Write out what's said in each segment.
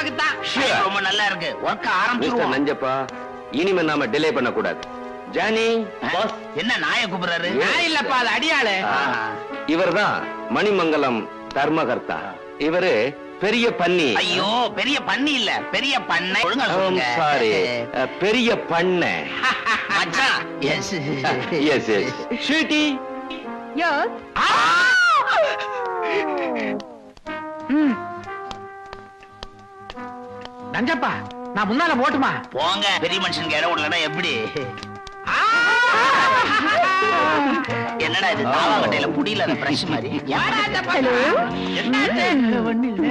உனக்கு தான். ரொம்ப நல்லா இருக்கு. ஒர்க் மிஸ்டர் ஆரம்பிச்சிருவோம். நஞ்சப்பா, இனிமே நாம டிலே பண்ண கூடாது. ஜானி பாஸ், என்ன நாயை கூப்பிடுறாரு? நான் இல்லப்பா, அது அடியாளு. இவர்தான் மணிமங்கலம் தர்மகர்த்தா. இவரு பெரிய பன்னி. ஐயோ, பெரிய பன்னி இல்ல, பெரிய பண்ணை. ஒழுங்கா சொல்லுங்க. சாரி, பெரிய பண்ணை. மச்சான். Yes yes yes. Sweetie. Yes. Nanjappa, நான் முன்னால போட்டுமா? போங்க, பெரிய மனுஷனுக்கு இடம் விடலன்னா எப்படி? என்னடா இது, தாவாங்கட்டையில புடியில அந்த பிரஷ் மாதிரி. யாரா இந்த பக்கம்? என்னாச்சு? ஒண்ணு இல்ல.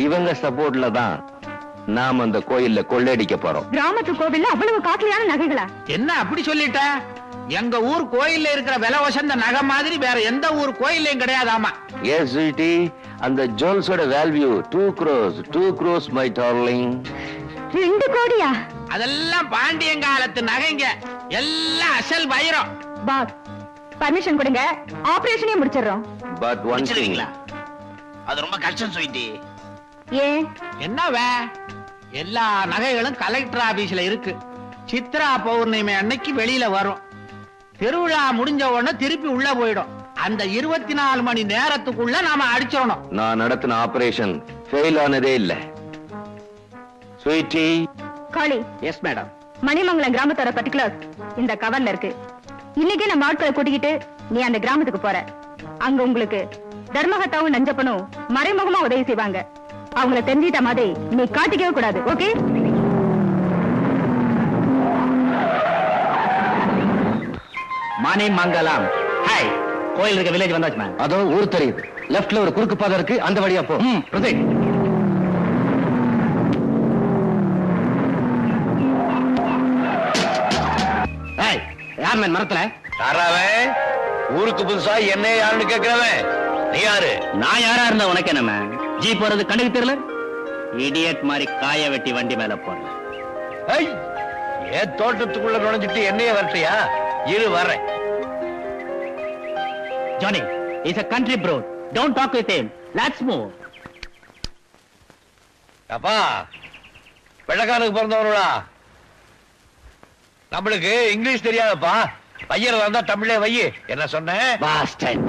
இவங்க சப்போர்ட்ல தான் நாம அந்த கோயில்ல கொள்ளையடிக்க போறோம். கிராமத்து கோவில்ல அவ்வளவு காஸ்ட்லியான நகைகளா? என்ன அப்படி சொல்லிட்ட? எங்க ஊர் கோயில்ல இருக்கிற விலை வசந்த நகை மாதிரி வேற எந்த ஊர் கோயிலையும் கிடையாதாமா. எஸ் ஸ்வீட்டி, அந்த ஜுவல்ஸோட value 2 crores. 2 crores my darling. 2 கோடியா? அதெல்லாம் பாண்டியங்காலத்து நகைங்க, எல்லாம் அசல் வைரம். பாஸ், பர்மிஷன் கொடுங்க, ஆபரேஷனே முடிச்சிடுறோம். But one thing. முடிச்சிருவீங்களா? அது ரொம்ப கஷ்டம் ஸ்வீட்டி. ஏன்? என்னவே, எல்லா நகைகளும் கலெக்டர் ஆபீஸ்ல இருக்கு. சித்ரா பௌர்ணமி அன்னைக்கு வெளியில வரும். திருவிழா முடிஞ்ச உடனே திருப்பி உள்ள போயிடும். அந்த 24 மணி நேரத்துக்குள்ள நாம அடிச்சிடணும். நான் நடத்தின ஆபரேஷன் ஃபெயில் ஆனதே இல்ல. Sweetie. Kali. Yes madam. Manimangalam கிராமத்தோட பர்டிகுலர்ஸ் இந்த கவர்ல இருக்கு. இன்னைக்கு நம்ம ஆட்களை கூட்டிக்கிட்டு நீ அந்த கிராமத்துக்கு போற. அங்க உங்களுக்கு தர்மகத்தாவும் நஞ்சப்பனும் மறைமுகமா உதவி செய்வாங்க. அவங்கள தெரிஞ்சிட்ட மாதிரி நீ காட்டிக்கவே கூடாது. ஓகே? மணிமங்கலம். ஹாய், கோயில் இருக்க வில்லேஜ் வந்தாச்சு மேம். அதோ ஊர் தெரியுது. லெஃப்ட்ல ஒரு குறுக்கு பாதை இருக்கு, அந்த வழியா போ. ப்ரொசீட். ஏய், யார் மேன் மரத்துல? யாராவன்? ஊருக்கு புதுசா என்ன யாருன்னு கேக்குறவன் நீ யாரு? நான் யாரா இருந்தா உனக்கு என்ன மேன்? ஜீப் போறது கண்ணுக்கு தெரியல? இடியட் மாதிரி காய வெட்டி வண்டி மேல போறேன். ஏன் தோட்டத்துக்குள்ள நுழைஞ்சிட்டு என்னைய வரட்டியா? இரு வரேன். Johnny, he's a country bro. Don't talk with him. Let's move. அப்பா, வெள்ளக்காரனுக்கு பிறந்தவங்களா? நம்மளுக்கு இங்கிலீஷ் தெரியாதப்பா. பையன் வந்தா தமிழே வை. என்ன சொன்ன? Bastard.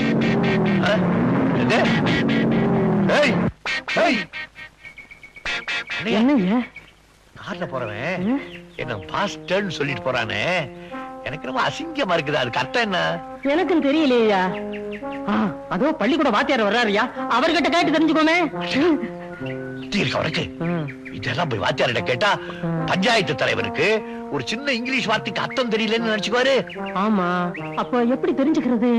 என்னங்க? கார்ல போறவன் என்ன பாஸ்டர்ன்னு சொல்லிட்டு போறானே, எனக்கு ரொம்ப அசிங்கமா இருக்குது. அதுக்கு அர்த்தம் என்ன? எனக்கும் தெரியலையா. அதோ பள்ளிக்கூட வாத்தியார் வர்றாருயா, அவர்கிட்ட கேட்டு தெரிஞ்சுக்கோமே. அவனுக்கு இதெல்லாம் போய் வாத்தியார்கிட்ட கேட்டா பஞ்சாயத்து தலைவருக்கு ஒரு சின்ன இங்கிலீஷ் வார்த்தைக்கு அர்த்தம் தெரியலன்னு நினைச்சுக்குவாரு. ஆமா, அப்ப எப்படி தெரிஞ்சுக்கிறது?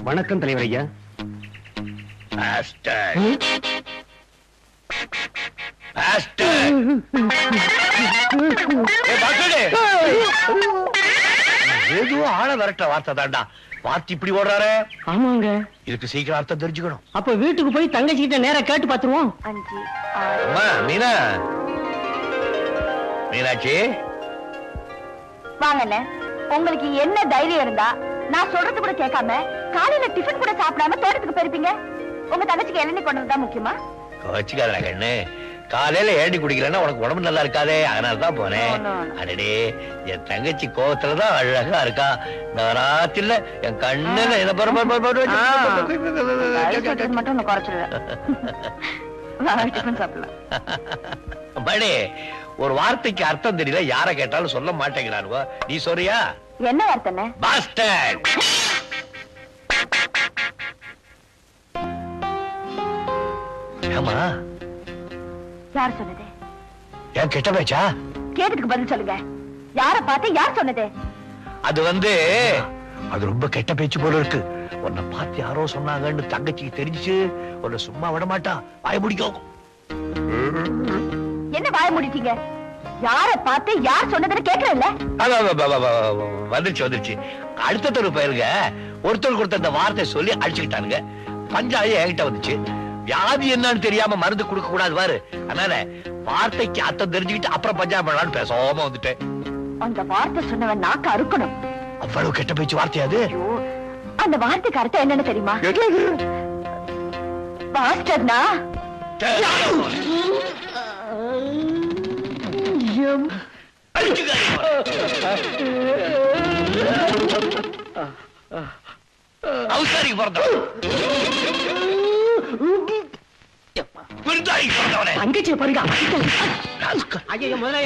வணக்கம் தலைவர் ஐயா. ஏதோ ஆள விரட்ட வார்த்தை தாண்டா. வார்த்தை இப்படி ஓடுறாரு. ஆமாங்க. இதுக்கு சீக்கிரம் அர்த்தம் தெரிஞ்சுக்கணும். அப்ப வீட்டுக்கு போய் தங்கச்சி கிட்ட நேரா கேட்டு பாத்துருவோம். அம்மா மீனா, மீனாட்சி வாங்கண்ணே. உங்களுக்கு என்ன தைரியம் இருந்தா நான் சொல்றது கூட கேட்காம காலையில டிஃபன் கூட சாப்பிடாம தோட்டத்துக்கு போயிருப்பீங்க? உங்க தங்கச்சிக்கு இளநீ கொண்டு வந்தா முக்கியமா? வச்சுக்காதடா கண்ணு. காலையில ஏண்டி குடிக்கலன்னா உனக்கு உடம்பு நல்லா இருக்காதே, அதனாலதான் போனேன். அடடே, என் தங்கச்சி கோவத்துலதான் அழகா இருக்கா. நவராத்திரில என் கண்ணுல மட்டும் குறைச்சிடுவேன். மணி, ஒரு வார்த்தைக்கு அர்த்தம் தெரியல, யார கேட்டாலும் சொல்ல மாட்டேங்கிறானுவோ. நீ சொல்றியா? என்ன வார்த்தை? பாஸ்டர்ட். ஏமா? யார் சொன்னது? ஏன் கெட்ட பேச்சா? கேட்டதுக்கு பதில் சொல்லுங்க. யார பார்த்து யார் சொன்னது? அது ரொம்ப கெட்ட பேச்சு போல இருக்கு. உன்னை பார்த்து யாரோ சொன்னாங்கன்னு தங்கச்சிக்கு தெரிஞ்சுச்சு. உன்னை சும்மா விட மாட்டா. வாய முடிக்கும். என்ன வாய முடிட்டீங்க? யார பார்த்து யார் சொன்னதுன்னு கேட்கறல்ல? வந்துருச்சு. அடுத்த தெரு பயிருங்க ஒருத்தருக்கு ஒருத்தர் இந்த வார்த்தை சொல்லி அடிச்சுக்கிட்டானுங்க. பஞ்சாயத்து என்கிட்ட வந்துச்சு. வியாதி என்னன்னு தெரியாம மருந்து கொடுக்க கூடாது பாரு. அதனால வார்த்தைக்கு அர்த்தம் தெரிஞ்சுக்கிட்டு அப்புறம் பஞ்சாயத்து பண்ணலான்னு பேசாம வந்துட்டேன். அந்த வார்த்தை சொன்னவன் நாக்க அறுக்கணும். அவ்வளவு கெட்ட பேச்சு வார்த்தையாது. அந்த வார்த்தைக்கு அர்த்தம் என்னன்னு தெரியுமா? பாஸ்டர்னா அவசாரிக்கு பிறந்தவன், விருந்தாளிக்கு பிறந்தவனே. தங்கச்சியை பாருங்க. ஐயோ, முதலாளி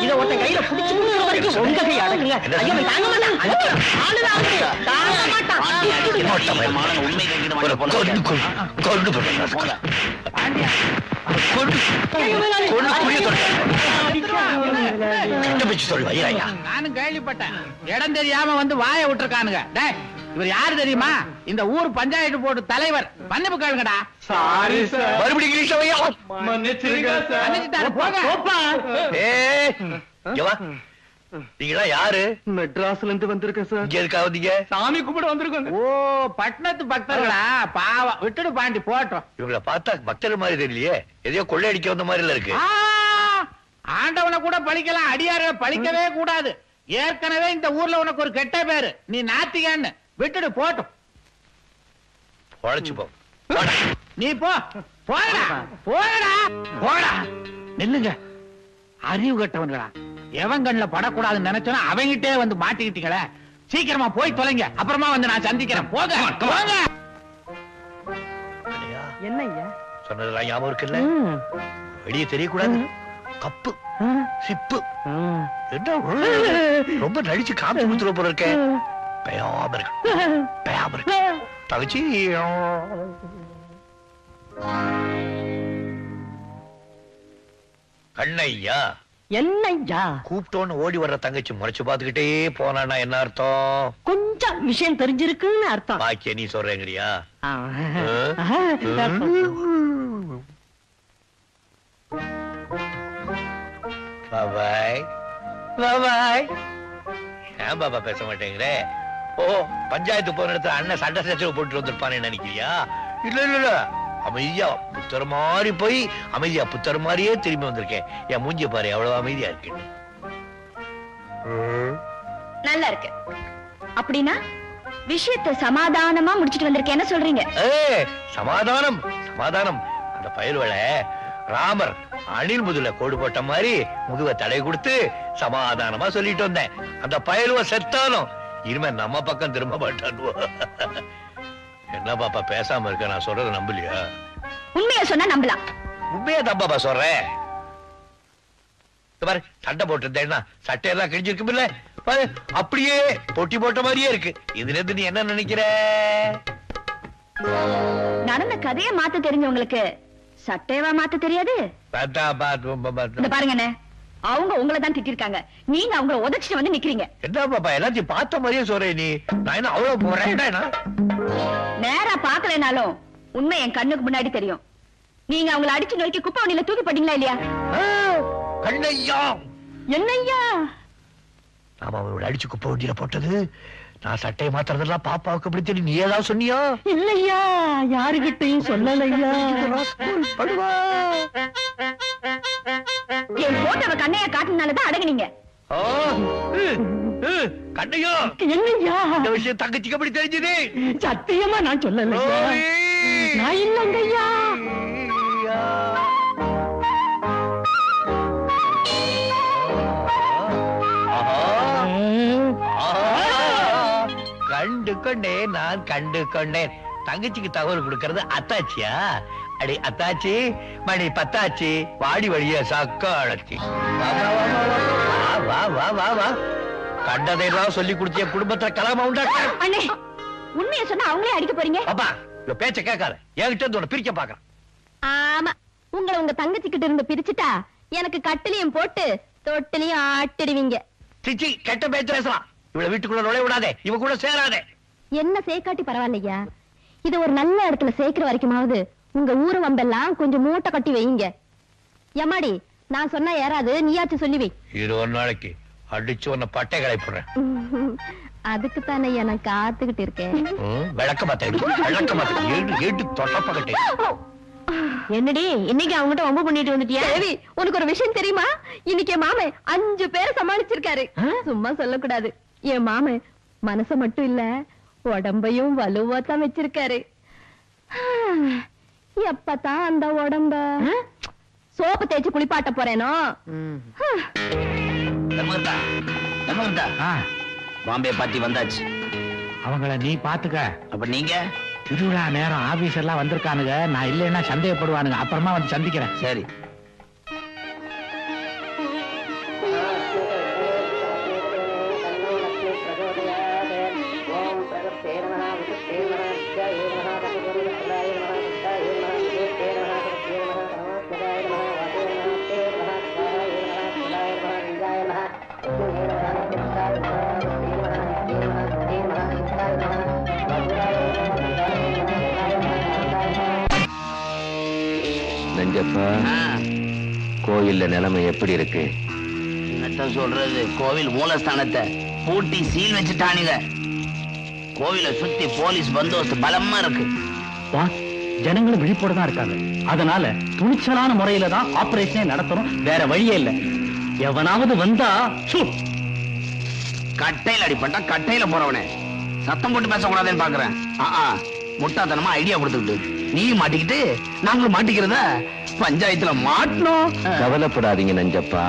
இத ஒருத்தன் கையில புடிச்சு வரைக்கும் உங்க கை அடக்குங்க. ஐயோ, தாங்க மாட்டான். தாங்க மாட்டான். உண்மை நானும் கேள்விப்பட்டேன். இடம் தெரியாம வந்து வாய விட்டுருக்கானுங்க. இவர் யாரு தெரியுமா? இந்த ஊர் பஞ்சாயத்து போர்டு தலைவர். மன்னிப்பு கேளுங்கடா. Sorry sir. மறுபடியும் இங்கிலீஷ்ல வையா. மன்னிச்சிருங்க சார். மன்னிச்சிட்டாரு, போங்க. நீங்களா யாரு? மெட்ராஸ்ல இருந்து வந்திருக்கேன் சார். இங்க எதுக்காக வந்தீங்க? சாமி கும்பிட வந்திருக்கோங்க. ஓ, பட்டணத்து பக்தர்களா? பாவம், விட்டுடு பாண்டி போட்டோம். இவங்கள பார்த்தா பக்தர் மாதிரி தெரியலையே, எதையோ கொள்ளை அடிக்க வந்த மாதிரி இருக்கு. ஆண்டவனை கூட பழிக்கலாம், அடியார பழிக்கவே கூடாது. ஏற்கனவே இந்த ஊர்ல உனக்கு ஒரு கெட்ட பேரு, நீ நாத்திகன்னு. விட்டுடு போட்டோம். பொழைச்சு போ. நீ போ. போடா போடா போடா. நில்லுங்க, அறிவு கட்டவன்களா. எவன் கண்ணுல படக்கூடாதுன்னு நினைச்சோன்னா அவங்கிட்டே வந்து மாட்டிக்கிட்டீங்களே. சீக்கிரமா போய் தொலைங்க, அப்புறமா வந்து நான் சந்திக்கிறேன். போங்க போங்க. என்னய்யா சொன்னதெல்லாம் ஞாபகம் இருக்குல்ல? வெளியே தெரியக்கூடாது. கப்பு சிப்பு என்ன ரொம்ப நடிச்சு காமிச்சு கொடுத்துருவ போல இருக்க. பயாம இருக்கு, பயாம இருக்கு. தகச்சி கண்ணையா, என்னய்யா கூப்பிட்டோன்னு ஓடி வர்ற தங்கச்சி முறைச்சு பாத்துக்கிட்டே போனா என்ன அர்த்தம்? கொஞ்சம் விஷயம் தெரிஞ்சிருக்குன்னு அர்த்தம். பாக்கிய நீ சொல்றேங்கறியா? பாபாய் பாபாய். ஏன் பாபா பேச மாட்டேங்கிற? ஓ, பஞ்சாயத்து போன இடத்துல அண்ணன் சண்டை சச்சரவு போட்டு வந்திருப்பான்னு நினைக்கிறியா? இல்ல இல்ல இல்ல, அமைதியா புத்தர் மாதிரி போய் அமைதியா புத்தர் மாதிரியே திரும்பி வந்திருக்கேன். என் மூஞ்சி பாரு, எவ்வளவு அமைதியா இருக்கு. நல்லா இருக்கு. அப்படின்னா விஷயத்தை சமாதானமா முடிச்சிட்டு வந்திருக்கேன், என்ன சொல்றீங்க? சமாதானம் சமாதானம். அந்த பயல்வளை ராமர் அணில் முதுல கோடு போட்ட மாதிரி முதுவை தடை கொடுத்து சமாதானமா சொல்லிட்டு வந்தேன். அந்த பயலுவ செத்தாலும் இனிமே நம்ம பக்கம் திரும்ப மாட்டான். என்ன பாப்பா பேசாம இருக்க? நான் சொல்றத நம்பலையா? உண்மையா சொன்னா நம்பலாம். உண்மையா தான் பாப்பா சொல்றேன். பாரு, சட்டை போட்டு இருந்தேன்னா சட்டையெல்லாம் கிழிஞ்சிருக்கும் இல்ல பாரு, அப்படியே பொட்டி போட்ட மாதிரியே இருக்கு. இதுல இருந்து நீ என்ன நினைக்கிற? நடந்த கதையை மாத்த தெரிஞ்சவங்களுக்கு சட்டையவா மாத்த தெரியாது? பாருங்க, அவங்க உங்களை தான் திட்டிருக்காங்க, நீங்க அவங்கள உதச்சிட்டு வந்து நிக்கிறீங்க. என்ன பாப்பா எல்லாத்தையும் பார்த்த மாதிரியே சொல்றேன் நீ. நான் என்ன அவ்வளவு போறேன்? நேரா பாக்கலைனாலும் உண்மை என் கண்ணுக்கு முன்னாடி தெரியும். நீங்க அவங்களை அடிச்சு நோக்கி குப்பை வண்டியில தூக்கி போட்டீங்களா இல்லையா? கண்ணையா, என்னய்யா? நாம அவரோட அடிச்சு குப்பை வண்டியில போட்டது. நான் சட்டையை மாத்துறதெல்லாம் பாப்பாவுக்கு அப்படி தெரியும். நீ ஏதாவது சொன்னியா? இல்லையா, யாருகிட்டையும் சொல்லலையா. படுவா, என் போட்டவ கண்ணையா காட்டினாலதான் அடங்குனீங்க. கண்ணையா, என்னய்யா இந்த விஷயம் தங்கச்சிக்கு அப்படி தெரிஞ்சது? சத்தியமா நான் சொல்லலையா. நான் இல்லங்கய்யா. கண்டு கொண்டேன், நான் கண்டு கொண்டேன். தங்கச்சிக்கு தகவல் கொடுக்கறது அத்தாச்சியா? அடி அத்தாச்சி, மணி பத்தாச்சி, வாடி வழிய சக்காளச்சி. வா வா வா வா. கண்டதையெல்லாம் சொல்லி கொடுத்திய குடும்பத்துல கலாமா உண்டாக்க. அண்ணே, உண்மையை சொன்னா அவங்களே அடிக்க போறீங்க. பாப்பா, இந்த பேச்ச கேட்காத. என்கிட்ட இருந்து பிரிக்க பாக்குறேன். ஆமா, உங்களை உங்க தங்கச்சி கிட்ட இருந்து பிரிச்சுட்டா எனக்கு கட்டிலையும் போட்டு தொட்டிலையும் ஆட்டிடுவீங்க. சிச்சி, கெட்ட பேச்சு பேசலாம். இவளை வீட்டுக்குள்ள நுழைய விடாதே, இவ கூட சேராதே. என்ன சேர்க்காட்டி பரவாயில்லையா, இது ஒரு நல்ல இடத்துல சேர்க்கிற வரைக்குமாவது உங்க ஊரு வம்பெல்லாம் கொஞ்சம் மூட்டை கட்டி வைங்க. எம்மாடி, நான் சொன்னா யாராவது நீயாச்சும் சொல்லி வை. இது ஒரு நாளைக்கு அடிச்சு உன்னை பட்டை களைப்புறேன். அதுக்கு தானே நான் காத்துக்கிட்டு இருக்கேன். விளக்க மாத்தேன், விளக்க மாத்தேன். ஏடு தொட்டப்பகட்டே. என்னடி இன்னைக்கு அவங்ககிட்ட வம்பு பண்ணிட்டு வந்துட்டியா? தேவி, உனக்கு ஒரு விஷயம் தெரியுமா? இன்னைக்கு என் மாமன் 5 பேரை சமாளிச்சிருக்காரு. சும்மா சொல்லக்கூடாது. என் மாமன் மனச மட்டும் இல்ல, உடம்பையும் வலுவாத்தான் வச்சிருக்காரு. எப்பதான் அந்த உடம்ப சோப்பு தேய்ச்சி குளிப்பாட்ட போறேனோ. பாம்பே பார்ட்டி வந்தாச்சு. அவங்கள நீ பாத்துக்க. அப்ப நீங்க திருவிழா நேரம் ஆபீஸ் எல்லாம் வந்திருக்கானுங்க. நான் இல்லைன்னா சந்தேகப்படுவானுங்க. அப்புறமா வந்து சந்திக்கிறேன். சரி. நஞ்சப்பா, கோயில்ல நிலைமை எப்படி இருக்கு? என்னத்த சொல்றது, கோவில் மூலஸ்தானத்தை பூட்டி சீல் வச்சுட்டானுங்க. கோவிலை சுத்தி போலீஸ் பந்தோபஸ்து பலமா இருக்கு. ஜனங்களும் விழிப்போட தான் இருக்காங்க. அதனால துணிச்சலான முறையில தான் ஆபரேஷனே நடத்தணும். வேற வழியே இல்ல. எவனாவது வந்தா கட்டையில அடிப்பட்டா கட்டையில போறவனே சத்தம் போட்டு பேசக்கூடாதுன்னு பாக்குறேன். முட்டாத்தனமா ஐடியா கொடுத்துக்கிட்டு நீ மாட்டிக்கிட்டு நாங்களும் மாட்டிக்கிறதா பஞ்சாயத்துல மாட்டணும். கவலைப்படாதீங்க நஞ்சப்பா,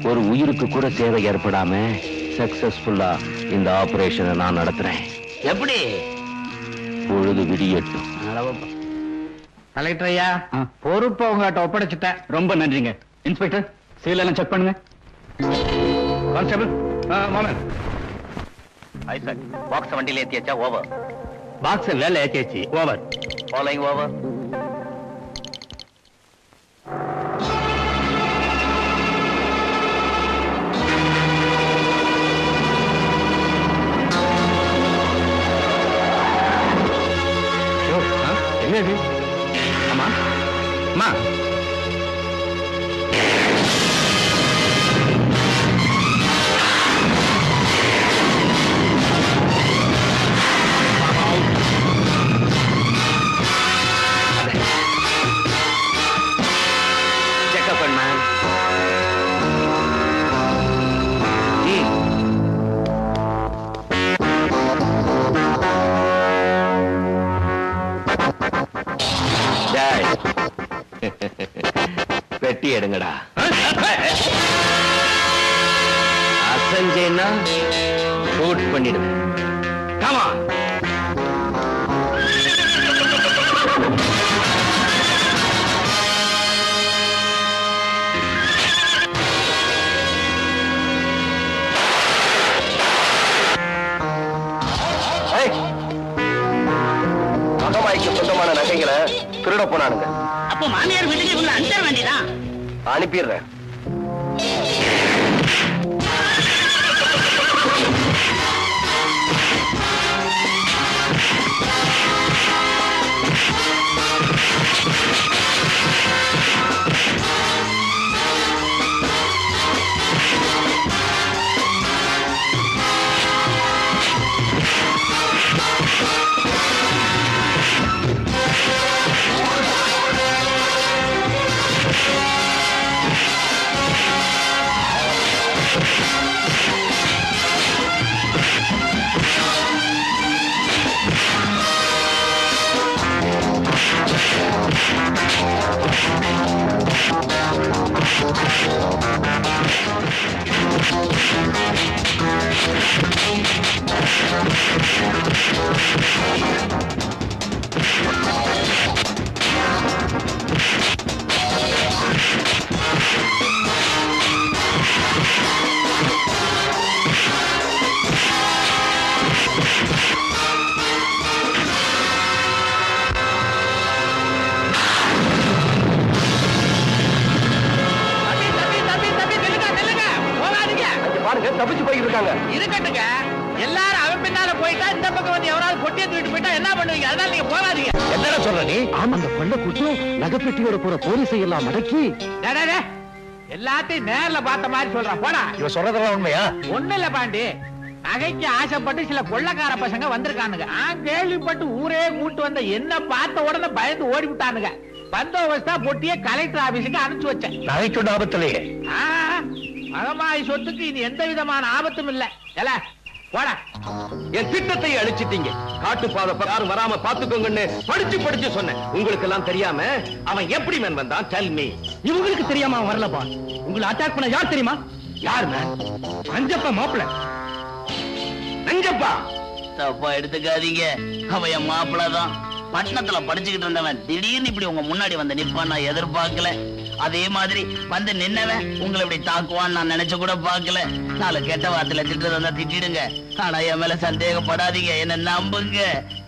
ஒரு உயிருக்கு கூட சேவை ஏற்படாம சக்சஸ்ஃபுல்லா இந்த ஆபரேஷனை நான் நடத்துறேன். எப்படி? பொழுது விடியட்டும். கலெக்டர் ஐயா, பொறுப்பை உங்ககிட்ட ஒப்படைச்சிட்டேன். ரொம்ப நன்றிங்க. இன்ஸ்பெக்டர், சீல் எல்லாம் செக் பண்ணுங்க. கான்ஸ்டபிள், மாமன் பாக்ஸ் வண்டியில ஏத்தியாச்சா? ஓவர். பாக்ஸ் வேலை ஏத்தியாச்சு. ஓவர். Following over. என்னது? அம்மா அம்மா, செக்அப் பண்ண. பெட்டி எடுங்கடா. அசஞ்சேன்னா ஷூட் பண்ணிடுவேன். கமா. மகமாய்க்கு சொந்தமான நகைகளை திருட போனானுங்க. அப்போ மாமியார் வீட்டுக்கு இவங்க அனுப்ப வேண்டியதான். அனுப்பிடுறேன். தப்பிச்சு போயிட்டு இருக்காங்க. இருக்கட்டுங்க, எல்லாரும் அவன் பின்னால போயிட்டா இந்த பக்கம் வந்து எவராவது பொட்டியை தூக்கிட்டு போயிட்டா என்ன பண்ணுவீங்க? அதனால நீங்க போகாதீங்க. என்னடா சொல்ற நீ? ஆமா, அந்த கொள்ள கூட்டம் நகைப்பெட்டியோட போற போலீஸை எல்லாம் மடக்கி எல்லாத்தையும் நேர்ல பார்த்த மாதிரி சொல்றான். போடா. இவன் சொல்றதெல்லாம் உண்மையா? ஒண்ணு இல்ல பாண்டி, நகைக்கு ஆசைப்பட்டு சில கொள்ளக்கார பசங்க வந்திருக்கானுங்க. கேள்விப்பட்டு ஊரே கூட்டு வந்த என்ன பார்த்த உடனே பயந்து ஓடி விட்டானுங்க. பந்தோபஸ்தா பொட்டிய கலெக்டர் ஆபீஸுக்கு அனுப்பிச்சு வச்சேன். நகைச்சொண்டு ஆபத்திலேயே மகமாய் சொத்துக்கு இனி எந்த விதமான ஆபத்தும் இல்ல. என் திட்டத்தை அழிச்சிட்டீங்க. காட்டு பாதை யாரும் வராம பாத்துக்கோங்கன்னு படிச்சு சொன்னேன். உங்களுக்கு எல்லாம் தெரியாம அவன் எப்படி மேன் வந்தான்? Tell me. இவங்களுக்கு தெரியாம அவன் வரலப்பா. உங்களை அட்டாக் பண்ண யார் தெரியுமா? யார் மேன்? அஞ்சப்பா மாப்பிள்ள. நஞ்சப்பா தப்பா எடுத்துக்காதீங்க, அவன் என் மாப்பிள்ளதான். பட்டணத்துல படிச்சுக்கிட்டு இருந்தவன் திடீர்னு இப்படி உங்க முன்னாடி வந்து நிப்பான் நான் எதிர்பார்க்கல. அதே மாதிரி வந்து நின்னவன் உங்களை இப்படி தாக்குவான்னு நான் நினைச்சு கூட பார்க்கல. நாலு கெட்ட வார்த்தையில திட்டுறது வந்தா திட்டிடுங்க, ஆனா என் மேல சந்தேகப்படாதீங்க, என்ன நம்புங்க.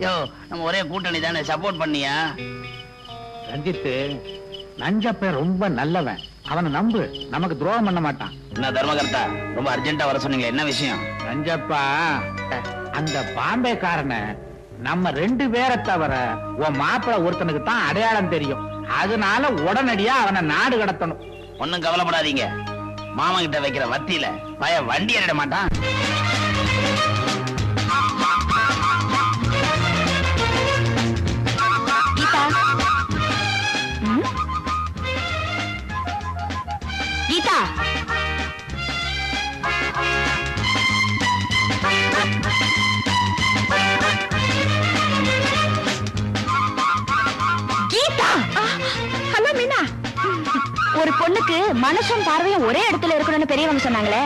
யோ, நம்ம ஒரே கூட்டணி தானே, சப்போர்ட் பண்ணியா? ரஞ்சித், நஞ்சப்ப ரொம்ப நல்லவன், அவனை நம்பு, நமக்கு துரோகம் பண்ண மாட்டான். என்ன தர்மகர்த்தா, ரொம்ப அர்ஜென்ட்டா வர சொன்னீங்க, என்ன விஷயம்? ரஞ்சப்பா, அந்த பாம்பேக்காரனை நம்ம 2 பேரை தவிர உன் மாப்பிள்ள ஒருத்தனுக்கு தான் அடையாளம் தெரியும். அதனால உடனடியா அவனை நாடு கடத்தணும். ஒண்ணும் கவலைப்படாதீங்க, மாமா கிட்ட வைக்கிற வத்தியில பய வண்டி ஏறிட மாட்டான். கீதா, ஹலோ மீனா. ஒரு பொண்ணுக்கு மனசும் பார்வையும் ஒரே இடத்துல இருக்கணும்னு பெரியவங்க சொன்னாங்களே,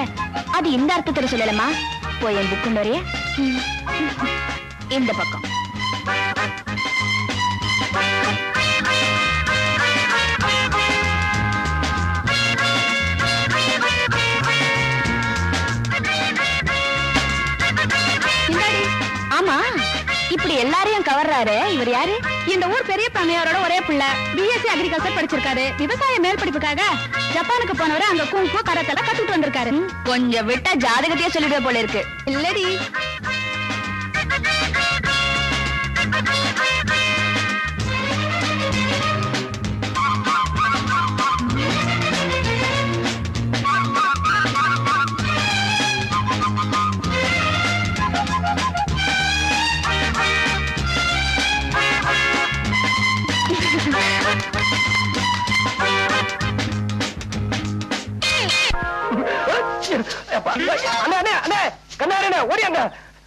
அது இந்த அர்த்தத்துல சொல்லலமா? போய் என் புக்கு நிறைய இந்த பக்கம். ஆமா, இப்படி எல்லாரையும் கவர்றாரு இவர் யாரு? இந்த ஊர் பெரிய பண்ணையாரோட ஒரே பிள்ளை. பிஎஸ்சி அக்ரிகல்ச்சர் படிச்சிருக்காரு. விவசாய மேல் படிப்புக்காக ஜப்பானுக்கு போனவரை அங்க குங்கு கராத்தெல்லாம் கத்துட்டு வந்திருக்காரு. கொஞ்சம் விட்டா ஜாதகத்தையே சொல்லிடுவே போல இருக்கு. இல்லடி,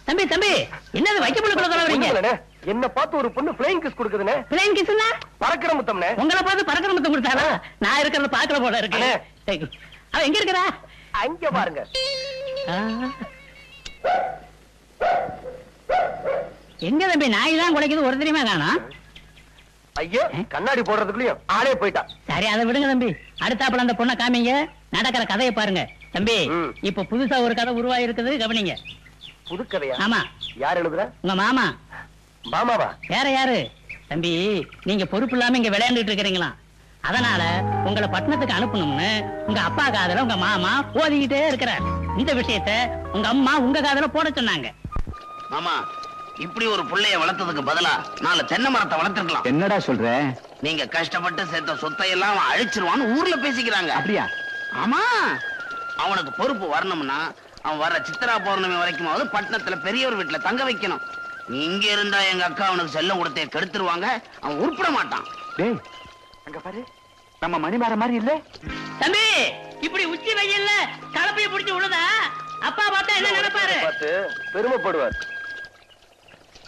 தம்பி தம்பி, என்னது வைக்கப்புள்ள கலவரீங்க? என்ன பார்த்து ஒரு பொண்ணு பிளைங் கிஸ் கொடுக்குதுனே. பிளைன் கிஸ்னா பறக்கிற முத்தம்னே. உங்களை பார்த்து பறக்கிற முத்தம் கொடுத்தாரா? நான் இருக்கிறத பாக்குற போல இருக்கு. அவ எங்க இருக்கிறா? அங்க பாருங்க. எங்க தம்பி நாய் தான் குலைக்குது, ஒரு தெரியுமா காணோம்? ஐயோ, கண்ணாடி போடுறதுக்குள்ளயும் ஆளே போயிட்டா. சரி, அதை விடுங்க தம்பி. அடுத்தாப்புல அந்த பொண்ணை காமிங்க, நடக்கிற கதையை பாருங்க. தம்பி, இப்ப புதுசா ஒரு கதை உருவாகி இருக்குது, கவனிங்க. புது கதையா? ஆமா. யார் எழுதுற? உங்க மாமா. மாமாவா? வேற யாரு? தம்பி, நீங்க பொறுப்பு இல்லாம இங்க விளையாண்டுட்டு இருக்கிறீங்களா? அதனால உங்களை பட்டணத்துக்கு அனுப்பணும்னு உங்க அப்பா காதல உங்க மாமா ஓதிக்கிட்டே இருக்கிறார். இந்த விஷயத்த உங்க அம்மா உங்க காதல போட சொன்னாங்க. மாமா, இப்படி ஒரு புள்ளைய வளர்த்ததுக்கு பதிலா 4 தென்னை மரத்தை வளர்த்துக்கலாம். என்னடா சொல்ற? நீங்க கஷ்டப்பட்டு சேர்த்த சொத்தை எல்லாம் அவன் அழிச்சிருவான்னு ஊர்ல பேசிக்கிறாங்க. அப்படியா? ஆமா, அவனுக்கு பொறுப்பு வரணும்னா அவன் வர்ற சித்திரா பௌர்ணமி வரைக்குமாவது பட்டணத்துல பெரியவர் வீட்டுல தங்க வைக்கணும். இங்க இருந்தா எங்க அக்கா அவனுக்கு செல்லம் கொடுத்தே கெடுத்துருவாங்க, அவன் உருப்பிட மாட்டான். டேய், அங்க பாரு, நம்ம மணிமாற மாதிரி இல்ல? தம்பி, இப்படி உச்சி வெயில்ல கலப்பைய பிடிச்சு விழுதா அப்பா பார்த்தா என்ன நினைப்பாரு? பார்த்து பெருமைப்படுவார்.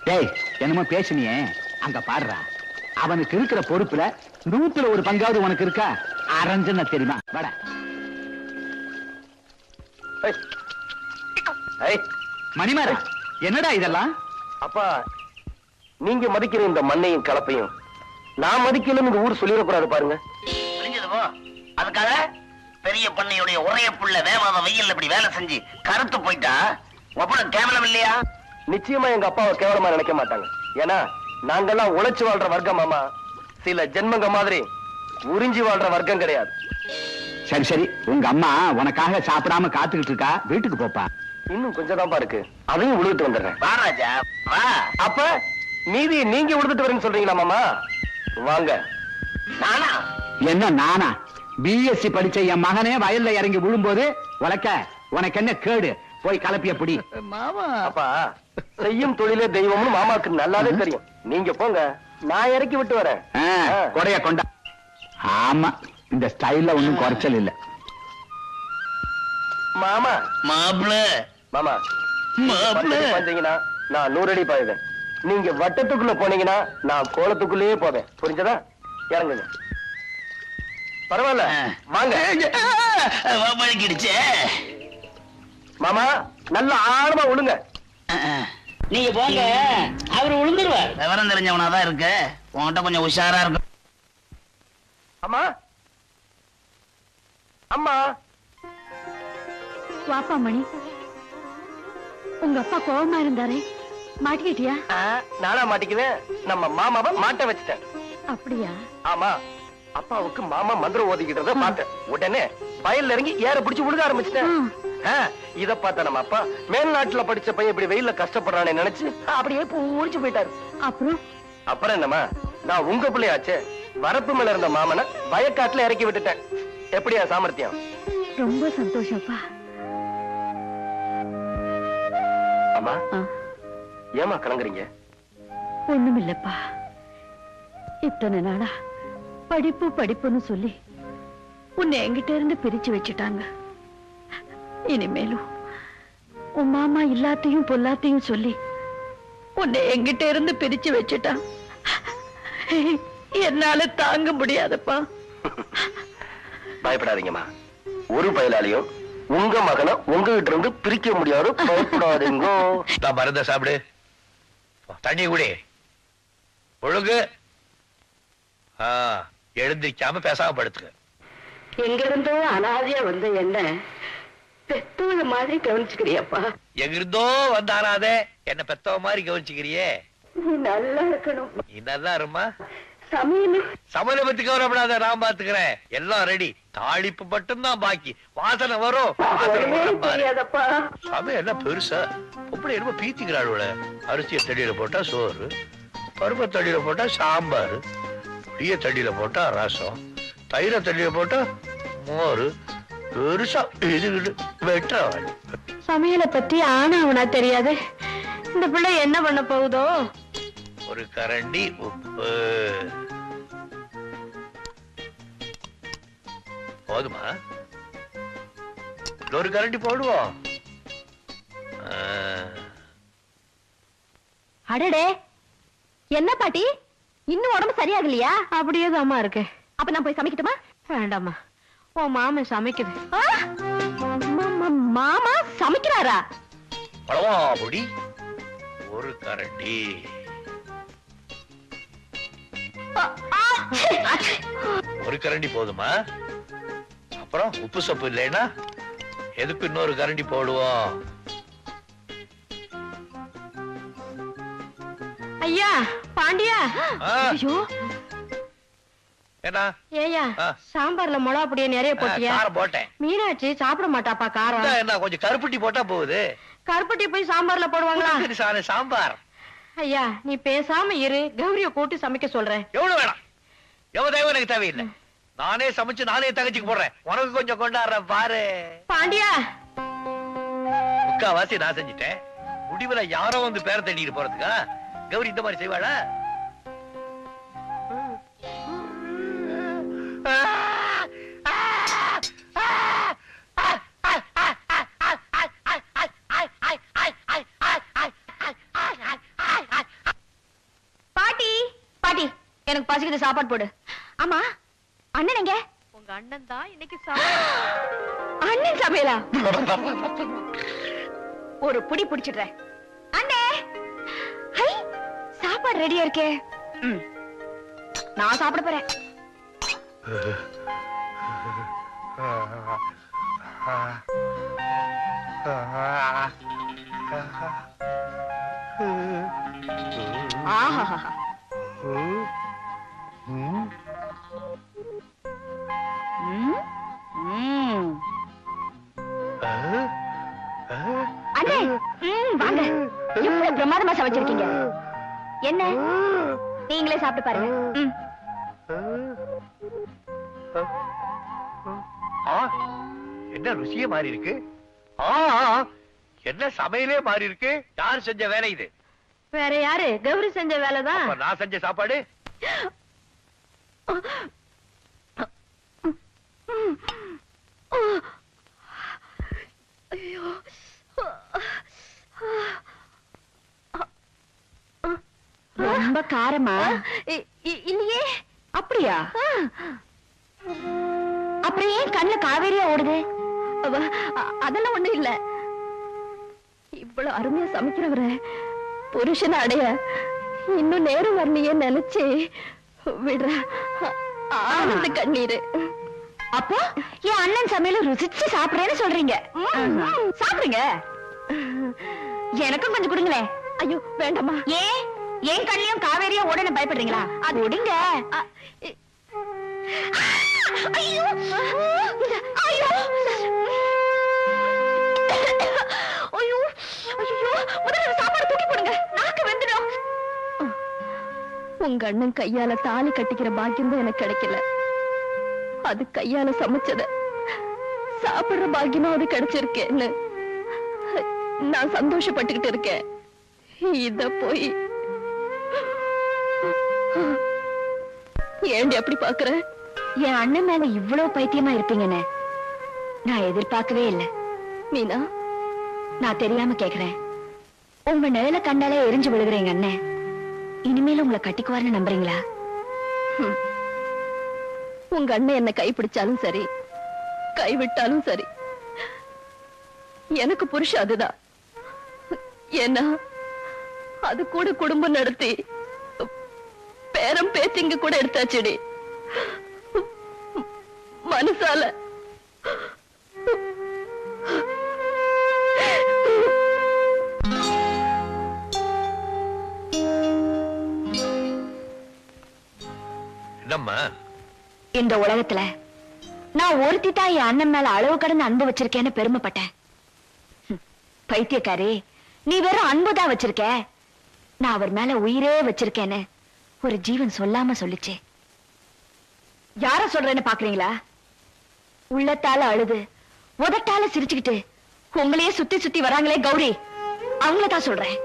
டேய், என்னமோ பேசுனியே, அங்க பாடுறா. அவனுக்கு இருக்கிற பொறுப்புல 100ல 1 பங்காவது உனக்கு இருக்கா? அரஞ்சன தெரியுமா? வாடா. மணிமாரா, என்னடா இதெல்லாம்? அப்பா, நீங்க மதிக்கிற இந்த மண்ணையும் கலப்பையும் நான் மதிக்கலன்னு இந்த ஊர் சொல்லிடக்கூடாது பாருங்க. புரிஞ்சது போ. அதுக்காக பெரிய பண்ணையுடைய ஒரே புள்ள வேவாத வெயில் இப்படி வேலை செஞ்சு கருத்து போயிட்டா ஒப்பன கேவலம் இல்லையா? நிச்சயமா எங்க அப்பாவை கேவலமா நினைக்க மாட்டாங்க. ஏன்னா நாங்கெல்லாம் உழைச்சு வாழ்ற வர்க்கம். மாமா, சில ஜென்மங்க மாதிரி உறிஞ்சி வாழ்ற வர்க்கம் கிடையாது. சரி சரி, உங்க அம்மா உனக்காக சாப்பிடாம காத்துக்கிட்டு இருக்கா, வீட்டுக்கு போப்பா. இன்னும் கொஞ்சம் தான்ப்பா இருக்கு, அதையும் உழுதுட்டு வந்துடுறேன். வா ராஜா, வா. அப்ப மீதி நீங்க உழுதுட்டு வரேன்னு சொல்றீங்களா மாமா? வாங்க. நானா? என்ன நானா? பிஎஸ்சி படிச்ச என் மகனே வயல்ல இறங்கி விழும்போது உனக்கு என்ன கேடு? போய் கலப்பிய பிடி. மாமா அப்பா செய்யும் தொழிலே தெய்வம்னு மாமாக்கு நல்லாவே தெரியும். நீங்க போங்க, நான் இறக்கி விட்டு வரேன். கொடைய கொண்டா. ஆமா, இந்த ஸ்டைல்ல ஒண்ணும் குறைச்சல் இல்ல. மாமா மாப்பிள மாமா மாப்பிள வந்தீங்கன்னா நான் 100 அடி பாயுவேன். நீங்க வட்டத்துக்குள்ள போனீங்கன்னா நான் கோலத்துக்குள்ளேயே போவேன். புரிஞ்சதா? இறங்குங்க. பரவாயில்ல, வாங்க. பழக்கிடுச்சே. மாமா நல்ல ஆழமா விழுங்க. நீங்க போங்க, அவர் விழுந்துருவார். விவரம் தெரிஞ்சவனாதான் இருக்கு, உன்கிட்ட கொஞ்சம் உஷாரா இருக்கு. அம்மா அம்மா வாப்பா மணி, உங்க அப்பா கோவமா இருந்தாரே, மாட்டிக்கிட்டியா? நானா மாட்டிக்குவேன், நம்ம மாமாவை மாட்ட வச்சுட்டேன். அப்படியா? ஆமா, அப்பாவுக்கு மாமா மந்திரம் ஓதிக்கிட்டத பார்த்தேன். உடனே வயல்ல இறங்கி ஏற பிடிச்சு விழுக ஆரம்பிச்சிட்டேன். இத பார்த்த நம்ம அப்பா மேல்நாட்டுல படிச்ச பையன் இப்படி வெயில்ல கஷ்டப்படுறானே நினைச்சு அப்படியே பூரிச்சு போயிட்டாரு. அப்புறம் என்னமா, நான் உங்க பிள்ளையாச்சே, வரப்பு மேல இருந்த மாமனை வயக்காட்டுல இறக்கி விட்டுட்டேன். எப்படியா சாமர்த்தியம்? ரொம்ப சந்தோஷப்பா. அம்மா ஏமா கலங்குறீங்க? ஒண்ணுமில்லப்பா, இத்தனை நாளா படிப்பு படிப்புன்னு சொல்லி உன்னை என்கிட்ட இருந்து பிரிச்சு வச்சுட்டாங்க. இனிமேலும் உன் மாமா எல்லாத்தையும் பொல்லாத்தையும் சொல்லி உன்னை என்கிட்ட இருந்து பிரிச்சு வச்சுட்டான். என்னால தாங்க முடியாதப்பா. பயப்படாதீங்கம்மா, ஒரு பயலாலையும் உங்க மகனை உங்ககிட்ட இருந்து பிரிக்க முடியாது. பயப்படாதீங்க. மருந்த சாப்பிடு, தண்ணி குடி, ஒழுங்கு. எழுந்திருக்காம பேசாம படுத்துக்க. எங்க இருந்தோ அனாதையா வந்த என்ன பெத்தவங்க மாதிரி கவனிச்சுக்கிறியப்பா. எங்கிருந்தோ வந்தாராதே என்ன பெத்தவ மாதிரி கவனிச்சுக்கிறியே. நீ நல்லா இருக்கணும். நீ நல்லா இருமா. சமையல பத்தி கவலைப்படாத, நான் பாத்துக்கிறேன். எல்லாம் ரெடி. தாளிப்பு மட்டும்தான் பாக்கி. வாசனை வரும். தெரியாதப்பா. சமையல் என்ன பெருசா? எப்படி என்னமோ பீத்திக்கிறாள். அரிசியை தடியில போட்டா சோறு, பருப்பை தடியில போட்டா சாம்பார், புளிய தடியில போட்டா ரசம், தயிரை தடியில போட்டா மோரு. பெருசா இது வெட்ட. சமையலை பத்தி ஆனா அவனா தெரியாது. இந்த பிள்ளை என்ன பண்ண போகுதோ? ஒரு கரண்டி உப்பு போதுமா? ஒரு கரண்டி போடுவோம். அடடே, என்ன பாட்டி, இன்னும் உடம்பு சரியாகலையா? அப்படியே தாமா இருக்கு. அப்ப நான் போய் சமைக்கட்டுமா? வேண்டாமா, உன் மாமன் சமைக்குது. மாமா சமைக்கிறாரா? பழவா பொடி ஒரு கரண்டி. ஒரு கரண்டி போதுமா? அப்புறம் உப்பு சப்பு இல்லைன்னா எதுக்கு இன்னொரு கரண்டி போடுவோம்? ஐயா பாண்டியா. ஐயோ, என்ன ஏயா சாம்பார்ல மிளகா பொடியை நிறைய போட்டியா? போட்டேன். மீனாட்சி சாப்பிட மாட்டாப்பா காரம். என்ன கொஞ்சம் கருப்பட்டி போட்டா போகுது. கருப்பட்டி போய் சாம்பார்ல போடுவாங்களா? சாம்பார். ஐயா நீ பேசாம இரு, கௌரிய கூட்டி சமைக்க சொல்றேன். எவ்வளவு வேணாம், எவ்வளவு தேவை எனக்கு தேவையில்லை. நானே சமைச்சு நானே தங்கச்சிக்கு போடுறேன். உனக்கு கொஞ்சம் கொண்டாடுற பாரு. பாண்டியா, முக்காவாசி நான் செஞ்சுட்டேன். முடிவுல யாரோ வந்து பேர தேடிட்டு போறதுக்கா கௌரி இந்த மாதிரி செய்வாளா? பாட்டி பாட்டி, எனக்கு பசிக்குது, சாப்பாடு போடு. ஆமா, அண்ணன் எங்க? உங்க அண்ணன் தான் இன்னைக்கு அண்ணன் சமையலா? ஒரு புடி புடிச்சிடுறேன். அண்ணே, ஹை, சாப்பாடு ரெடியா இருக்கே. நான் சாப்பிட போறேன். ஆஹா, அண்ணே வாங்க, எப்படி பிரமாதமா சமைச்சிருக்கீங்க. என்ன நீங்களே சாப்பிட்டு பாருங்க. என்ன ருசியே மாறி இருக்கு. என்ன சமையலே மாறி இருக்கு? யார் செஞ்ச வேலை இது? வேற யாரு? கௌரி செஞ்ச வேலைதான். அப்ப நான் செஞ்ச சாப்பாடு? ரொம்ப காரமா? இல்லையே. அப்படியா? அப்புறம் ஏன் கண்ணுல காவேரியா ஓடுது? அதெல்லாம் ஒண்ணு இல்ல. இவ்வளவு அருமையா சமைக்கிறவர புருஷனை அடைய இன்னும் நேரம் வரலையே நினைச்சு விடுற ஆனந்த கண்ணீரு. அப்போ என் அண்ணன் சமையல ருசிச்சு சாப்பிடுறேன்னு சொல்றீங்க? சாப்பிடுங்க. எனக்கும் கொஞ்சம் கொடுங்களேன். ஐயோ வேண்டாமா. ஏன் என் கண்ணியும் காவேரியா உடனே பயப்படுறீங்களா? அது விடுங்க. ஐயோ ஐயோ ஐயோ ஐயோ, முதல்ல சாப்பாடு தூக்கி போடுங்க, நாக்கு வெந்துடும். உங்க அண்ணன் கையால தாலி கட்டிக்கிற பாக்கியம் தான் எனக்கு கிடைக்கல. அது கையால சமைச்சத சாப்பிடுற பாக்கியமா அது கிடைச்சிருக்கேன்னு நான் சந்தோஷப்பட்டுக்கிட்டு இருக்கேன். இத போய் ஏண்டி அப்படி பாக்குற? என் அண்ணன் மேல இவ்வளவு பைத்தியமா இருப்பீங்கன்னு நான் எதிர்பார்க்கவே இல்லை. மீனா, நான் தெரியாம கேக்குறேன். உங்க நிழல கண்டாலே எரிஞ்சு விழுகிறீங்க அண்ணன். இனிமேல உங்களை கட்டிக்குவார்னு நம்புறீங்களா? உங்க அண்ணன் என்ன கைப்பிடிச்சாலும் சரி, கைவிட்டாலும் சரி, எனக்கு புருஷன் அதுதான். ஏன்னா அது கூட குடும்பம் நடத்தி பேரம் பேத்திங்க கூட எடுத்தாச்சுடி. மனசால என்னம்மா? இந்த உலகத்துல நான் ஒருத்தி தான் என் அண்ணன் மேல அளவு கடந்து அன்பு வச்சிருக்கேன்னு பெருமைப்பட்டேன். பைத்தியக்காரி, நீ வெறும் அன்புதான் வச்சிருக்க, நான் அவர் மேல உயிரே வச்சிருக்கேன்னு ஒரு ஜீவன் சொல்லாம சொல்லிச்சு. யார சொல்றேன்னு பாக்குறீங்களா? உள்ளத்தால அழுது உதட்டால சிரிச்சுக்கிட்டு உங்களையே சுத்தி சுத்தி வராங்களே கௌரி, அவங்களதான் சொல்றேன்.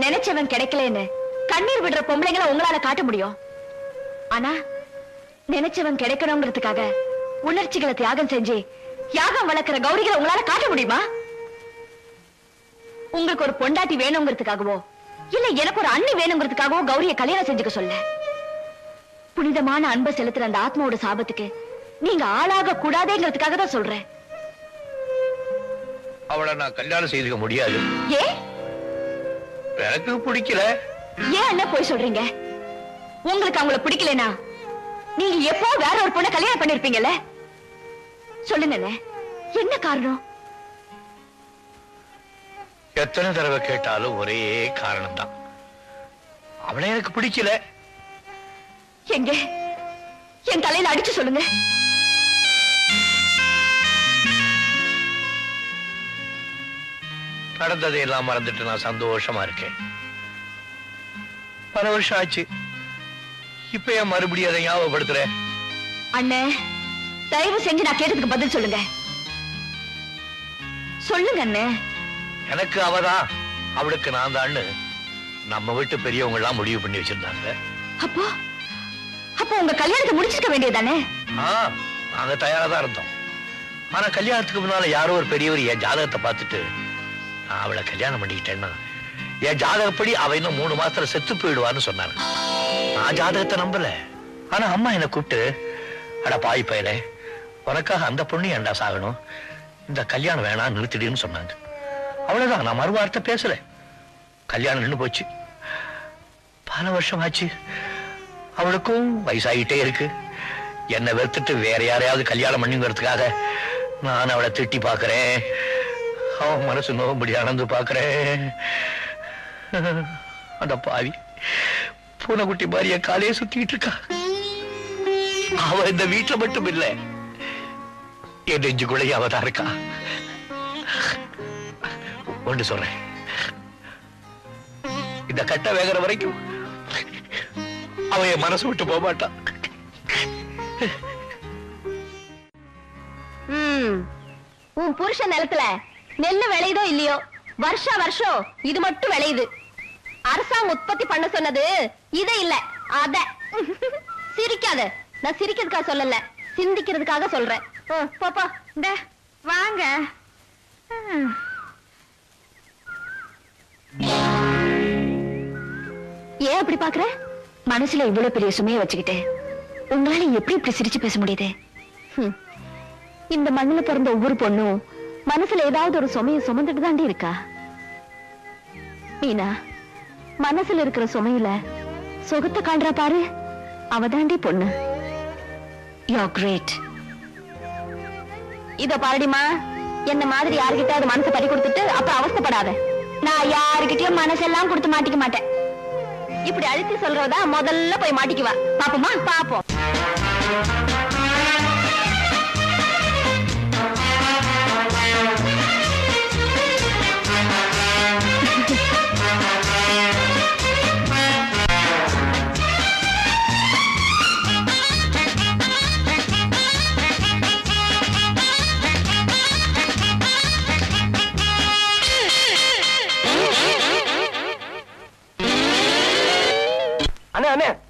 நினைச்சவன் கிடைக்கலன்னு கண்ணீர் விடுற பொம்பளைங்களை உங்களால காட்ட முடியும். ஆனா நினைச்சவன் கிடைக்கணுங்கிறதுக்காக உணர்ச்சிகளை தியாகம் செஞ்சு யாகம் வளர்க்கிற கௌரிகளை உங்களால காட்ட முடியுமா? உங்களுக்கு ஒரு பொண்டாட்டி வேணுங்கிறதுக்காகவோ இல்ல எனக்கு ஒரு அண்ணி வேணுங்கிறதுக்காகவோ கௌரிய கல்யாணம் செஞ்சுக்க சொல்ல. புனிதமான அன்பை செலுத்துற அந்த ஆத்மாவோட சாபத்துக்கு நீங்க ஆளாக கூடாதேங்கிறதுக்காக தான் சொல்றேன். அவளை நான் கல்யாணம் செய்துக்க முடியாது. ஏன்? எனக்கு பிடிக்கல. ஏன் என்ன போய் சொல்றீங்க? உங்களுக்கு அவங்கள பிடிக்கலனா நீங்க எப்போ வேற ஒரு பொண்ணை கல்யாணம் பண்ணிருப்பீங்கல்ல? சொல்லுங்க, என்ன காரணம்? எத்தனை தடவை கேட்டாலும் ஒரே காரணம் தான். அவளை எனக்கு பிடிக்கல. எங்க என் தலையில அடிச்சு சொல்லுங்க. நடந்ததை எல்லாம் மறந்துட்டு நான் சந்தோஷமா இருக்கேன். பல வருஷம் ஆச்சு. இப்ப ஏன் மறுபடியும் அதை ஞாபகப்படுத்துறேன்? அண்ணே, தயவு செஞ்சு நான் கேட்டதுக்கு பதில் சொல்லுங்க. சொல்லுங்க அண்ணே. எனக்கு அவதான், அவளுக்கு நான் தான்னு நம்ம வீட்டு பெரியவங்க எல்லாம் முடிவு பண்ணி வச்சிருந்தாங்க. அப்போ அப்போ உங்க கல்யாணத்தை முடிச்சிருக்க வேண்டியதானே? நாங்க தயாரா தான் இருந்தோம். ஆனா கல்யாணத்துக்கு முன்னால யாரோ ஒரு பெரியவர் என் ஜாதகத்தை பார்த்துட்டு நான் அவளை கல்யாணம் பண்ணிக்கிட்டேன்னா என் ஜாதகப்படி அவ இன்னும் 3 மாசத்துல செத்து போயிடுவான்னு சொன்னாங்க. நான் ஜாதகத்தை நம்பல. ஆனா அம்மா என்ன கூப்பிட்டு, அட பாய் பயலே, உனக்காக அந்த பொண்ணு ஏன்டா சாகணும், இந்த கல்யாணம் வேணாம் நிறுத்திடுன்னு சொன்னாங்க. அவ்வளவுதான், நான் மறுவார்த்தை பேசல. கல்யாணம் நின்று போச்சு. பல வருஷம் ஆச்சு. அவளுக்கும் வயசாகிட்டே இருக்கு. என்னை வெறுத்துட்டு வேற யாரையாவது கல்யாணம் பண்ணிங்கிறதுக்காக நான் அவளை திட்டி பாக்குறேன். அவன் மனசு நோம்படி அணந்து பாக்குறேன். அந்த பாவி பூனைக்குட்டி மாதிரிய காலையே சுத்திட்டு இருக்கா. அவ இந்த வீட்டுல மட்டும் இல்ல, என் நெஞ்சுக்குள்ளேயே அவதான் இருக்கா. ஒன்று சொல்றேன், இந்த கட்ட வேகிற வரைக்கும் அவ என் மனசு விட்டு போக மாட்டான். உன் புருஷன் நிலத்துல நெல்லு விளையுதோ இல்லையோ வருஷம் இது மட்டும் விளையுது. அரசாங்கம் உற்பத்தி பண்ண சொன்னது இத இல்ல அத. சிரிக்காத, நான் சிரிக்கிறதுக்காக சொல்லல, சிந்திக்கிறதுக்காக சொல்றேன். பாப்பா வாங்க. ஏன் அப்படி பாக்குற? மனசுல இவ்வளவு பெரிய சுமையை வச்சுக்கிட்டு உங்களால எப்படி இப்படி சிரிச்சு பேச முடியுது? இந்த மண்ணுல பிறந்த ஒவ்வொரு பொண்ணும் மனசுல ஏதாவது ஒரு சுமையை சுமந்துட்டு தாண்டி இருக்கா. மீனா, மனசுல இருக்கிற சுமையில சுகத்தை காண்றா பாரு, அவதாண்டி பொண்ணு. You great. இத பாருடிமா, என்ன மாதிரி யாருகிட்ட மனசை பறி கொடுத்துட்டு அப்புறம் அவஸ்தைப்படாத. நான் யாருகிட்டயும் மனசெல்லாம் கொடுத்து மாட்டிக்க மாட்டேன். இப்படி அழுத்தி சொல்றதா முதல்ல போய் மாட்டிக்குவா. பாப்போமா? பாப்போம்.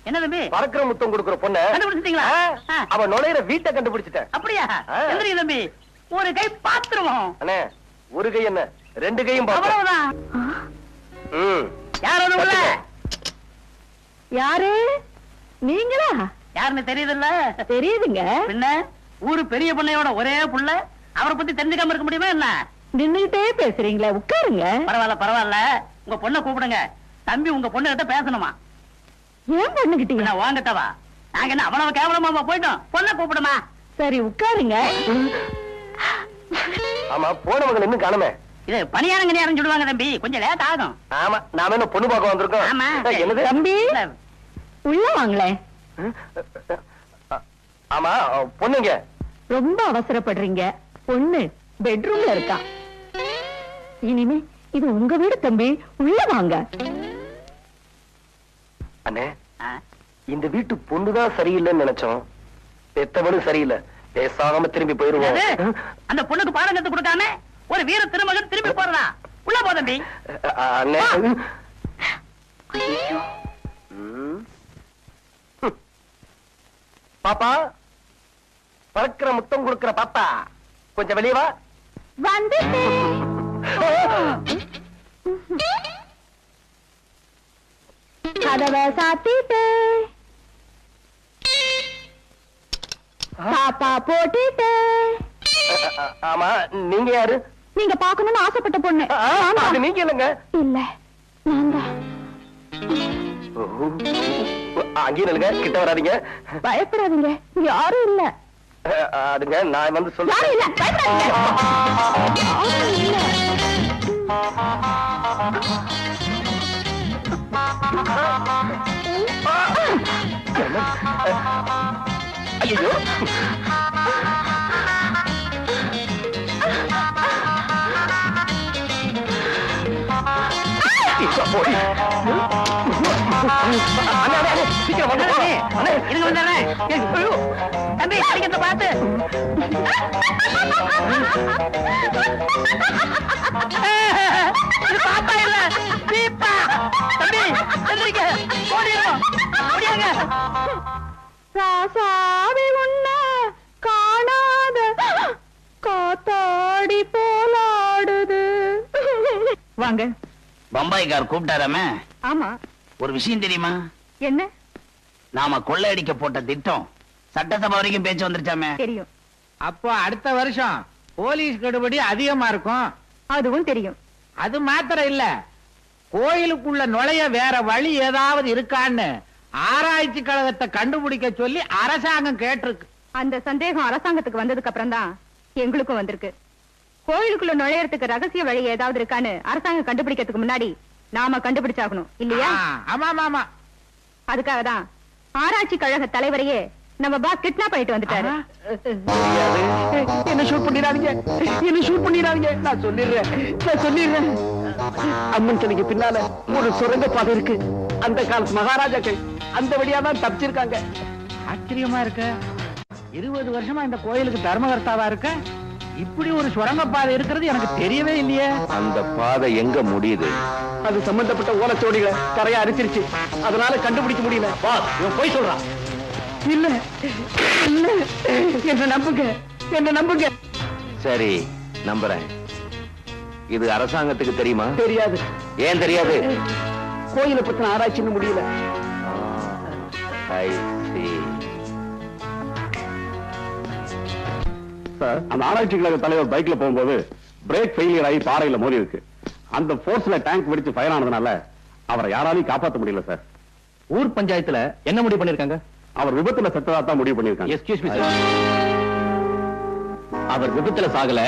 என்ன தம்பி? பறக்கிற முத்தம் கொடுக்கிற பொண்ணு கண்டுபிடிச்சிட்டீங்களா? அவ நுழையிற வீட்டை கண்டுபிடிச்சிட்டேன். அப்படியா? எந்திரி தம்பி, ஒரு கை பாத்துருவோம். அண்ணே, ஒரு கை என்ன, ரெண்டு கையும் அவ்வளவுதான். யாரோட உள்ள? யாரு? நீங்களா? யாருன்னு தெரியுதுல்ல? தெரியுதுங்க. பின்ன ஊரு பெரிய பொண்ணையோட ஒரே புள்ள, அவரை பத்தி தெரிஞ்சுக்காம இருக்க முடியுமா என்ன? நின்னுகிட்டே பேசுறீங்களா? உட்காருங்க. பரவாயில்ல பரவாயில்ல, உங்க பொண்ணை கூப்பிடுங்க. தம்பி உங்க பொண்ணு கிட்ட பேசணுமா? ஏன் பொண்ணுகிட்டீங்க? வாங்கட்டவா, நாங்க என்ன அவ்வளவு கேவலமா போயிட்டோம்? பொண்ணை கூப்பிடுமா? சரி உட்காருங்க. ஆமா, போனவங்க இன்னும் காணுமே. இது பணியாரங்க நேரம் சொல்லுவாங்க தம்பி, கொஞ்சம் லேட் ஆகும். ஆமா, நாம என்ன பொண்ணு பார்க்க வந்திருக்கோம். ஆமா. என்னது தம்பி, உள்ள வாங்களேன். ஆமா, பொண்ணுங்க. ரொம்ப அவசரப்படுறீங்க. பொண்ணு பெட்ரூம்ல இருக்கா. இனிமே இது உங்க வீடு தம்பி, உள்ள வாங்க. அண்ணே, இந்த வீட்டு பொண்ணுதான் சரியில்லைன்னு நினைச்சோம். பெத்தவனும் சரியில்லை. பேசாம திரும்பி போயிருவோம். அந்த பொண்ணுக்கு பாடம் கத்து கொடுக்காம ஒரு வீர திருமகன் திரும்பி போறதா? உள்ள போ தம்பி. அண்ணே, பாப்பா, பறக்கிற முத்தம் கொடுக்கிற பாப்பா, கொஞ்சம் வெளியே வா. கதவை சாத்திட்டு பாப்பா போட்டுட்டு. ஆமா, நீங்க யாரு? நீங்க பாக்கணும்னு ஆசைப்பட்ட பொண்ணு. அது நீங்க இல்லங்க. இல்ல, நான் தான். அங்கேயும் இல்லங்க, கிட்ட வராதீங்க. பயப்படாதீங்க, யாரும் இல்ல. அதுங்க நான் வந்து சொல்ல. யாரும் இல்ல, பயப்படாதீங்க. யாரும் இல்ல. ஐயோ, தம்பி அடிக்கிறத பார்த்து. இது பாப்பா இல்ல, பீப்பா. தம்பி எந்திரிக்க, ஓடிடுவோம். ஓடியாங்க. ராசாவி உன்ன காணாத காத்தாடி போலாடுது. வாங்க. பம்பாய்க்கார் கூப்பிட்டாராமே. ஆமா. ஒரு விஷயம் தெரியுமா? என்ன? நாம கொள்ளையடிக்க போட்ட திட்டம் சட்டசபை வரைக்கும் பேச்சு வந்துருச்சாமே. தெரியும். அப்போ அடுத்த வருஷம் போலீஸ் கெடுபடி அதிகமா இருக்கும். அதுவும் தெரியும். அது மாத்திரம் இல்ல, கோயிலுக்குள்ள நுழைய வேற வழி ஏதாவது இருக்கான்னு ஆராய்ச்சி கழகத்தை கண்டுபிடிக்க சொல்லி அரசாங்கம் கேட்டிருக்கு. அந்த சந்தேகம் அரசாங்கத்துக்கு வந்ததுக்கு அப்புறம் தான் எங்களுக்கும் வந்திருக்கு. கோயிலுக்குள்ள நுழையறதுக்கு ரகசிய வழி ஏதாவது இருக்கான்னு அரசாங்கம் கண்டுபிடிக்கிறதுக்கு முன்னாடி நாம கண்டுபிடிச்சாகணும் இல்லையா? ஆமா ஆமா. அதுக்காக தான் ஆராய்ச்சி கழக தலைவரையே நம்ம பாஸ் கிட்னாப் பண்ணிட்டு வந்துட்டாரு. என்ன ஷூட் பண்ணிடாதீங்க, என்ன ஷூட் பண்ணிடாதீங்க. நான் சொல்லிடுறேன். அம்மன் சிலைக்கு பின்னால ஒரு சுரங்க பாதை இருக்கு. அந்த காலத்து மகாராஜாக்கள் அந்த வழியா தான் தப்பிச்சிருக்காங்க. ஆச்சரியமா இருக்க. 20 வருஷமா இந்த கோயிலுக்கு தர்மகர்த்தாவா இருக்க. இப்படி ஒரு சுரங்கப்பாதை இருக்கிறது எனக்கு தெரியவே இல்லையே. அந்த பாதை எங்க முடியுது? அது சம்பந்தப்பட்ட ஓலைச்சோடிகளை கரையா அரிச்சிருச்சு. அதனால கண்டுபிடிக்க முடியல. இவன் போய் சொல்றான். இல்ல இல்ல, என்ன நம்புங்க, என்ன நம்புங்க. சரி, நம்புறேன். இது அரசாங்கத்துக்கு தெரியுமா? தெரியாது. ஏன் தெரியாது? கோயிலை பத்தின ஆராய்ச்சின்னு முடியல. சார், அந்த ஆராய்ச்சி கழக தலைவர் பைக்ல போகும்போது பிரேக் ஃபெயிலியர் ஆகி பாறையில மோதி இருக்கு. அந்த போர்ஸ்ல டேங்க் வெடிச்சு ஃபயர் ஆனதுனால அவரை யாராலையும் காப்பாற்ற முடியல சார். ஊர் பஞ்சாயத்துல என்ன முடிவு பண்ணிருக்காங்க? அவர் விபத்துல செத்ததா தான் முடிவு பண்ணிருக்காங்க. எக்ஸ்கியூஸ் மீ சார், அவர் விபத்துல சாகல,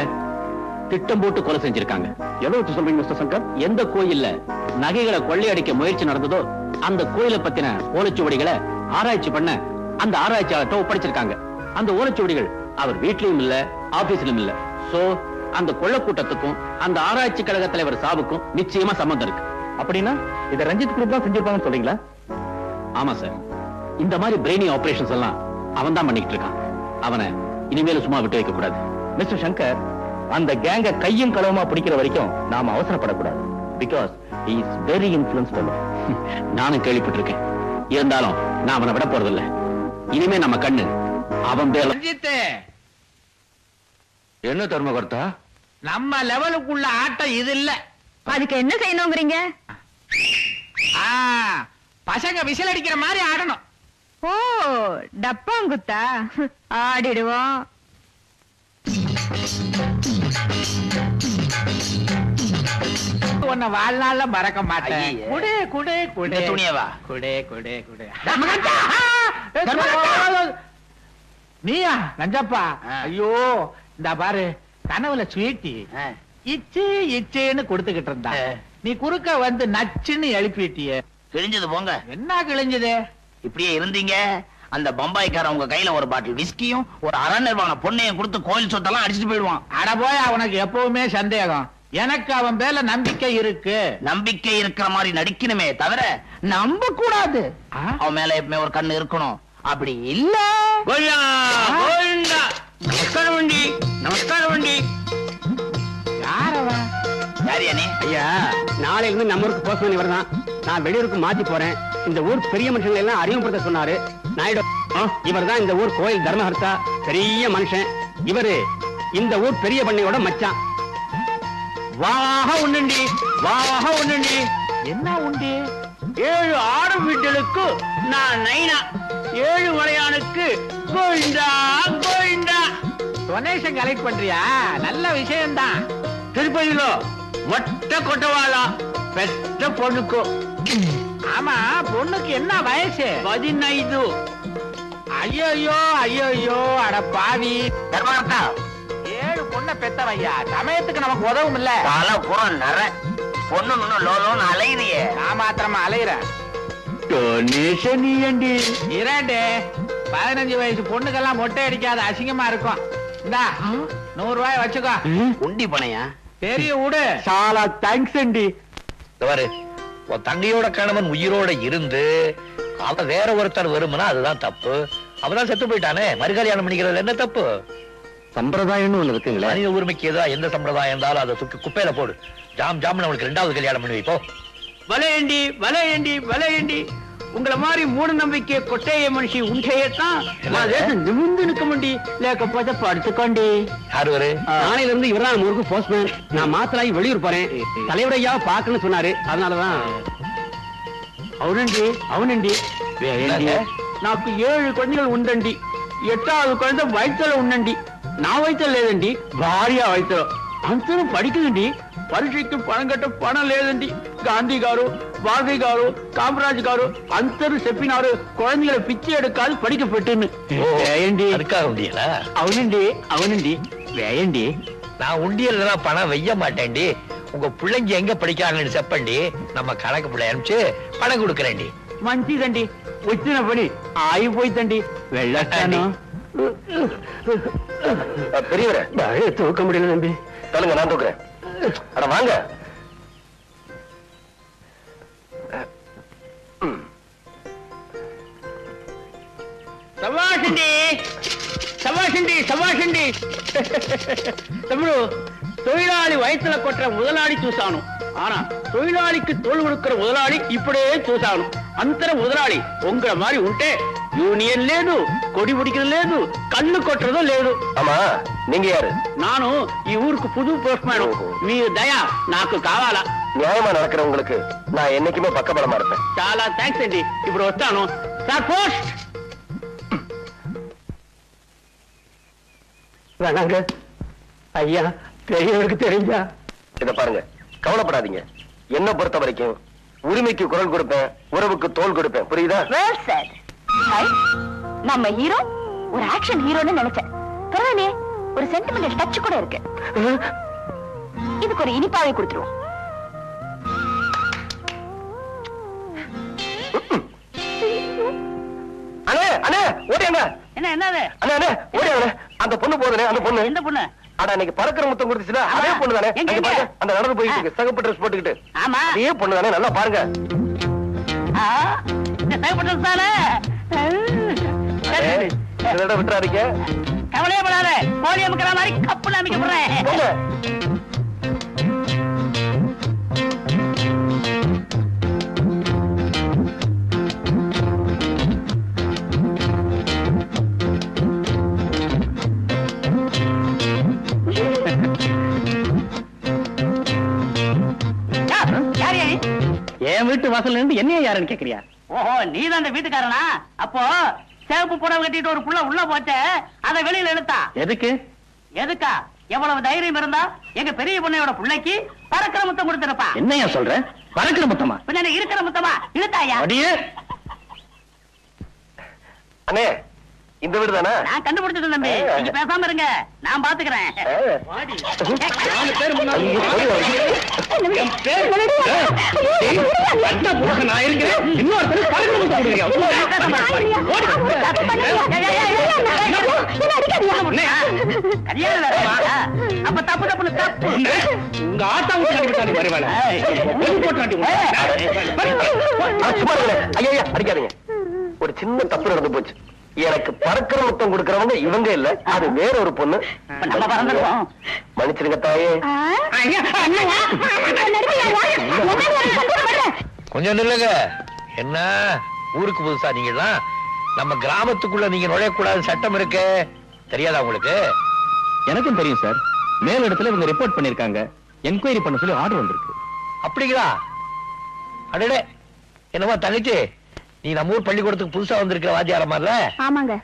திட்டம் போட்டு கொலை செஞ்சிருக்காங்க. எதை வச்சு சொல்றீங்க மிஸ்டர் சங்கர்? எந்த கோயில்ல நகைகளை கொள்ளையடிக்க முயற்சி நடந்ததோ அந்த கோயிலை பத்தின ஓலைச்சுவடிகளை ஆராய்ச்சி பண்ண அந்த ஆராய்ச்சியாளர்கிட்ட ஒப்படைச்சிருக்காங்க. அந்த ஓலைச்சுவடிகள் அவர் வீட்லயும் இல்ல, ஆபீஸ்லயும் இல்ல. சோ அந்த கொள்ள கூட்டத்துக்கும் அந்த ஆராய்ச்சி கழக தலைவர் சாவுக்கும் நிச்சயமா சம்பந்தம் இருக்கு. அப்படின்னா இதை ரஞ்சித் குரூப் தான் செஞ்சிருப்பாங்கன்னு சொல்றீங்களா? ஆமா சார், இந்த மாதிரி பிரெயினி ஆபரேஷன்ஸ் எல்லாம் அவன் தான் பண்ணிட்டு இருக்கான். அவனை இனிமேல சும்மா விட்டு வைக்க கூடாது. மிஸ்டர் சங்கர், அந்த கேங்க கையும் களவுமா பிடிக்கிற வரைக்கும் நாம அவசரப்படக்கூடாது. Because he is very influenced. நானும் கேள்விப்பட்டிருக்கேன். இருந்தாலும் நான் அவனை விட போறதில்லை. இனிமே நம்ம கண்ணு அவன் பேர்ல. ரஞ்சித்து, என்ன தர்மகர்த்தா? நம்ம லெவலுக்குள்ள ஆட்டம் இது இல்ல. அதுக்கு என்ன செய்யணுங்கிறீங்க? பசங்க விசில் அடிக்கிற மாதிரி ஆடணும். ஓ, டப்பாங்குத்தா? ஆடிடுவோம். உன்னை வாழ்நாள்ல மறக்க மாட்டேன். ஐயே. குடு குடு குடு இந்த துணியவா? குடு குடு குடு. தர்மகர்த்தா! நீயா நஞ்சப்பா? ஆ. ஐயோ, இந்த பாரு, கனவுல ஸ்வீட்டி இச்சு இச்சேன்னு கொடுத்துக்கிட்டு இருந்தா, நீ குறுக்க வந்து நச்சுன்னு எழுப்பிட்டிய. கிழிஞ்சது போங்க. என்ன கிழிஞ்சது? இப்படியே இருந்தீங்க, அந்த பம்பாய்க்காரன் உங்க கையில ஒரு பாட்டில் விஸ்கியும் ஒரு அரை நிர்வாண பொண்ணையும் கொடுத்து கோயில் சொத்தெல்லாம் அடிச்சுட்டு போயிடுவான். அட போய், அவனுக்கு எப்பவுமே சந்தேகம். எனக்கு அவன் மேல நம்பிக்கை இருக்கு. நம்பிக்கை இருக்கிற மாதிரி நடிக்கணுமே தவிர நம்ப கூடாது. ஆ? அவன் மேல எப்பவுமே ஒரு கண்ணு இருக்கணும். அப்படி இல்ல. நமஸ்காரம் வண்டி, நமஸ்காரம் வண்டி. யார் அவன்? யாரியா நீ? ஐயா, நாளையில இருந்து நம்ம ஊருக்கு போஸ்ட்மேன் இவர் தான். நான் வெளியூருக்கு மாத்தி போறேன். இந்த ஊர் பெரிய மனுஷங்களை எல்லாம் அறிமுகப்படுத்த சொன்னாரு. நாயுடு இவர் தான் இந்த ஊர் கோயில் தர்மஹர்த்தா, பெரிய மனுஷன். இவரு இந்த ஊர் பெரிய பண்ணையோட மச்சான். வாக உண்டி, வாக உண்டி. என்ன உண்டு? 7 ஆடு வீட்டுக்கு நான் நைனா, 7 மலையானுக்கு கோயிண்டா கோயிண்டா. டொனேஷன் கலெக்ட் பண்றியா? நல்ல விஷயம்தான். திருப்பதியிலோ மொட்டை கொட்டவாளா பெற்ற பொண்ணுக்கு. ஆமா, பொண்ணுக்கு என்ன வயசு? 15. ஐயோ ஐயோ, அட பாவி. தர்மகர்த்தா, 7 பொண்ணை பெத்தவையா, சமயத்துக்கு நமக்கு உதவும் இல்ல. தலை பூரா நர பொண்ணு இன்னும் லோலோன்னு அலையுறியே. நான் மாத்திரமா அலையிறேன். டொனேஷன் ஏண்டி? இரண்டு 15 வயசு பொண்ணுக்கெல்லாம் மொட்டை அடிக்காத, அசிங்கமா இருக்கும். இந்தா 100 ரூபாய் வச்சுக்கோ. உண்டி பணையா? பெரிய விடு. சாலா தேங்க்ஸ் அண்டி. பாரு, உன் தங்கையோட கணவன் உயிரோட இருந்து அவன் வேற ஒருத்தர் வருமுன்னா அதுதான் தப்பு. அவதான் செத்து போயிட்டானே, மறுகல்யாணம் பண்ணிக்கிறதுல என்ன தப்பு? சம்பிரதாயம்னு ஒண்ணு இருக்குங்களா? மனித உரிமைக்கு ஏதோ எந்த சம்பிரதாயம் இருந்தாலும் அதை தூக்கி குப்பையில போடு. ஜாம் ஜாம் அவனுக்கு 2வது கல்யாணம் பண்ணி வைப்போ. வலையண்டி வலையண்டி வலையண்டி. உங்களை மாதிரி மூட நம்பிக்கை கொட்டைய மனுஷி உண்டையத்தான் நிமிந்து நிக்க முண்டி, லேக்கப்போத படுத்துக்கொண்டி. யாரு? நாளையில இருந்து இவர் தான் ஊருக்கு போஸ்ட்மேன். நான் மாத்தலாகி வெளியூர் போறேன். தலைவரையா பாக்கணும்னு சொன்னாரு. அதனாலதான். అవునండి అవునండి. నాకు 7 குழந்தைகள் ఉండండి. 8வது குழந்தை வயிற்றுல ఉండండి. నా వయసులో లేదండి, భార్య వయసులో. అందరూ పడికిందండి. పరీక్షకి పణం కట్ట పణం లేదండి. గాంధీ గారు, భారతి గారు, కామరాజ్ గారు అందరూ చెప్పినారు குழந்தைகளை பிச்சை எடுக்காது படிக்க பெட்டுன்னு. வேயண்டி. அதுக்காக உண்டியலா? అవునండి అవునండి. వేయండి. நான் உண்டியல் பணம் வைய மாட்டேன்டி. உங்க பிள்ளைங்க எங்க படிக்கிறாங்கன்னு செப்பண்டி, நம்ம கணக்கு பிள்ளை அனுப்பிச்சு பணம் கொடுக்கறேன்டி. మంచిదండి, వచ్చిన పని ఆగిపోయిందండి. వెళ్ళొస్తాను. பெரியவரே, தூக்க முடியல நம்பி. சொல்லுங்க, நான் தூக்குறேன். அட வாங்க. சவாஷண்டி சவாஷண்டி சவாஷண்டி தம்பு தொழிலாளி வயிற்றுல கொட்டுற முதலாளி చూసాను ஆனா தொழிலாளிக்கு தோல் கொடுக்கிற முதலாளி இப்படியே చూసాను అంతర முதலாளி உங்கள மாதிரி ఉంటే యూనియన్ లేదు కొడి పిడికిన లేదు కన్ను కొట్టறது లేదు ஆமா நீங்க யாரு நானு ఈ ఊருக்கு புது போஸ்ட்மேன் మీ దయ నాకు కావాలా நியாயமா நடக்கிறவங்களுக்கு நான் என்னைக்குமே பக்கபலமா இருப்பேன் చాలా థాంక్స్ అండి ఇప్పుడు వస్తాను సార్ పోస్ట్ வேணாங்க ஐயா பெரியவருக்கு தெரிஞ்சா இத பாருங்க கவலைப்படாதீங்க என்ன பொறுத்த வரைக்கும் உரிமைக்கு குரல் கொடுப்பேன் உறவுக்கு தோல் கொடுப்பேன் புரியுதா Well said. Hi. நம்ம ஹீரோ ஒரு ஆக்ஷன் ஹீரோன்னு நினைச்சேன் பரவாயில்லையே ஒரு சென்டிமெண்டல் டச் கூட இருக்கு இதுக்கு ஒரு இனிப்பாவை கொடுத்துருவோம் அண்ணே அண்ணே ஓடியாங்க என்னது அண்ணே அண்ணே ஓடியாங்க அந்த பொண்ணு போதுனே அந்த பொண்ணு எந்த பொண்ணு அட இன்னைக்கு பறக்கிற முத்தம் கொடுத்துச்சுல அதே பொண்ணு தானே எங்க, அங்க எங்க? பாருங்க அந்த நடந்து போயிட்டு இருக்கு சகப்பு ட்ரெஸ் போட்டுக்கிட்டு ஆமா அதே பொண்ணு தானே நல்லா பாருங்க தேவைப்பட்டதால இதோட விட்டுறாதீங்க கவலையே படாத கோழி அமைக்கிற மாதிரி கப்புல அமைக்க போறேன் போங்க என் வீட்டு வாசல்ல இருந்து என்னைய யாருன்னு கேக்குறியா ஓஹோ நீதான் அந்த வீட்டுக்காரனா அப்போ சேப்பு புடவை கட்டிட்டு ஒரு புள்ள உள்ள போச்ச அத வெளியில இழுத்தா எதுக்கு எதுக்கா எவ்வளவு தைரியம் இருந்தா எங்க பெரிய பொண்ணையோட பிள்ளைக்கு பறக்கிற முத்தம் கொடுத்திருப்பா என்னையா சொல்ற பறக்கிற மொத்தமா பின்ன இருக்கிற முத்தமா இழுத்தாயா அடியே அண்ணே இந்த வீடு தானே நான் கண்டுபிடிச்சது தம்பி நீங்க பேசாம இருங்க நான் பாத்துக்கிறேன் நான் இருக்கிறேன் இன்னொருத்தர் பறக்கிற கல்யாணம் வேறமா? அப்ப தப்பு தப்புன்னு தப்பு உங்க ஆத்தா விட்டு வருவாங்க சும்மா இருங்களே. ஐயா அடிக்காதீங்க ஒரு சின்ன தப்பு நடந்து போச்சு எனக்கு பறக்கிற முத்தம் கொடுக்கறவங்க இவங்க இல்ல அது வேற ஒரு பொண்ணு இப்ப நம்ம பறந்துருவோம் மன்னிச்சிருங்க தாயே கொஞ்சம் நில்லுங்க என்ன ஊருக்கு புதுசா நீங்கலாம் நம்ம கிராமத்துக்குள்ள நீங்க நுழையக்கூடாது சட்டம் இருக்கு தெரியாதா உங்களுக்கு எனக்கும் தெரியும் சார் மேல் இடத்துல இவங்க ரிப்போர்ட் பண்ணிருக்காங்க என்கொயரி பண்ண சொல்லி ஆர்டர் வந்திருக்கு அப்படிங்களா அடடே என்னமா தங்கச்சி நீ நம்ம ஊர் பள்ளிக்கூடத்துக்கு புதுசா வந்திருக்கிற வாத்தியாரமால ஆமாங்க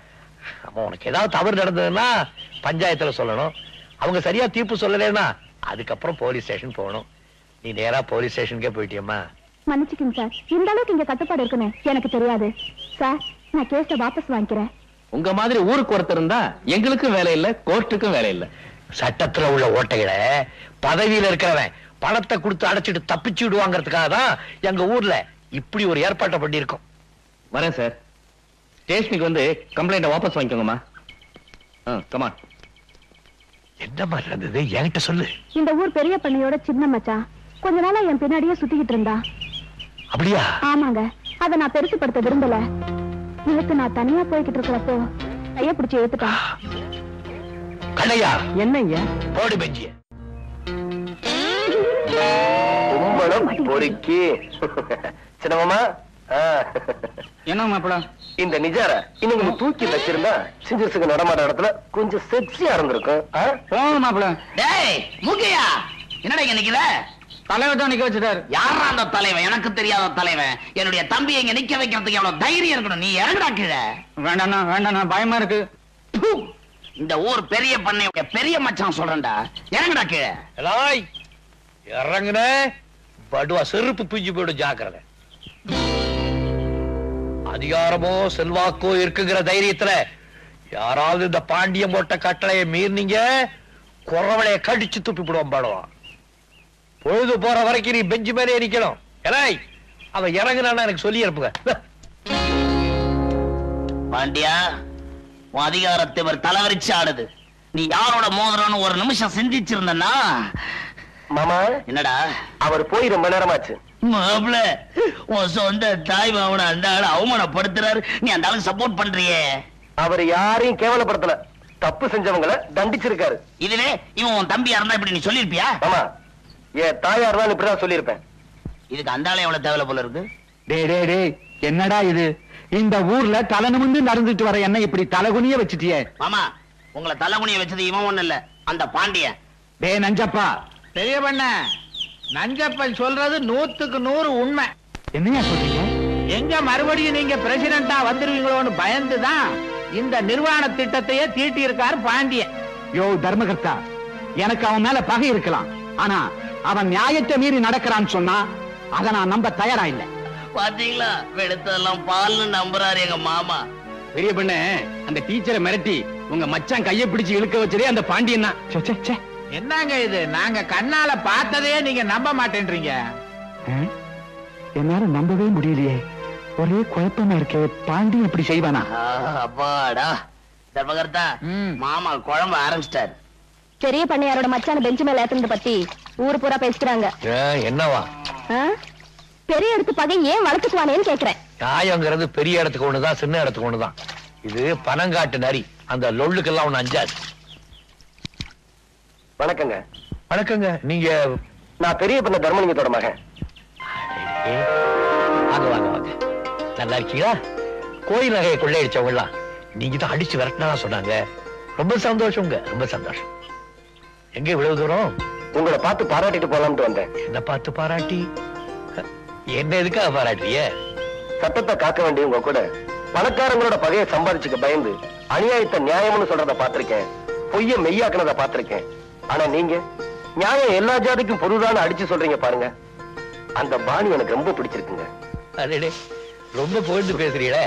அப்ப உனக்கு ஏதாவது தவறு நடந்ததுன்னா பஞ்சாயத்துல சொல்லணும் அவங்க சரியா தீர்ப்பு சொல்லலைன்னா அதுக்கப்புறம் போலீஸ் ஸ்டேஷன் போகணும் நீ நேரா போலீஸ் ஸ்டேஷனுக்கே போயிட்டியம்மா மன்னிச்சுக்கோங்க சார் இந்த அளவுக்கு இங்க கட்டுப்பாடு இருக்குன்னு எனக்கு தெரியாது சார் நான் கேஸ வாபஸ் வாங்கிக்கிறேன் உங்க மாதிரி ஊருக்கு ஒருத்தர் இருந்தா எங்களுக்கும் வேலை இல்ல கோர்ட்டுக்கும் வேலை இல்ல சட்டத்துல உள்ள ஓட்டைகளை பதவியில இருக்கிறவன் பணத்தை கொடுத்து அடைச்சிட்டு தப்பிச்சு விடுவாங்கிறதுக்காக தான் எங்க ஊர்ல இப்படி ஒரு ஏற்பாட்டை பண்ணிருக்கோம் வரேன் சார் ஸ்டேஷனுக்கு வந்து கம்ப்ளைண்ட வாபஸ் வாங்கிக்கோங்கம்மா கமான் என்ன மாதிரி இருந்தது என்கிட்ட சொல்லு இந்த ஊர் பெரிய பண்ணையோட சின்ன மச்சான் கொஞ்ச நாளா என் பின்னாடியே சுத்திக்கிட்டு இருந்தா அப்படியா ஆமாங்க அத நான் பெருசுப்படுத்த விரும்பல நேத்து நான் தனியா போய்கிட்டு இருக்கிறப்போ கைய பிடிச்சு எடுத்துட்டான் கண்ணையா என்னய்யா போடு பெஞ்சிய கும்பலம் பொறுக்கி சின்னமாமா என்ன மாப்பிள இந்த நிஜார இன்னும் கொஞ்சம் தூக்கி வச்சிருந்தா சிஞ்சசுக்கு நடமாட இடத்துல கொஞ்சம் செக்ஸியா இருந்திருக்கும் போங்க மாப்பிள டேய் முக்கியா என்னடா இங்க நிக்கிற தலைவர் தான் நிக்க வச்சுட்டாரு யாரா அந்த தலைவன் எனக்கு தெரியாத தலைவன் என்னுடைய தம்பியை இங்க நிக்க வைக்கிறதுக்கு எவ்வளவு தைரியம் இருக்கணும் நீ இறங்குடா கீழே வேண்டாண்ணா பயமா இருக்கு ப்பு. இந்த ஊர் பெரிய பண்ணை பெரிய மச்சான் சொல்றேன்டா இறங்குடா கீழே எலாய் இறங்குன படுவா செருப்பு பிஞ்சு போயிடும் ஜாக்கிரதை அதிகாரமோ செல்வாக்கோ இருக்குங்கிற தைரியத்துல யாராவது இந்த பாண்டியம் போட்ட கட்டளையை மீறினீங்க குறவளைய கடிச்சு துப்பி விடுவோம் பாடுவான் பொழுது போற வரைக்கும் நீ பெஞ்சு மேலே நிக்கணும் எலாய் அவன் இறங்குனான்னா எனக்கு சொல்லி இருப்புங்க பாண்டியா உன் அதிகாரத்தை இவர் தலைவரிச்சு ஆடுது நீ யாரோட மோதிரம்னு ஒரு நிமிஷம் சிந்திச்சிருந்தனா மாமா என்னடா அவர் போய் ரொம்ப நேரமாச்சு மாப்ள உன் சொந்த தாய் மாவன அந்த ஆளு அவமானப்படுத்துறாரு நீ அந்த ஆளு சப்போர்ட் பண்றியே அவர் யாரையும் கேவலப்படுத்தல, தப்பு செஞ்சவங்களை தண்டிச்சிருக்காரு. இதுவே இவன் உன் தம்பியா இருந்தா இப்படி நீ சொல்லிருப்பியா? ஆமா, என் தாயா இருந்தாலும் இப்படிதான் சொல்லியிருப்பேன். இதுக்கு அந்த ஆளே எவ்வளவு தேவை போல இருக்கு. டேய் என்னடா இது? இந்த ஊர்ல தலை நிமிர்ந்து நடந்துட்டு வர என்ன இப்படி தலைகுனிய வச்சுட்டியே? மாமா, உங்களை தலைகுனிய வச்சது இவன் ஒண்ணு இல்ல, அந்த பாண்டியன். டேய் நஞ்சப்பா, பெரிய பண்ண, நஞ்சப்பன் சொல்றது 100க்கு 100 உண்மை. என்னையா சொல்றீங்க? எங்க மறுபடியும் நீங்க பிரசிடண்டா வந்துருவீங்களோன்னு பயந்துதான் இந்த நிர்வாண திட்டத்தையே தீட்டி இருக்காரு பாண்டியன். யோ தர்மகர்த்தா, எனக்கு அவன் மேல பகை இருக்கலாம், ஆனா அவன் நியாயத்தை மீறி நடக்கிறான்னு சொன்னா அதை நான் நம்ப தயாரா இல்ல. பாத்தீங்களா, வெளுத்தெல்லாம் பால்னு நம்புறாரு எங்க மாமா. பெரிய பண்ண, அந்த டீச்சரை மிரட்டி உங்க மச்சான் கையை பிடிச்சு இழுக்க வச்சதே அந்த பாண்டியன் தான். என்னங்க இது? நாங்க கண்ணால பார்த்ததே நீங்க நம்ப மாட்டேன்றீங்க. என்னால நம்பவே முடியலையே, ஒரே குழப்பமா இருக்கே. பாண்டி இப்படி செய்வானா? அப்பாடா தர்மகர்த்தா, மாமா குழம்பு ஆரம்பிச்சிட்டாரு. பெரிய பண்ணையாரோட மச்சான பெஞ்சு மேல ஏத்துனத பத்தி ஊர் பூரா பேசுறாங்க. என்னவா? பெரிய இடத்து பகை ஏன் வளர்த்துக்குவானேன்னு கேக்குறேன். நியாயங்கிறது பெரிய இடத்துக்கு ஒண்ணுதான், சின்ன இடத்துக்கு ஒண்ணுதான். இது பனங்காட்டு நரி, அந்த லொள்ளுக்கெல்லாம் ஒண்ணு அஞ்சாது. வணக்கங்க. வணக்கங்க. நீங்க? நான் பெரிய பண்ண தர்மலிங்கத்தோட மகன். வாங்க வாங்க வாங்க, நல்லா இருக்கீங்களா? கோயில் நகையை கொள்ளையடிச்சவங்க எல்லாம் நீங்க தான் அடிச்சு விரட்டினா சொன்னாங்க. ரொம்ப சந்தோஷங்க, ரொம்ப சந்தோஷம். எங்க இவ்வளவு தூரம்? உங்களை பார்த்து பாராட்டிட்டு போலாம்னு வந்தேன். என்ன பார்த்து பாராட்டி? என்ன எதுக்காக பாராட்டிய? சட்டத்தை காக்க வேண்டியவங்க கூட பணக்காரங்களோட பகையை சம்பாதிச்சுக்க பயந்து அநியாயத்தை நியாயம்னு சொல்றத பாத்திருக்கேன், பொய்ய மெய்யாக்குனத பாத்திருக்கேன். ஆனா நீங்க நியாயம் எல்லா ஜாதிக்கும் பொதுதான அடிச்சு சொல்றீங்க பாருங்க, அந்த பாணி எனக்கு ரொம்ப பிடிச்சிருக்குங்க. அடடே, ரொம்ப புகழ்ந்து பேசுறீங்களே.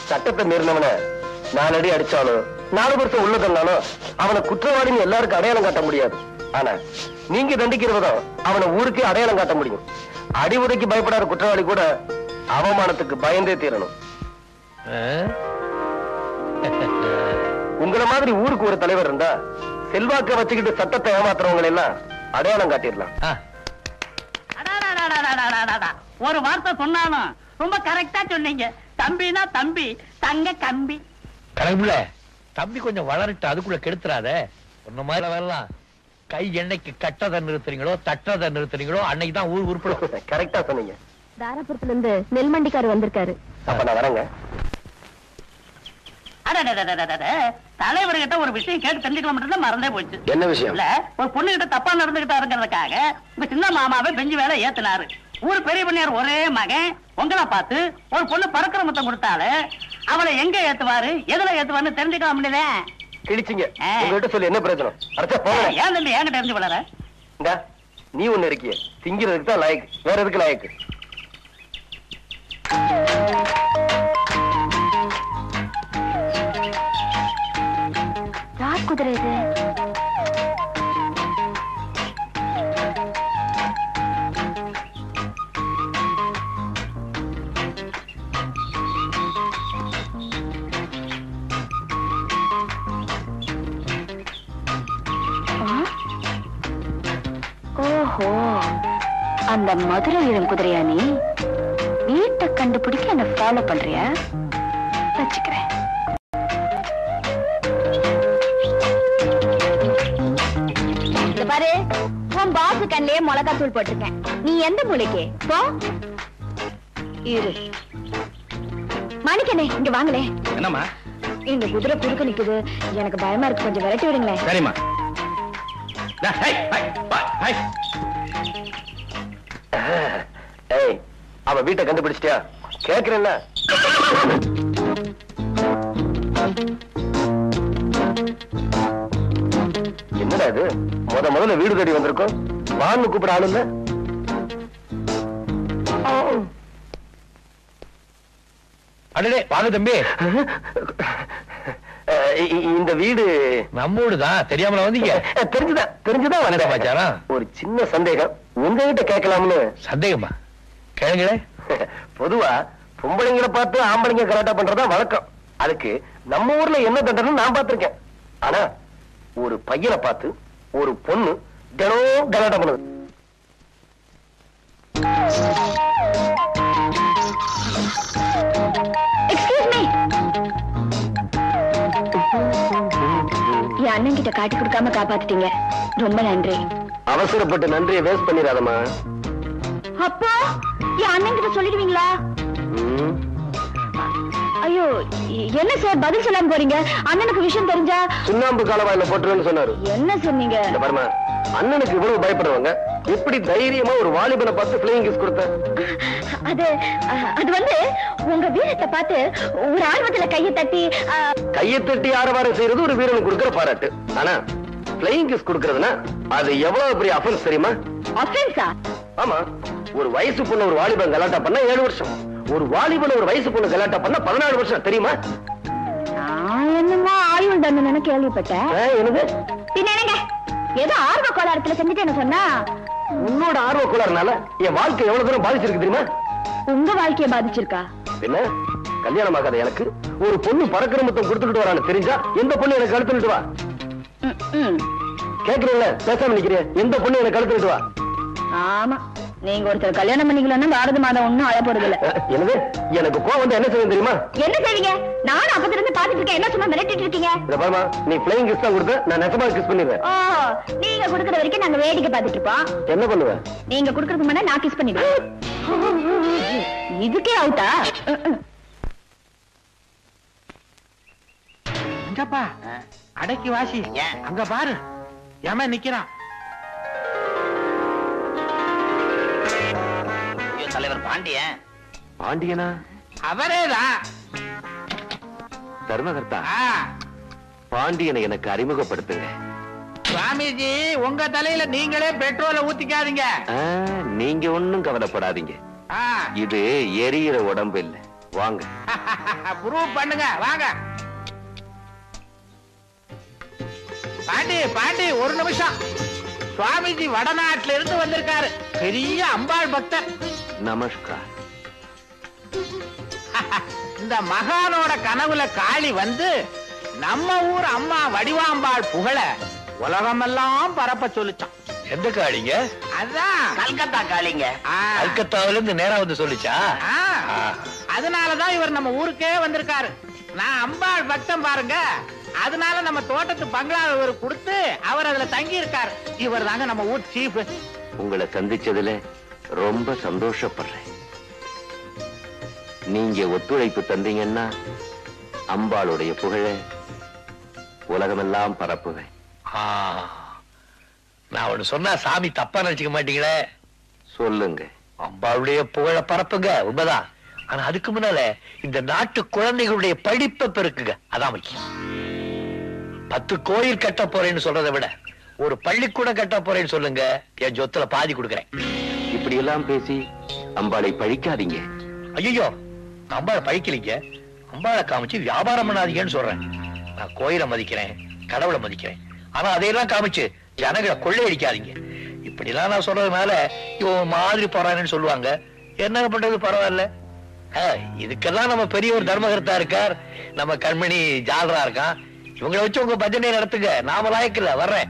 சட்டத்தை மீறினவன 4 அடி அடிச்சாலும் 4 வருஷம் உள்ள தந்தாலும் அவனை குற்றவாளின்னு எல்லாருக்கும் அடையாளம் காட்ட முடியாது. ஆனா நீங்க தண்டிக்கிறவதும் அவனை ஊருக்கே அடையாளம் காட்ட முடியும். அடி உதைக்கு பயப்படாத குற்றவாளி கூட அவமானத்துக்கு பயந்தே தீரணும். உங்களை மாதிரி ஊருக்கு ஒரு தலைவர் இருந்தா செல்வாக்க வச்சுக்கிட்டு சட்டத்தை ஏமாத்துறவங்க எல்லாம் அடையாளம் காட்டிடலாம். ஒரு வார்த்தை சொன்னாலும் ரொம்ப கரெக்டா சொன்னீங்க. தம்பினா தம்பி, தங்க கம்பி. கடவுள, தம்பி கொஞ்சம் வளரட்டு, அதுக்குள்ள கெடுத்துறாத. சொன்ன மாதிரி வரலாம். கை என்னைக்கு கட்டதை நிறுத்துறீங்களோ, தட்டதை நிறுத்துறீங்களோ, அன்னைக்கு தான் ஊர் உருப்படும். கரெக்டா சொன்னீங்க. தாராபுரத்துல இருந்து நெல்மண்டிக்காரர் வந்திருக்காரு. அப்ப நான் வரேங்க. தலைவர்கிட்ட ஒரு விஷயம் கேட்டு தெரிஞ்சுக்கலாம் மட்டும் மறந்தே போச்சு. என்ன விஷயம்? இல்ல, ஒரு பொண்ணு கிட்ட தப்பா நடந்துகிட்டாருங்கிறதுக்காக உங்க சின்ன மாமாவை பெஞ்சு வேலை ஏத்துனாரு. ஊர் பெரிய பண்ணையார் ஒரே மகன் உங்களை பார்த்து ஒரு பொண்ணு பறக்கிற முத்தம் கொடுத்தாரு. அவளை எங்க ஏத்துவாரு, எதுல ஏத்துவாருன்னு தெரிஞ்சுக்கலாம் முடியல. கிழிச்சிங்க. உங்ககிட்ட சொல்லி என்ன பிரயோஜனம்? அரைச்சா போங்க. ஏன் தம்பி என்கிட்ட தெரிஞ்சு வளர? நீ ஒண்ணு இருக்கிய, திங்கிறதுக்கு தான் லாயக்கு, வேற எதுக்கு லாயக்கு? யார் குதிரை இது? ஓஹோ, அந்த மதுரை இளம் குதிரையா? நீ வீட்டை கண்டுபிடிக்க என்ன ஃபாலோ பண்றியா? வச்சுக்கிறேன். பாரு, உன் பாசு கண்ணிலே மிளகா தூள் போட்டிருக்கேன். நீ எந்த மூளைக்கு போ. இரு மாணிக்கனே, இங்க வாங்களே. என்னம்மா? இந்த குதிரை குறுக்க நிக்குது, எனக்கு பயமா இருக்கு, கொஞ்சம் விரட்டி விடுங்களேன். சரிம்மா. அவ வீட்டை கண்டுபிடிச்சிட்டியா? கேக்குறேன்ல. என்னடா இது, முதல்ல வீடு தேடி வந்திருக்கோம், வான்னு கூப்பிட ஆளு இல்ல. அடடே, வாங்க தம்பி. இந்த வீடு நம்மோடுதான். தெரியாமல வந்தீங்க? தெரிஞ்சுதான் வந்தேன். ஒரு சின்ன சந்தேகம் உங்ககிட்ட கேட்கலாம்னு. சந்தேகமா? கேளுங்களே. பொதுவா பொம்பளைங்களை பார்த்து ஆம்பளைங்க கலாட்டா பண்றதா வழக்கம். அதுக்கு நம்ம ஊர்ல என்ன தண்டனை நான் பார்த்திருக்கேன். ஆனா ஒரு பையனை பார்த்து ஒரு பொண்ணு தினம் கலாட்டா பண்ணுது. எக்ஸ்கியூஸ் மீ, அண்ணன் கிட்ட காட்டி கொடுக்காம காப்பாத்திட்டீங்க. ரொம்ப நன்றி. அவசரப்பட்டு நன்றியை வேஸ்ட் பண்ணிடாதம்மா. அப்பா என் அண்ணன் கிட்ட சொல்லிடுவீங்களா? ஐயோ என்ன சார் பதில் சொல்லாம போறீங்க? அண்ணனுக்கு விஷயம் தெரிஞ்சா சுண்ணாம்பு காலவாயில போட்டுருன்னு சொன்னாரு. என்ன சொன்னீங்க? பாருமா, அண்ணனுக்கு இவ்வளவு பயப்படுறவங்க எப்படி தைரியமா ஒரு வாலிபனை பார்த்து பிளேயிங் கிஸ் கொடுத்த? அது வந்து உங்க வீரத்தை பார்த்து ஒரு ஆர்வத்துல கையை தட்டி ஆரவாரம் செய்யறது ஒரு வீரனுக்கு கொடுக்கிற பாராட்டு. ஆனா பிளேயிங் கிஸ் கொடுக்கறதுனா அது எவ்வளவு பெரிய அஃபென்ஸ் தெரியுமா? அஃபென்ஸா? ஆமா, ஒரு வயசு பொண்ணு ஒரு வாலிபன் கலாட்டா பண்ணா 7 வருஷம், ஒரு வாலிபன் ஒரு வயசு பொண்ணு கலாட்டா பண்ணா 14 வருஷம் தெரியுமா? என்னமா ஆயுள் தண்டனை கேள்விப்பட்டேன். என்னது? என்னங்க ஏதோ ஆர்வ கோளாறுல செஞ்சுட்டு என்ன சொன்னா? உன்னோட ஆர்வ கோளாறுனால என் வாழ்க்கை எவ்வளவு தூரம் பாதிச்சிருக்கு தெரியுமா? உங்க வாழ்க்கைய பாதிச்சிருக்கா? என்ன கல்யாணம் ஆகாத எனக்கு ஒரு பொண்ணு பறக்கிற மொத்தம் கொடுத்துட்டு வரான்னு தெரிஞ்சா எந்த பொண்ணு எனக்கு கழுத்துட்டு வா? கேக்குறீங்களா? பேசாம நிக்கிறேன். எந்த பொண்ணு எனக்கு கழுத்துட்டு வா? ஆமா, நீங்க ஒருத்தர் கல்யாணம் பண்ணிக்கலன்னா பாரத மாதம் ஒண்ணும் அழ போறது இல்ல. என்னது? எனக்கு கோவம் வந்து என்ன செய்யும் தெரியுமா? என்ன செய்வீங்க? நானும் அப்பத்துல இருந்து பாத்துட்டு இருக்கேன். என்ன சும்மா மிரட்டிட்டு இருக்கீங்க? பாருமா, நீ பிளேயிங் கிஸ் தான் கொடுத்த, நான் நெசமா கிஸ் பண்ணிடுவேன். நீங்க குடுக்கற வரைக்கும் நாங்க வேடிக்கை பாத்துட்டு இருப்போம். என்ன பண்ணுவ? நீங்க குடுக்கறதுக்கு முன்னாடி நான் கிஸ் பண்ணிடுவேன். இதுக்கே அவுட்டா? அங்கப்பா அடக்கி வாசி. அங்க பாரு, ஏமா நிக்கிறான். தலைவர் பாண்டியன். பாண்டியனா? அவரேதான் தர்மகர்த்தா. பாண்டியனை எனக்கு அறிமுகப்படுத்துங்க. சுவாமிஜி, உங்க தலையில நீங்களே பெட்ரோலை ஊத்திக்காதீங்க. நீங்க ஒண்ணும் கவலைப்படாதீங்க. இது எரியிற உடம்பு இல்ல. வாங்க ப்ரூவ் பண்ணுங்க. வாங்க பாண்டி. பாண்டி ஒரு நிமிஷம். சுவாமிஜி வடநாட்டுல இருந்து வந்திருக்காரு. பெரிய அம்பாள் பக்தர். நமஸ்கார். இந்த மகானோட கனவுல காளி வந்து நம்ம ஊர் அம்மா வடிவாம்பாள் புகழ உலகமெல்லாம் பரப்ப சொல்லிச்சான். எந்த காளிங்க? அதான் கல்கத்தா காளிங்க. கல்கத்தாவில இருந்து நேரா வந்து சொல்லிச்சா? அதனாலதான் இவர் நம்ம ஊருக்கே வந்திருக்காரு. நான் அம்பாள் பக்தம் பாருங்க. அதனால நம்ம தோட்டத்து பங்களா இவர் கொடுத்து அவர் அதுல தங்கி இருக்காரு. இவர் தாங்க நம்ம ஊர் சீஃப். உங்களை சந்திச்சதுல ரொம்ப சந்தோஷப்படுறேன். நீங்க ஒத்துழைப்பு தந்தீங்கன்னா அம்பாளுடைய புகழ உலகமெல்லாம் பரப்புவேன். நான் ஒண்ணு சொன்னா சாமி தப்பா நினைச்சுக்க மாட்டீங்களே? சொல்லுங்க. அம்பாளுடைய புகழ பரப்புங்க, உண்மைதான். ஆனா அதுக்கு முன்னால இந்த நாட்டு குழந்தைகளுடைய படிப்பை பெருக்குங்க, அதான் முக்கியம். 10 கோயில் கட்ட போறேன்னு சொல்றதை விட ஒரு பள்ளிக்கூடம் கட்ட போறேன்னு சொல்லுங்க, என் சொத்துல பாதி கொடுக்குறேன். இப்படி எல்லாம் பேசி அம்பாளை பழிக்காதீங்க. ஐயோ, அம்பாளை பழிக்கலீங்க, அம்பாளை காமிச்சு வியாபாரம் பண்ணாதீங்கன்னு சொல்றேன். நான் கோயிலை மதிக்கிறேன், கடவுளை மதிக்கிறேன். ஆனா அதையெல்லாம் காமிச்சு ஜனங்களை கொள்ளையடிக்காதீங்க. இப்படி எல்லாம் நான் சொல்றதுனால இவன் மாதிரி போறான்னு சொல்லுவாங்க. என்ன பண்றது, பரவாயில்ல. இதுக்கெல்லாம் நம்ம பெரிய ஒரு தர்மகர்த்தா இருக்கார், நம்ம கண்மணி ஜாலரா இருக்கான். இவங்களை வச்சு உங்க பஜனை நடத்துங்க. நாம லாயக்கில்ல, வர்றேன்.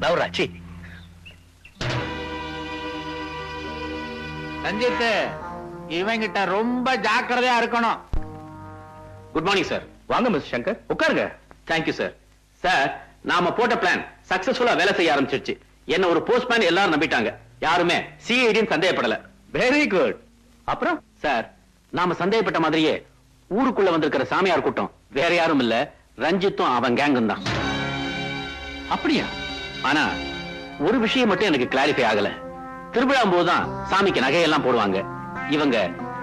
நவராச்சி ரஞ்சித், இவங்கிட்ட ரொம்ப ஜாக்கிரதையா இருக்கணும். Good morning sir. வாங்க மிஸ்டர் சங்கர், உட்காருங்க. Thank you sir. சார், நாம போட்ட பிளான் சக்சஸ்ஃபுல்லா வேலை செய்ய ஆரம்பிச்சிருச்சு. என்ன ஒரு போஸ்ட்மேன் எல்லாரும் நம்பிட்டாங்க. யாருமே சிஐடின்னு சந்தேகப்படல. Very good. அப்புறம் சார், நாம சந்தேகப்பட்ட மாதிரியே ஊருக்குள்ள வந்திருக்கிற சாமியார் கூட்டம் வேற யாரும் இல்ல, ரஞ்சித்தும் அவன் கேங்கும் தான். அப்படியா? ஆனா ஒரு விஷயம் மட்டும் எனக்கு கிளாரிஃபை ஆகல. திருவிழா போதுதான் சாமிக்கு நகையெல்லாம் போடுவாங்க. இவங்க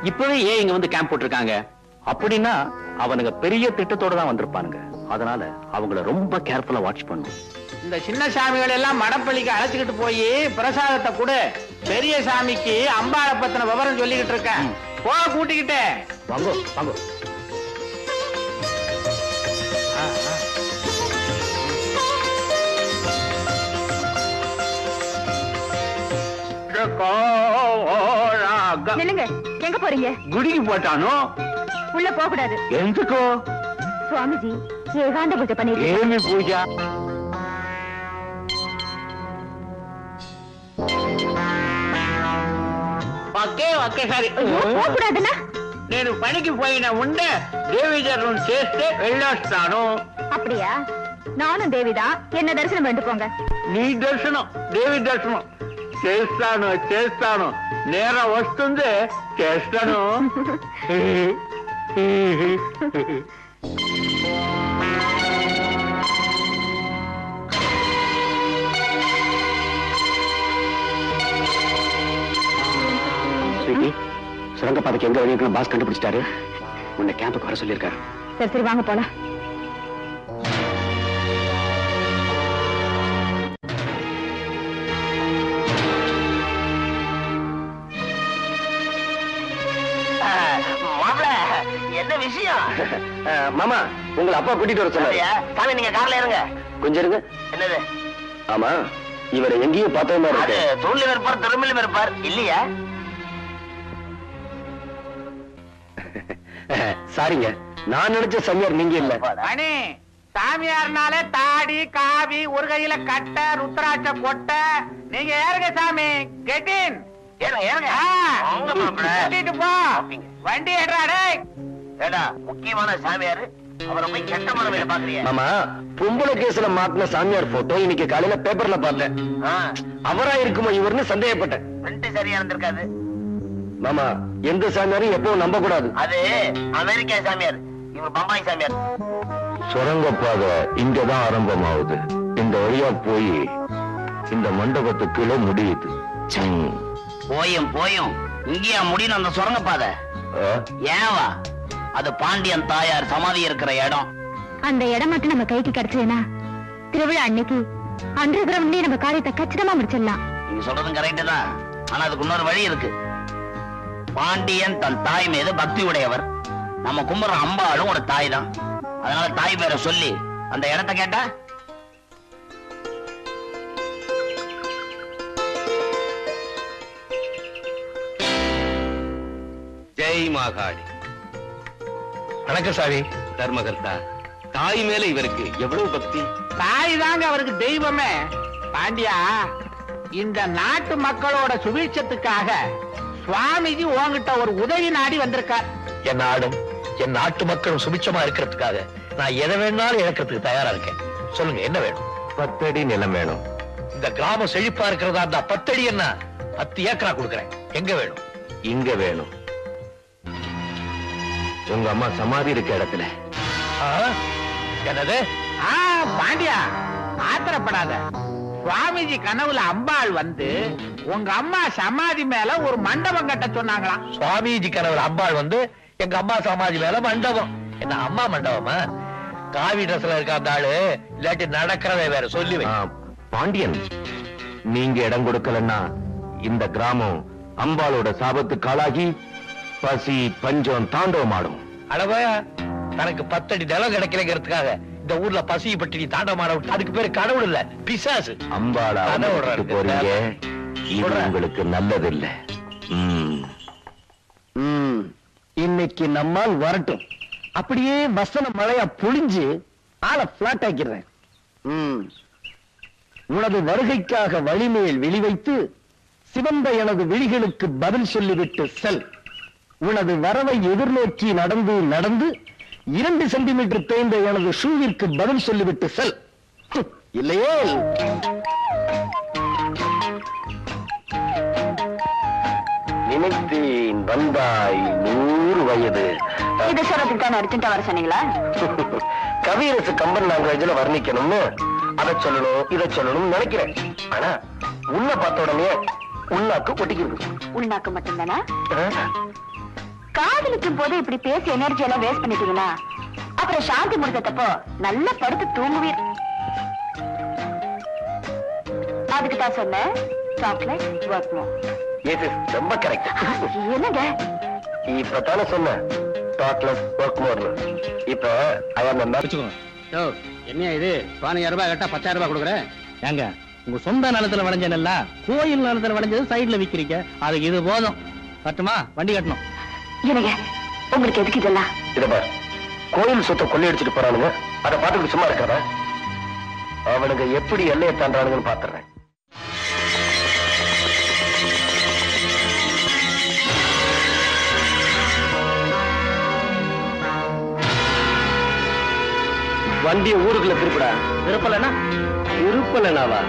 இப்பவே ஏன் இங்க வந்து கேம்ப் போட்டிருக்காங்க? அப்படின்னா அவனுங்க பெரிய திட்டத்தோட தான் வந்திருப்பானுங்க. அதனால அவங்கள ரொம்ப கேர்ஃபுல்லா வாட்ச் பண்ணும். இந்த சின்ன சாமிகள் எல்லாம் மடப்பள்ளிக்கு அழைச்சுக்கிட்டு போய் பிரசாதத்தை கொடு. பெரிய சாமிக்கு அம்பாளை பத்தின விவரம் சொல்லிக்கிட்டு இருக்கேன். போ, கூட்டிக்கிட்டு வாங்கோ வாங்கோ. நில்லுங்க. எங்க போறீங்க? குடிக்கு போட்டானோ? உள்ள போக கூடாது. எந்துக்கோ? சுவாமிஜி ஏகாந்த பூஜை பண்ணிட்டு. ஏமி பூஜா? ఒకే ఒకేసారి పోకూడదనా? నేను పనికి పోయిన ఉండే దేవి దర్శనం చేస్తే వెళ్ళొస్తాను. அப்படியா? நானும் தேவிதா என்ன தரிசனம் பண்ணிட்டு போங்க. నీ దర్శనం దేవి దర్శనం చేస్తాను చేస్తాను నేరం వస్తుంది చేస్తాను. சுரங்கப்பாதைக்கு எங்க வழி இருக்குன்னு பாஸ் கண்டுபிடிச்சிட்டாரு. உன்னை கேம்புக்கு வர சொல்லியிருக்காரு. சரி சரி வாங்க போலாம். என்ன விஷயம்? மாமா உங்களை அப்பா கூட்டிட்டு வர சொன்னாரு. சாமி நீங்க கார்ல இருங்க. கொஞ்சம் இருங்க. என்னது? ஆமா இவரை எங்கேயும் பார்த்த மாதிரி அது இருக்கு. தூண்ல இருப்பார் திரும்பிலும் இருப்பார் இல்லையா? சாரிங்க நான் நினைச்ச சாமியார் நீங்க இல்ல. அணி சாமியார்னாலே தாடி காவி ஒரு கையில கட்ட ருத்ராட்ச கொட்ட. நீங்க ஏறுங்க சாமி. கெட்டின் கூட்டிட்டு போ. வண்டி ஏறாடே. ஏடா முக்கியமான சாமியாரு அவரை போய் கெட்ட மனமையில பாக்குறியா? மாமா பொம்பளை கேஸ்ல மாட்டின சாமியார் போட்டோ இன்னைக்கு காலையில பேப்பர்ல பார்த்தேன். அவரா இருக்குமோ இவர்னு சந்தேகப்பட்டேன். ரெண்டு சரியா இருந்திருக்காது. மாமா எந்த சாமியாரும் எப்பவும் நம்ப கூடாது. அது அமெரிக்கா சாமியார், இவர் பம்பாய் சாமியார். சுரங்கப்பாதை இங்கதான் ஆரம்பமாகுது. இந்த வழியா போய் இந்த மண்டபத்துக்குள்ள முடியுது. போயும் போயும் இங்கேயா முடியும் அந்த சுரங்கப்பாதை? ஏவா அது பாண்டியன் தாயார் சமாதி இருக்கிற இடம். அந்த இடம் மட்டும் நம்ம கைக்கு கிடைச்சதுன்னா திருவிழா அன்னைக்கு அண்டர் கிரவுண்ட்லயே நம்ம காரியத்தை கச்சிதமா முடிச்சிடலாம். நீங்க சொல்றதும் கரெக்ட் தான். ஆனா அதுக்கு இன்னொரு வழி இருக்கு. பாண்டியன் தன் தாய் மீது பக்தி உடையவர். நம்ம கும்புற அம்பாளும் ஒரு தாய் தான். அதனால தாய் பேரை சொல்லி அந்த இடத்தை கேட்டா ஜெய் மாகாளி. வணக்கம் சாமி. தர்மகர்த்தா தாய் மேல இவருக்கு எவ்வளவு பக்தி. தாய் தாங்க அவருக்கு தெய்வமே. பாண்டியா இந்த நாட்டு மக்களோட சுபீட்சத்துக்காக சுவாமிஜி உங்ககிட்ட ஒரு உதவி நாடி வந்திருக்கார். என் நாடும் என் நாட்டு மக்களும் சுபிட்சமா இருக்கிறதுக்காக நான் எதை வேணாலும் இழக்கிறதுக்கு தயாரா இருக்கேன். சொல்லுங்க என்ன வேணும்? 10 அடி நிலம் வேணும். இந்த கிராமம் செழிப்பா இருக்கிறதா இருந்தா 10 அடி என்ன 10 ஏக்கரா கொடுக்குறேன். எங்க வேணும்? இங்க வேணும். உங்க அம்மா சமாதி இருக்க இடத்துல. என்னது? பாண்டியா ஆத்திரப்படாத. சுவாமிஜி கனவுல அம்பாள் வந்து உங்க அம்மா சமாதி மேல ஒரு மண்டபம் கட்ட சொன்னாங்களாம். சுவாமிஜி கனவுல அம்பாள் வந்து எங்க அம்மா சமாதி மேல மண்டபம். என்ன அம்மா மண்டபமா? காவி ட்ரெஸ்ல இருக்க அந்த ஆளு இல்லாட்டி நடக்கிறத வேற சொல்லி வை. பாண்டியன் நீங்க இடம் கொடுக்கலன்னா இந்த கிராமம் அம்பாளோட சாபத்துக்கு ஆளாகி பசி பஞ்சம் தாண்டவமாடும். அளவா தனக்கு 10 அடி நிலம் கிடைக்கலங்கிறதுக்காக இந்த ஊர்ல பசி பட்டினி தாண்டவமாட விட்டு அதுக்கு பேரு கடவுள் இல்ல பிசாசு. அம்பாளா போறீங்க. இது உங்களுக்கு நல்லது இல்ல. இன்னைக்கு நம்மால் வரட்டும். அப்படியே வசன மழையா பொழிஞ்சு ஆளை பிளாட் ஆக்கிறேன். உனது வருகைக்காக வழிமேல் வெளிவைத்து சிவந்த எனது விழிகளுக்கு பதில் சொல்லிவிட்டு செல். உனது வரவை எதிர்நோக்கி நடந்து நடந்து 2 சென்டிமீட்டர் தேய்ந்த எனது ஷூவிற்கு பதில் சொல்லிவிட்டு செல். இல்லையே நினைத்தேன் வந்தாய் 100 வயது. இதை சொல்றதுக்கு தான் அர்ஜென்ட்டா வர சொன்னீங்களா? கவியரசு கம்பன் லாங்குவேஜ்ல வர்ணிக்கணும்னு அதை சொல்லணும் இதை சொல்லணும்னு நினைக்கிறேன். ஆனா உன்னை பார்த்த உடனே உள்நாக்கு ஒட்டிக்கிறது. உள்நாக்கு மட்டும்தானா? காதலிக்கும் போது இப்படி பேசி எனர்ஜி எல்லாம் வேஸ்ட் பண்ணிட்டீங்கன்னா அப்புறம் சாந்தி முடிஞ்சப்போ நல்லா படுத்து தூங்குவீர். அதுக்கு தான் சொன்னேன் சாக்லேட் ஒர்க் மோர். ரொம்ப கரெக்ட். என்னங்க இப்பதானே சொன்ன சாக்லேட் ஒர்க் மோர். இப்ப அவன் என்ன இது 15,000 ரூபாய் கட்டா 10,000 ரூபாய் கொடுக்குறேன். ஏங்க உங்க சொந்த நிலத்துல விளைஞ்சனல்ல கோயில் நிலத்துல விளைஞ்சது சைடுல விக்கிறீங்க. அதுக்கு இது போதும். கட்டுமா? வண்டி கட்டணும். என்னங்க உங்களுக்கு எதுக்கு இதெல்லாம்? இத பார், கோயில் சொத்தை கொள்ளையடிச்சிட்டு போறானுங்க. அதை பார்த்துட்டு சும்மா இருக்கிற அவனுங்க எப்படி எல்லையை தாண்டானுங்கன்னு பாத்துறேன். வண்டிய ஊருக்குள்ள திருப்படா. திருப்பலனா திருப்பலனாவா?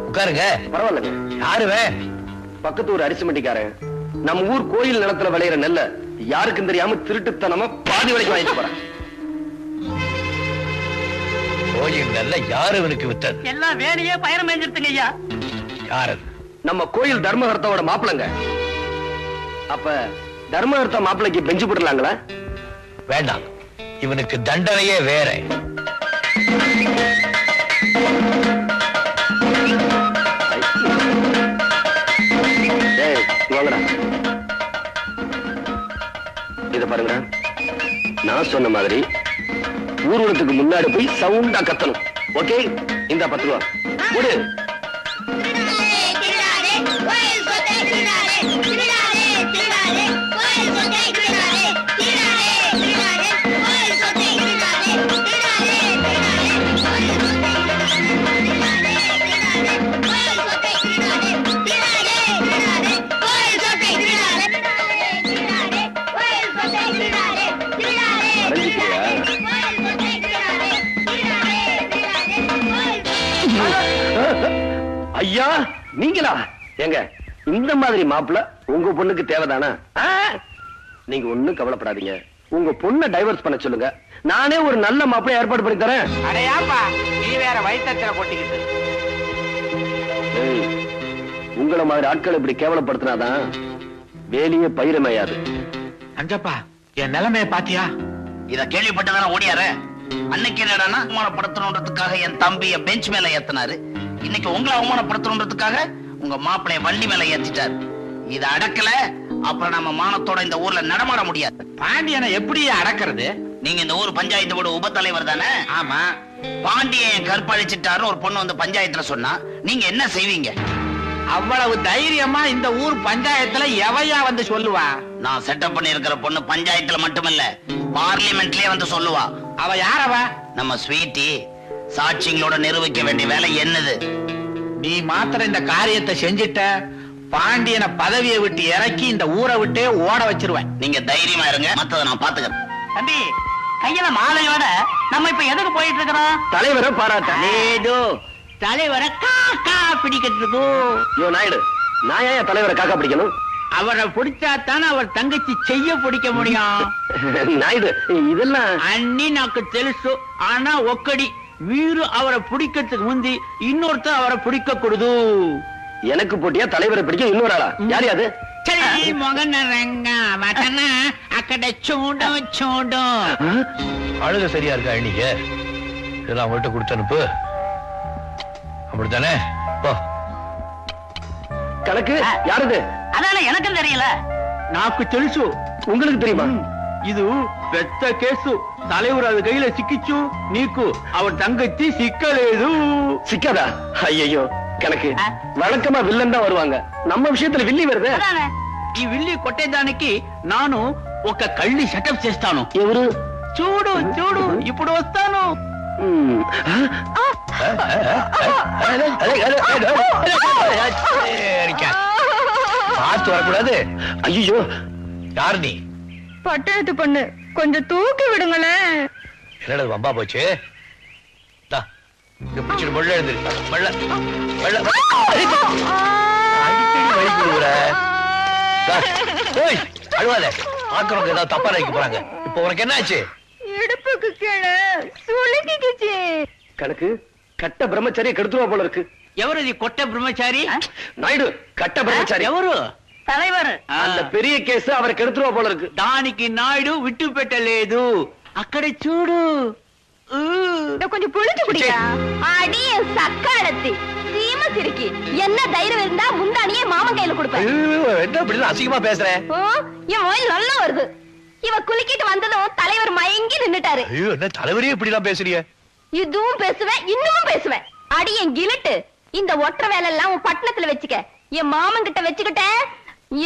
உட்காருங்க. பரவாயில்ல. யாருவே? பக்கத்து ஊர் அரிசி மண்டிக்காரன். நம்ம ஊர் கோயில் நிலத்துல விளையிற நெல்ல யாருக்கும் தெரியாம திருட்டுத்தனமா பாதி விலைக்கு வாங்கிட்டு போறேன். கோயில் நெல்ல யாரு இவனுக்கு வித்தது? எல்லாம் வேலையே பயணம் மேஞ்சிருத்துங்க ஐயா. யாரு? நம்ம கோயில் தர்மகர்த்தாவோட மாப்பிளங்க. அப்ப தர்மகர்த்தா மாப்பிளைக்கு பெஞ்சு போடலாங்களா? வேண்டாம், இவனுக்கு தண்டனையே வேற. இத பாருங்க, நான் சொன்ன மாதிரி ஊர்வலத்துக்கு முன்னாடி போய் சவுண்டா கத்தணும். ஓகே? இந்த 10 ரூபா கொடு. ஐயா, நீங்களா? எங்க இந்த மாதிரி மாப்பிள்ள உங்க பொண்ணுக்கு தேவைதானா? நீங்க ஒண்ணும் கவலைப்படாதீங்க. உங்க பொண்ணை டைவர்ஸ் பண்ண சொல்லுங்க. நானே ஒரு நல்ல மாப்பிள்ள ஏற்பாடு பண்ணி தரேன். அடையாப்பா, நீ வேற வயித்துல கொட்டிக்கிட்டு. உங்கள மாதிரி ஆட்கள் இப்படி கேவலப்படுத்தினாதான் வேலையே பயிரமையாது. அஞ்சப்பா, என் நிலைமைய பாத்தியா? இத கேள்விப்பட்டதான ஓடியார. அன்னைக்கு என்னடானா அவமானப்படுத்தணுன்றதுக்காக என் தம்பிய பெஞ்ச் மேல ஏத்தினாரு. இன்னைக்கு உங்களை அவமானப்படுத்தணுன்றதுக்காக உங்க மாப்பிளைய வண்டி மேல ஏத்திட்டாரு. இத அடக்கல, அப்புறம் நம்ம மானத்தோட இந்த ஊர்ல நடமாட முடியாது. பாண்டியனை எப்படி அடக்கிறது? நீங்க இந்த ஊர் பஞ்சாயத்தோட உப தலைவர் தானே? ஆமா. பாண்டியன் கற்பழிச்சிட்டாருன்னு ஒரு பொண்ணு வந்து பஞ்சாயத்துல சொன்னா நீங்க என்ன செய்வீங்க? அவ்வளவு தைரியமா இந்த ஊர் பஞ்சாயத்துல எவையா வந்து சொல்லுவா? நான் செட்டப் பண்ணி இருக்கிற பொண்ணு பஞ்சாயத்துல மட்டுமல்ல, பார்லிமெண்ட்லயே வந்து சொல்லுவா. அவ யாரவ? நம்ம ஸ்வீட்டி. சாட்சிங்களோட நிரூபிக்க வேண்டிய வேலை என்னது? நீ மாத்திர இந்த காரியத்தை செஞ்சிட்ட, பாண்டியனை பதவியை விட்டு இறக்கி இந்த ஊரை விட்டே ஓட வச்சிருவேன். நீங்க தைரியமா இருங்க, மத்தத நான் பாத்துக்கிறேன். தம்பி, கையில மாலையோட நம்ம இப்ப எதுக்கு போயிட்டு இருக்கிறோம்? தலைவரை பாராட்ட. தலைவரை காக்கா பிடிக்கிறதுக்கு. நாயுடு, நான் ஏன் தலைவரை காக்கா பிடிக்கணும்? அவரை பிடிச்சாத்தானே அவர் தங்கச்சி செய்ய பிடிக்க முடியும். நாயுடு, இதெல்லாம் அண்ணி నాకు తెలుసు. ஆனா ஒக்கடி வீரு அவரை பிடிக்கிறதுக்கு முந்தி இன்னொருத்தர் அவரை பிடிக்க கூடாது. எனக்கு போட்டியா தலைவரை பிடிக்க இன்னொரு ஆளா? யாரு அது? சரி, மகன் ரங்க வட்டனா அக்கடை சூடும் சூடும். அழுக சரியா இருக்கா இன்னைக்கு? இதெல்லாம் அவங்கள்ட்ட கொடுத்து அனுப்பு. அப்படித்தானே? போ. கணக்கு யாருது? அதான எனக்கும் தெரியல. నాకు తెలుసు. உங்களுக்கு தெரியுமா? ఇది పెద్ద కేసు. தலைவர் அது கையில சிக்கிச்சு. నీకు அவர் தங்கச்சி சிக்கలేదు. சிக்காதா? ஐயோ கணக்கு வழக்கமா வில்லன் தான் வருவாங்க, நம்ம விஷயத்துல வில்லி வருது. ఈ విల్లి కొట్టేదానికి నాను ఒక కళ్ళి సెటప్ చేస్తాను. ఎవరు? చూడు చూడు ఇప్పుడు వస్తాను. பார்த்து வரக்கூடாது. ஐயோ யார் நீ? பட்டணத்து பொண்ணு, கொஞ்சம் தூக்கி விடுங்களேன். என்னடா வம்பா போச்சு? பிடிச்சிட்டு மொள்ள எழுந்துரு. அடிக்கடி வழி கொடுக்குற. அழுவாத, ஆக்கிறவங்க ஏதாவது தப்பா நினைக்க போறாங்க. இப்ப உனக்கு என்ன ஆச்சு? இடுப்புக்கு கீழே சுளுக்கிக்குச்சு. கணக்கு கட்ட பிரம்மச்சாரிய கெடுத்துருவா போல இருக்கு. ఎవరు ఇది కొట్ట బ్రహ్మచారి? நாயுடு கட்ட பிரம்மச்சாரி. ఎవరు? தலைவர். அந்த பெரிய கேஸ் அவரை கெடுத்துருவா போல இருக்கு. దానికి నాయుడు విట్టు పెట్టలేదు. అక్కడ చూడు. கொஞ்சம் புளிச்சு குடியா. அடிய சக்காலத்தி சீம சிரிக்கி, என்ன தைரியம் இருந்தா முந்தானியே மாமன் கையில கொடுப்பேன். என்ன இப்படி அசிங்கமா பேசுற? என் வாயில் நல்லா வருது. இவ குலுக்கிட்டு வந்ததும் தலைவர் மயங்கி நின்னுட்டாரு. ஐயோ, என்ன தலைவரே இப்படி எல்லாம் பேசுறீங்க? இதுவும் பேசுவேன், இன்னமும் பேசுவேன். அடி என் கிலட்டு, இந்த ஒற்ற வேலை எல்லாம் உன் பட்டணத்துல வச்சுக்க. என் மாமன் கிட்ட வச்சுக்கிட்ட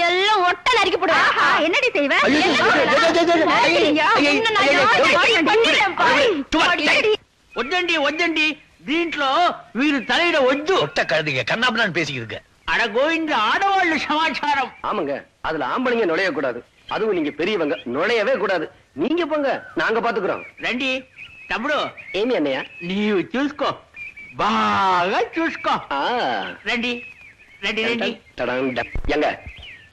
எல்லாம் ஒட்ட நறுக்கி போடுவேன். என்னடி செய்வ? వద్దండి వద్దండి, దీంట్లో వీరు తలయిడ వద్దు. ஒட்ட கழுதிங்க கண்ணாபுரான்னு பேசிக்கிருக்க. అడ గోవింద ఆడవాళ్ళు సమాచారం. ஆமாங்க, அதுல ஆம்பளைங்க நுழைய கூடாது. அதுவும் நீங்க பெரியவங்க நுழையவே கூடாது. நீங்க போங்க, நாங்க பாத்துக்கிறோம். రండి తమ్ముడు, ఏమి అన్నయ్య? నీవు చూసుకో, బాగా చూసుకో. రండి రండి రండి. எங்க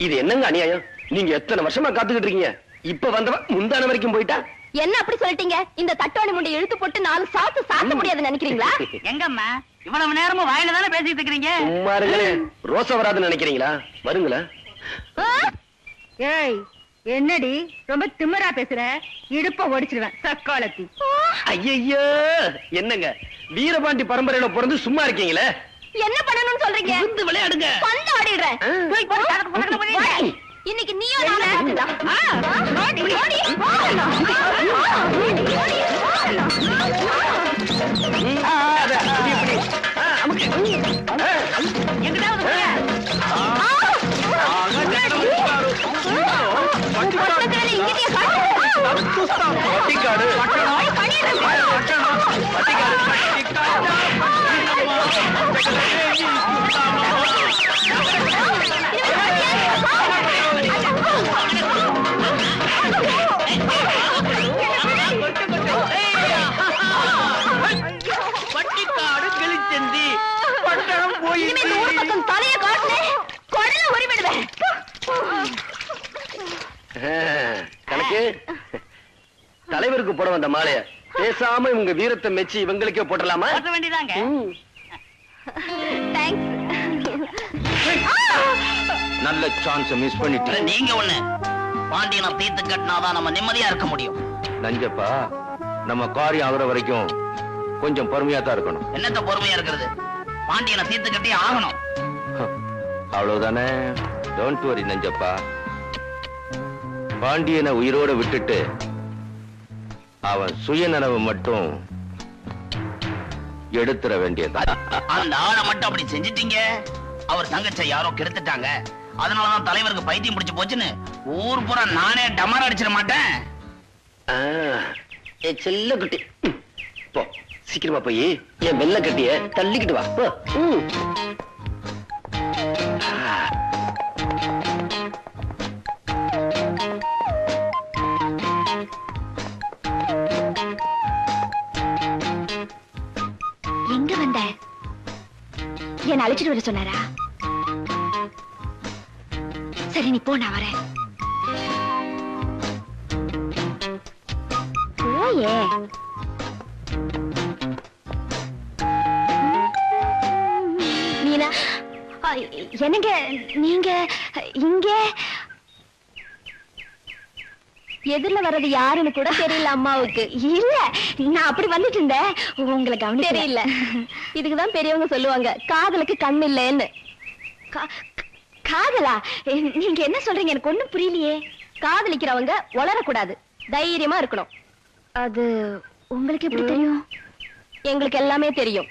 இது என்னங்க அநியாயம்? நீங்க எத்தனை வருஷமா காத்துக்கிட்டு இருக்கீங்க. இப்ப வந்தவன் முந்தான வரைக்கும் போயிட்டா. என்ன அப்படி சொல்லிட்டீங்க? இந்த தட்டோணி முண்டை இழுத்து போட்டு 4 சாத்து சாத்த முடியாதுன்னு நினைக்கிறீங்களா? எங்கம்மா இவ்வளவு நேரமும் வாயில தானே பேசிட்டு இருக்கீங்க? சும்மா இருங்களே. ரோசா வராதுன்னு நினைக்கிறீங்களா? வருங்களா? ஏய், என்னடி ரொம்ப திமிரா பேசுற? இடுப்ப ஒடிச்சிருவேன் சக்காலத்தி. ஐயோ என்னங்க, வீரபாண்டி பரம்பரையில பிறந்து சும்மா இருக்கீங்களே. என்ன பண்ணணும்னு சொல்றீங்க? வந்து விளையாடுங்க. பந்து ஆடிடுறேன். இன்னைக்கு நீயும் நானும் ஓடி ஓடி பட்டிக்காடு கெளிச்சந்தி பட்டணம் போய் தலைய காட்டு கொடல உரிவிடுவேன். கணக்கு தலைவருக்கு போட வந்த மாலைய பேசாம இவங்க வீரத்தை மெச்சி இவங்களுக்கே போட்டலாமா? போட வேண்டியதாங்க. நல்ல சான்ஸ் மிஸ் பண்ணிட்டு. நீங்க ஒண்ணு பாண்டியனை தீர்த்து கட்டினாதான் நம்ம நிம்மதியா இருக்க முடியும். நஞ்சப்பா, நம்ம காரியம் ஆகுற வரைக்கும் கொஞ்சம் பொறுமையா தான் இருக்கணும். என்னத்த பொறுமையா இருக்கிறது? பாண்டியனை தீர்த்து கட்டி ஆகணும். அவ்வளவுதானே. Don't worry Nanjappa. பாண்டியனை உயிரோட விட்டுட்டு அவன் சுயநனவு மட்டும் எடுத்துற வேண்டியதான். அந்த ஆளை மட்டும் அப்படி செஞ்சிட்டீங்க, அவர் தங்கச்சை யாரோ கெடுத்துட்டாங்க. அதனாலதான் தலைவருக்கு பைத்தியம் பிடிச்சு போச்சுன்னு ஊர் பூரா நானே டமர அடிச்சிட மாட்டேன். செல்ல குட்டி போ, சீக்கிரமா போய் என் வெள்ள கட்டிய தள்ளிக்கிட்டு வா. எங்க வந்த? என்ன அழைச்சிட்டு வர சொன்னாரா? சரி நீ போ, நான் வரேன். போயே. மீனா, என்னங்க நீங்க இங்க? எதிரில வர்றது யாருன்னு கூட தெரியல அம்மாவுக்கு. இல்ல நான் அப்படி வந்துட்டு இருந்தேன், உங்களை கவனி தெரியல. இதுக்குதான் பெரியவங்க சொல்லுவாங்க காதலுக்கு கண் இல்லைன்னு. காதலா? நீங்க என்ன சொல்றீங்க? எனக்கு ஒண்ணும் புரியலையே. காதலிக்கிறவங்க வளரக்கூடாது, தைரியமா இருக்கணும். அது உங்களுக்கு எப்படி தெரியும்? எங்களுக்கு எல்லாமே தெரியும்.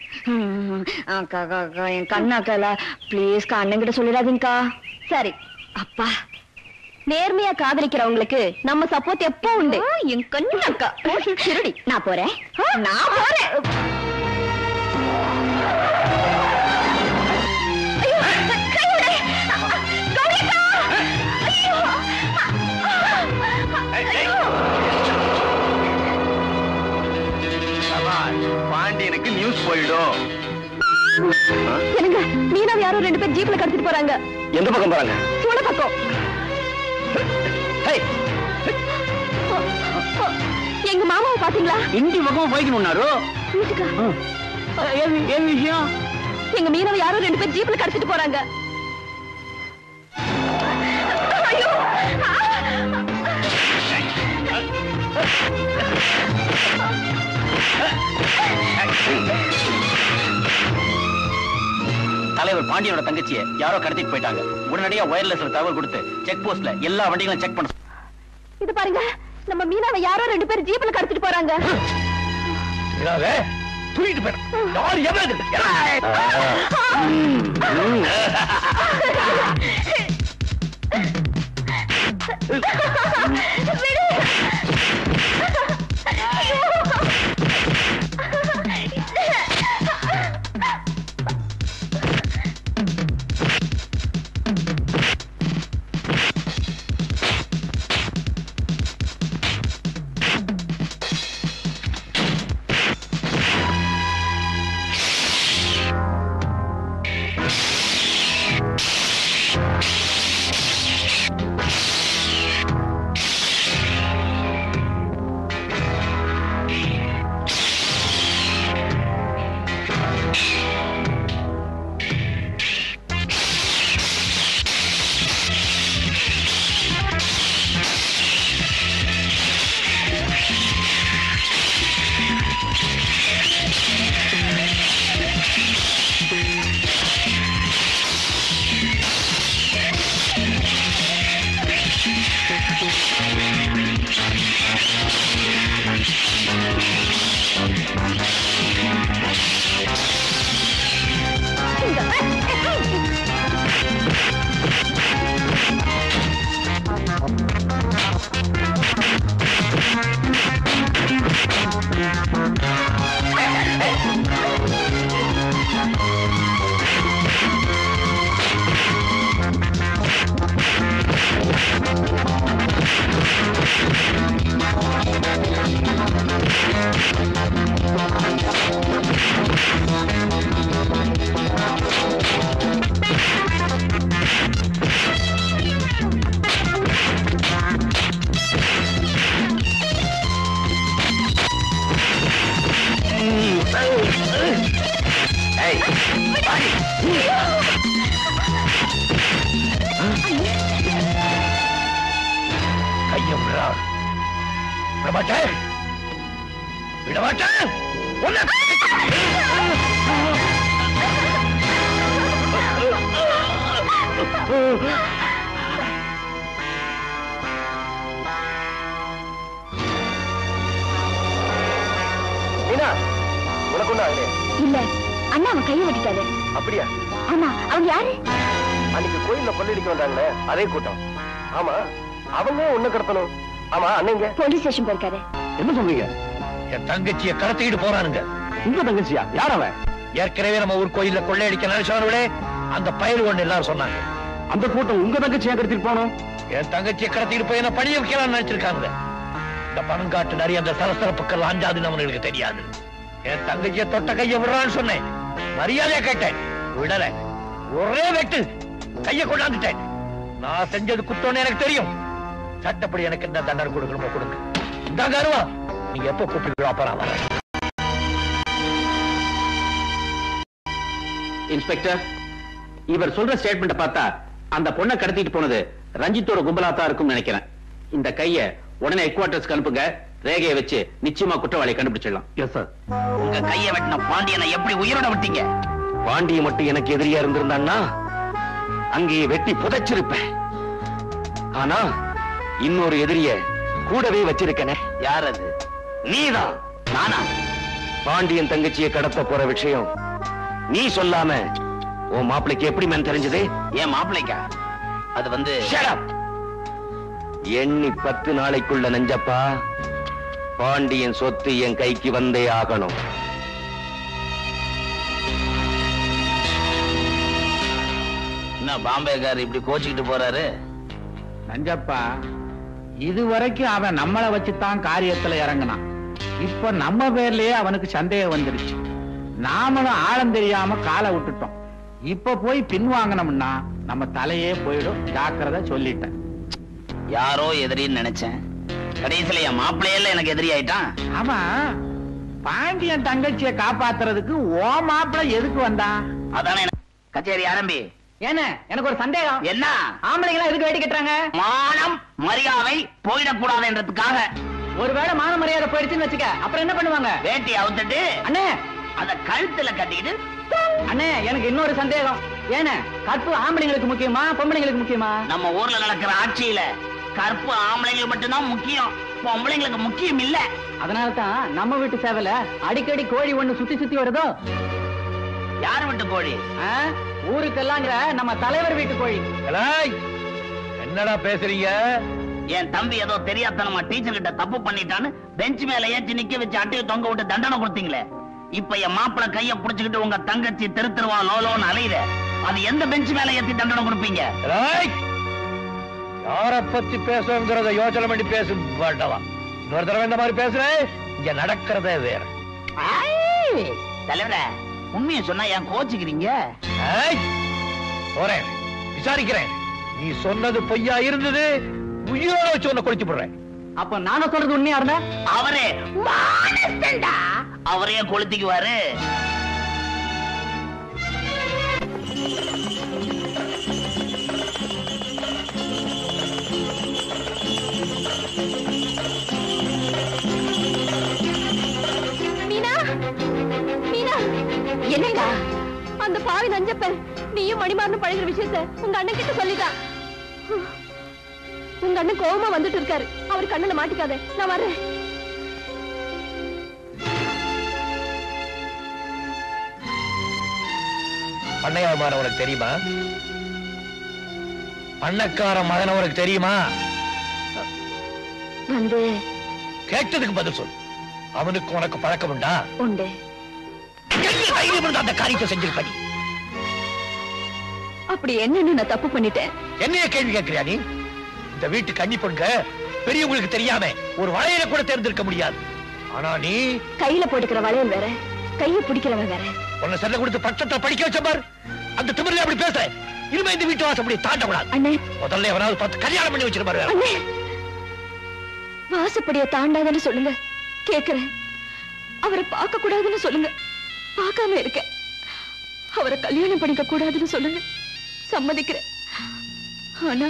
என் கண்ணாக்கா பிளீஸ் அண்ணங்கிட்ட சொல்லிடாதீங்கக்கா. சரி அப்பா. நேர்மையா காதலிக்கிறவங்களுக்கு நம்ம சப்போர்ட் எப்போ உண்டு. என் கண்ணாக்கா திருடி. நான் போறேன். பாண்டியனுக்கு நியூஸ் போயிடும். என்னங்க மீனாவை யாரோ 2 பேர் ஜீப்ல கடத்திட்டு போறாங்க. எந்த பக்கம் போறாங்க? சூள பக்கம். எங்க மாமாவை பாத்தீங்களா? இந்தி பக்கம் போய்க்கணும்னாரு. ஏன் விஷயம்? எங்க மீனாவை யாரோ 2 பேர் ஜீப்ல கடத்திட்டு போறாங்க. தலைவர் பாண்டியனோட தங்கச்சியை யாரோ கடத்திட்டு போயிட்டாங்க. உடனடியா வயர்லெஸ்ல தகவல் கொடுத்து செக் போஸ்ட்ல எல்லா வண்டிகளும் செக் பண்ண. இது பாருங்க, நம்ம மீனாவை யாரோ 2 பேர் ஜீப்ல கடத்திட்டு போறாங்க. மீனாவே தூக்கிட்டு போயிடும். யார் எவ்வளவு இல்ல அண்ணா அவன் கையை வெட்டிட்டாரு. அப்படியா? ஆமா. அவங்க யாரு? அன்னைக்கு கோயில்ல கொள்ளையடிக்க வந்தாங்களே அதே கூட்டம். ஆமா அவங்க ஒண்ணு கடத்தணும். ஆமா அண்ணங்க போலீஸ் ஸ்டேஷன் போயிருக்காரு. என்ன சொல்றீங்க? என் தங்கச்சியை கடத்திக்கிட்டு போறானுங்க. உங்க தங்கச்சியா? யார் அவன்? ஏற்கனவே நம்ம ஊர் கோயில்ல கொள்ளையடிக்க நினைச்சவர்களே அந்த பயிர் ஒண்ணு எல்லாரும் சொன்னாங்க. அந்த கூட்டம் உங்க தங்கச்சியை கடத்திட்டு போனோம். என் தங்கச்சியை கடத்திட்டு போய் என்ன பணிய வைக்கலாம்னு நினைச்சிருக்காங்க. இந்த பணம் காட்டு நிறைய அந்த சலசலப்புக்கள் அஞ்சாதுன்னு அவனுக்கு தெரியாது. என் தங்கச்சியை தொட்ட கையை விடுறான்னு சொன்னேன். மரியாதையா கேட்டேன், விடல. ஒரே வெட்டு கையை கொண்டாந்துட்டேன். நான் செஞ்சது குத்தோன்னு எனக்கு தெரியும். சட்டப்படி எனக்கு என்ன தண்டனை கொடுக்கணுமோ கொடுங்க. இந்த கருவா நீங்க எப்ப கூப்பிட்டு அப்பறம் வர. இன்ஸ்பெக்டர், இவர் சொல்ற ஸ்டேட்மெண்ட் பார்த்தா அந்த பொண்ணை கடத்திட்டு போனது ரஞ்சித்தோட கும்பலா தான் இருக்கும்னு நினைக்கிறேன். இந்த கைய உடனே ஹெட் குவார்டர்ஸ்க்கு அனுப்புங்க. ரேகையை வச்சு நிச்சயமா குற்றவாளியை கண்டுபிடிச்சிடலாம். Yes sir. உங்க கையை வெட்டின பாண்டியனை எப்படி உயிரோட விட்டீங்க? பாண்டிய மட்டும் எனக்கு எதிரியா இருந்திருந்தான்னா அங்கேயே வெட்டி புதைச்சிருப்பேன். ஆனா இன்னொரு எதிரிய கூடவே வச்சிருக்கனே. யார் அது? நீதான். நானா? பாண்டியன் தங்கச்சியை கடத்த போற விஷயம் நீ சொல்லாம உன் மாப்பிளைக்கு எப்படி மேன் தெரிஞ்சது? ஏன் மாப்பிளைக்கா? அது வந்து எண்ணி 10 நாளைக்குள்ள நஞ்சப்பா பாண்டியன் சொத்து என் கைக்கு வந்தே ஆகணும். என்ன பாம்பேக்காரர் இப்படி கோச்சிக்கிட்டு போறாரு? நஞ்சப்பா, இதுவரைக்கும் அவன் நம்மளை வச்சுதான் காரியத்துல இறங்கினான். இப்ப நம்ம பேர்லயே அவனுக்கு சந்தேகம் வந்துருச்சு. நாமளும் ஆழம் தெரியாம காலை விட்டுட்டோம். இப்ப போய் பின்வாங்கணும்னா நம்ம தலையே போயிடும். ஜாக்கிரதை சொல்லிட்டேன். யாரோ எதிரின்னு நினைச்சேன். கடைசியில என் மாப்பிள்ளையில எனக்கு எதிரி ஆயிட்டான். ஆமா, பாண்டியன் தங்கச்சியை காப்பாத்துறதுக்கு ஓ மாப்பிள்ளை எதுக்கு வந்தான்? அதானே. கச்சேரி ஆரம்பி. ஏன்னா எனக்கு ஒரு சந்தேகம். என்ன? ஆம்பளைங்களா எதுக்கு வேட்டி கட்டுறாங்க? மானம் மரியாதை போயிடக்கூடாதுன்றதுக்காக. ஒருவேளை மான மரியாதை போயிடுச்சுன்னு வச்சுக்க, அப்புறம் என்ன பண்ணுவாங்க? வேட்டி அவுத்துட்டு அண்ணே அத கழுத்துல கட்டிக்கிட்டு. அண்ணே எனக்கு இன்னொரு சந்தேகம். ஏன்னா கற்பு ஆம்பளைங்களுக்கு முக்கியமா பொம்பளைங்களுக்கு முக்கியமா? நம்ம ஊர்ல நடக்கிற ஆட்சியில கற்பு ஆம்பளைங்களுக்கு மட்டும்தான் முக்கியம், பொம்பளைங்களுக்கு முக்கியம் இல்ல. அதனாலதான் நம்ம வீட்டு சேவல அடிக்கடி கோழி ஒண்ணு சுத்தி சுத்தி வருதோ. யார் வீட்டு கோழி? ஊருக்கெல்லாங்கிற நம்ம தலைவர் வீட்டு கோழி. என்னடா பேசுறீங்க? என் தம்பி ஏதோ தெரியாதனமா டீச்சர் கிட்ட தப்பு பண்ணிட்டான்னு பெஞ்ச் மேல ஏற்றி நிக்க வச்சு அட்டையை தொங்க விட்டு தண்டனை கொடுத்தீங்களே. இப்ப என் மாப்பிள கைய புடிச்சுக்கிட்டு உங்க தங்கச்சி திருத்துருவா லோலோன்னு அலையுத. அது எந்த பெஞ்ச் மேல ஏத்தி தண்டனை கொடுப்பீங்க? யார பத்தி பேசுங்கிறத யோசனை பண்ணி பேச மாட்டவா. இன்னொரு தடவை இந்த மாதிரி பேசுறேன், இங்க நடக்கிறதே வேற. தலைவர, உண்மையை சொன்னா ஏன் கோச்சுக்கிறீங்க? போறேன், விசாரிக்கிறேன். நீ சொன்னது பொய்யா இருந்தது, உயிரோட வச்சு உன்னை கொளுத்தி போடுறேன். அப்ப நானும் சொல்றது உண்மையா இருந்தா அவரே அவரே கொளுத்திக்குவாரு. மீனா, மீனா, என்னங்க அந்த பாவி நஞ்சப்பன் நீயும் மணிமாறனும் பழகிற விஷயத்தை உங்க அண்ணன் கிட்ட சொல்லிட்டான். உங்க அண்ணன் கோவமா வந்துட்டு இருக்காரு. அவர் கண்ணுல மாட்டிக்காத, நான் வர்றேன். பண்ணையார் மகன் உனக்கு தெரியுமா? பண்ணக்கார மகன் உனக்கு தெரியுமா? வந்து கேட்டதுக்கு பதில் சொல். அவனுக்கு உனக்கு பழக்கம் உண்டா? உண்டு. அந்த காரியத்தை செஞ்சிருப்ப நீ. அப்படி என்னன்னு நான் தப்பு பண்ணிட்டேன்? என்னைய கேள்வி கேட்கிறியா நீ? இந்த வீட்டு கன்னி பொண்ணுங்க பெரியவங்களுக்கு தெரியாம ஒரு வளையல கூட தேர்ந்தெடுக்க முடியாது. ஆனா நீ கையில போட்டுக்கிற வளையல் வேற, கையை பிடிக்கிறவன் வேற. உன்னை செல்ல கொடுத்து பட்டத்தை படிக்க வச்ச பார். அந்த திமிரில அப்படி பேச. இனிமே இந்த வீட்டு வாசப்படி தாண்டக்கூடாது. அண்ணே, முதல்ல எவனாவது பார்த்து கல்யாணம் பண்ணி வச்சிருப்பாரு. அண்ணே, வாசப்படிய தாண்டாதன்னு சொல்லுங்க, கேக்குறேன். அவரை பார்க்க கூடாதுன்னு சொல்லுங்க, பார்க்காம இருக்க. அவரை கல்யாணம் பண்ணிக்க கூடாதுன்னு சொல்லுங்க, சம்மதிக்கிறேன். ஆனா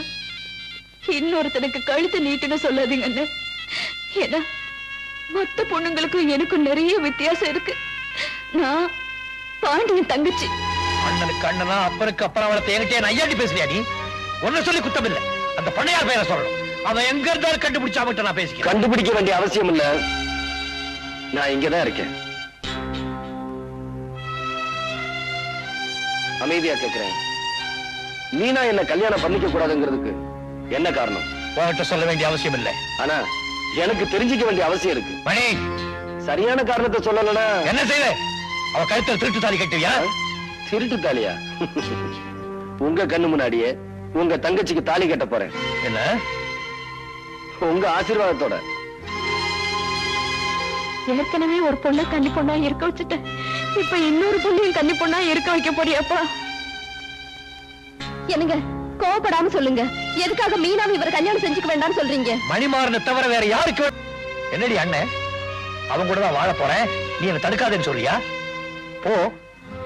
இன்னொருத்தனுக்கு கழுத்து நீட்டுன்னு சொல்லாதீங்க அண்ணே. ஏன்னா மொத்த பொண்ணுங்களுக்கும் எனக்கும் நிறைய வித்தியாசம் இருக்கு. நான் பாண்டியன் தங்கச்சி. அண்ணனுக்கு அண்ணனா, அப்பனுக்கு அப்பறம் அவளை என்கிட்ட நையாண்டி பேசுறியா நீ? ஒன்ன சொல்லி குத்தம் இல்ல. அந்த பண்ணையார் பெயரை சொல்லணும். அவன் எங்க இருந்தாலும் கண்டுபிடிச்சா மட்டும் நான் பேசிக்கிறேன். கண்டுபிடிக்க வேண்டிய அவசியம் இல்ல, நான் இங்கதான் இருக்கேன். அமைதியா கேக்குறேன். மீனா என்ன கல்யாணம் பண்ணிக்க கூடாதுங்கிறதுக்கு என்ன காரணம்? உன்கிட்ட சொல்ல வேண்டிய அவசியம் இல்ல. ஆனா எனக்கு தெரிஞ்சுக்க வேண்டிய அவசியம் இருக்கு. மணி, சரியான காரணத்தை சொல்லலனா என்ன செய்வ? அவ கழுத்துல திருட்டு தாலி கட்டுவியா? திருட்டு தாலியா? உங்க கண்ணு முன்னாடியே உங்க தங்கச்சிக்கு தாலி கட்ட போறேன். என்ன? உங்க ஆசீர்வாதத்தோட. ஏற்கனவே ஒரு பொண்ணை கன்னி பொண்ணா இருக்க வச்சுட்டேன். இப்ப இன்னொரு பொண்ணையும் கன்னி பொண்ணா இருக்க வைக்க போறியாப்பா? என்னங்க, கோவப்படாம சொல்லுங்க. எதுக்காக மீனாவை இவர் கல்யாணம் செஞ்சுக்க வேண்டாம்னு சொல்றீங்க? மணிமாறனை தவிர வேற யாருக்கு? என்னடி அண்ணன், அவங்க கூட தான் வாழ போறேன், நீ என்ன தடுக்காதேன்னு சொல்லியா? போ,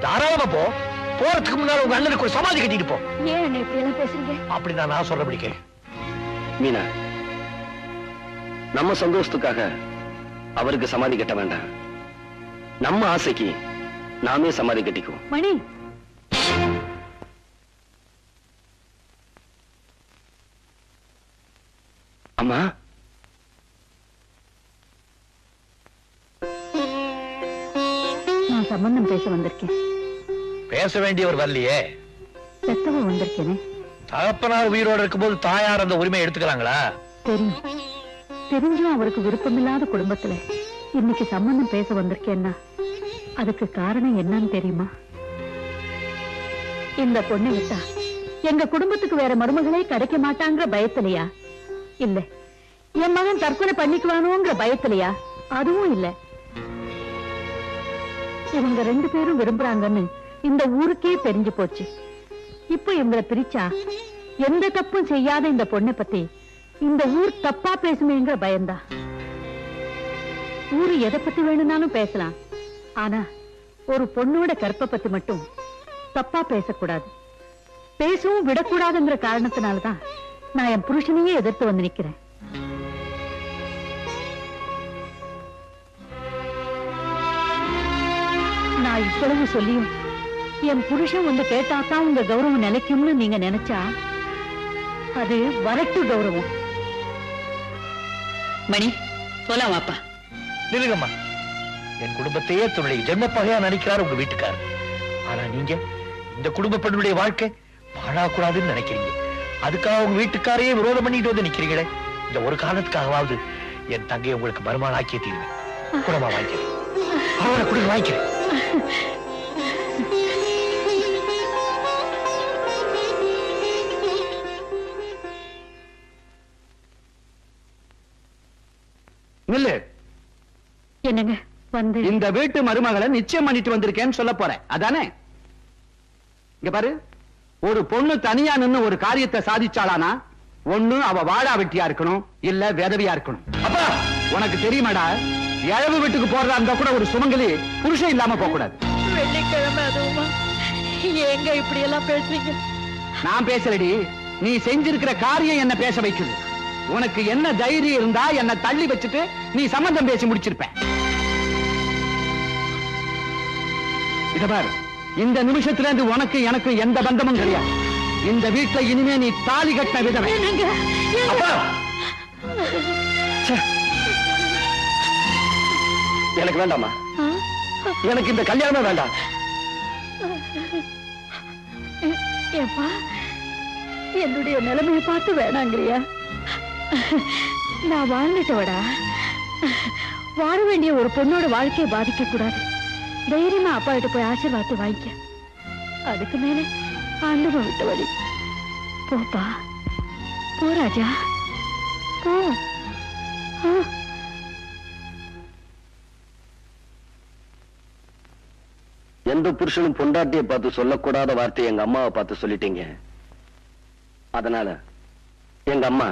தாராளமா போ. போறதுக்கு முன்னால உங்க அண்ணனுக்கு ஒரு சமாதி கட்டிட்டு போ. ஏன் இப்படி எல்லாம் பேசுறீங்க? அப்படிதான் நான் சொல்றபடி கேளு. மீனா, நம்ம சந்தோஷத்துக்காக அவருக்கு சமாதி கட்ட வேண்டாம். நம்ம ஆசைக்கு நாமே சமாதி கட்டிக்குவோம். மணி, அம்மா, நான் சம்பந்தம் பேச வந்திருக்கேன். பேச வேண்டியவர் வரலையே. பெத்தவ வந்திருக்கேனே. தகப்பனார் உயிரோடு இருக்கும்போது தாயார் அந்த உரிமை எடுத்துக்கலாங்களா? தெரியும். தெரிஞ்சும் அவருக்கு விருப்பமில்லாத குடும்பத்துல இன்னைக்கு சம்பந்தம் பேச வந்திருக்கேன்னா அதுக்கு காரணம் என்னன்னு தெரியுமா? இந்த பொண்ணை விட்டா எங்க குடும்பத்துக்கு வேற மருமகளே கிடைக்க மாட்டாங்கிற பயத்திலையா? இல்ல என் மகன் தற்கொலை பண்ணிக்குவானோங்கிற பயத்திலையா? அதுவும் இல்ல. இவங்க 2 பேரும் விரும்புறாங்கன்னு இந்த ஊருக்கே தெரிஞ்சு போச்சு. இப்ப இவங்களை பிரிச்சா எந்த தப்பும் செய்யாத இந்த பொண்ணை பத்தி இந்த ஊர் தப்பா பேசுமேங்கிற பயந்தா. ஊரு எதை பத்தி வேணும்னாலும் பேசலாம், ஆனா ஒரு பொண்ணோட கற்பை பத்தி மட்டும் தப்பா பேசக்கூடாது, பேசவும் விடக்கூடாதுங்கிற காரணத்தினாலதான் நான் என் புருஷனையே எதிர்த்து வந்து நிக்கிறேன். நான் இவ்வளவு சொல்லியும் என் புருஷன் வந்து கேட்டாதான் உங்க கௌரவம் நிலைக்கும்னு நீங்க நினைச்சா அது வரட்டு கௌரவம். மணி, போலாம் வாப்பா. நிலுங்கம்மா, என் குடும்பத்தையே தன்னுடைய ஜென்மப்பகையா நினைக்கிறார் உங்க வீட்டுக்காரர். ஆனா நீங்க இந்த குடும்ப பெண்ணுடைய வாழ்க்கை வாழக்கூடாதுன்னு நினைக்கிறீங்க. அதுக்காக உங்க வீட்டுக்காரையே விரோதம் பண்ணிட்டு வந்து நிக்கிறீங்களே. இந்த ஒரு காரணத்துக்காகவாவது என் தங்கையை உங்களுக்கு மருமகன் ஆக்கிய தீர்வேன். குடமா வாங்கிக்கிறேன், அவரை குடும்ப வாங்கிக்கிறேன். நில்லு. என்னங்க வந்து இந்த வீட்டு மருமகளை நிச்சயம் பண்ணிட்டு வந்திருக்கேன்னு சொல்ல போறேன், அதானே? இங்க பாரு, ஒரு பொண்ணு தனியா நின்னு ஒரு காரியத்தை சாதிச்சாளானா ஒண்ணு அவ வாடா வெட்டியா இருக்கணும், இல்ல விதவியா இருக்கணும். அப்பா, உனக்கு தெரியுமாடா, இழவு வீட்டுக்கு போறதா இருந்தா கூட ஒரு சுமங்கலி புருஷன் இல்லாம போக கூடாது. வெள்ளிக்கிழமை அதுவுமா எங்க இப்படி எல்லாம் பேசுறீங்க? நான் பேசலடி, நீ செஞ்சிருக்கிற காரியம் என்ன பேச வைக்குது. உனக்கு என்ன தைரியம் இருந்தா என்ன தள்ளி வச்சுட்டு நீ சம்பந்தம் பேசி முடிச்சிருப்ப. இத பாரு, இந்த நிமிஷத்துல இருந்து உனக்கு எனக்கு எந்த பந்தமும் கிடையாது. இந்த வீட்டுல இனிமே நீ தாலி கட்டின விதமே. அப்பா, எனக்கு வேண்டாமா, எனக்கு இந்த கல்யாணமே வேண்டாம். ஏப்பா, என்னுடைய நிலைமையை பார்த்து வேணாங்கிறியா? நான் வாழ்ந்துட்டவடா. வாழ வேண்டிய ஒரு பொண்ணோட வாழ்க்கையை பாதிக்க கூடாது. தைரியமா அப்பா கிட்ட போய் ஆசீர்வாதத்தை வாங்கிக்க. அதுக்கு மேல ஆண்டவன் விட்ட வழி. போப்பா, போ ராஜா, போ. எந்த புருஷனும் பொண்டாட்டியை பார்த்து சொல்லக்கூடாத வார்த்தையை எங்க அம்மாவை பார்த்து சொல்லிட்டீங்க. அதனால எங்க அம்மா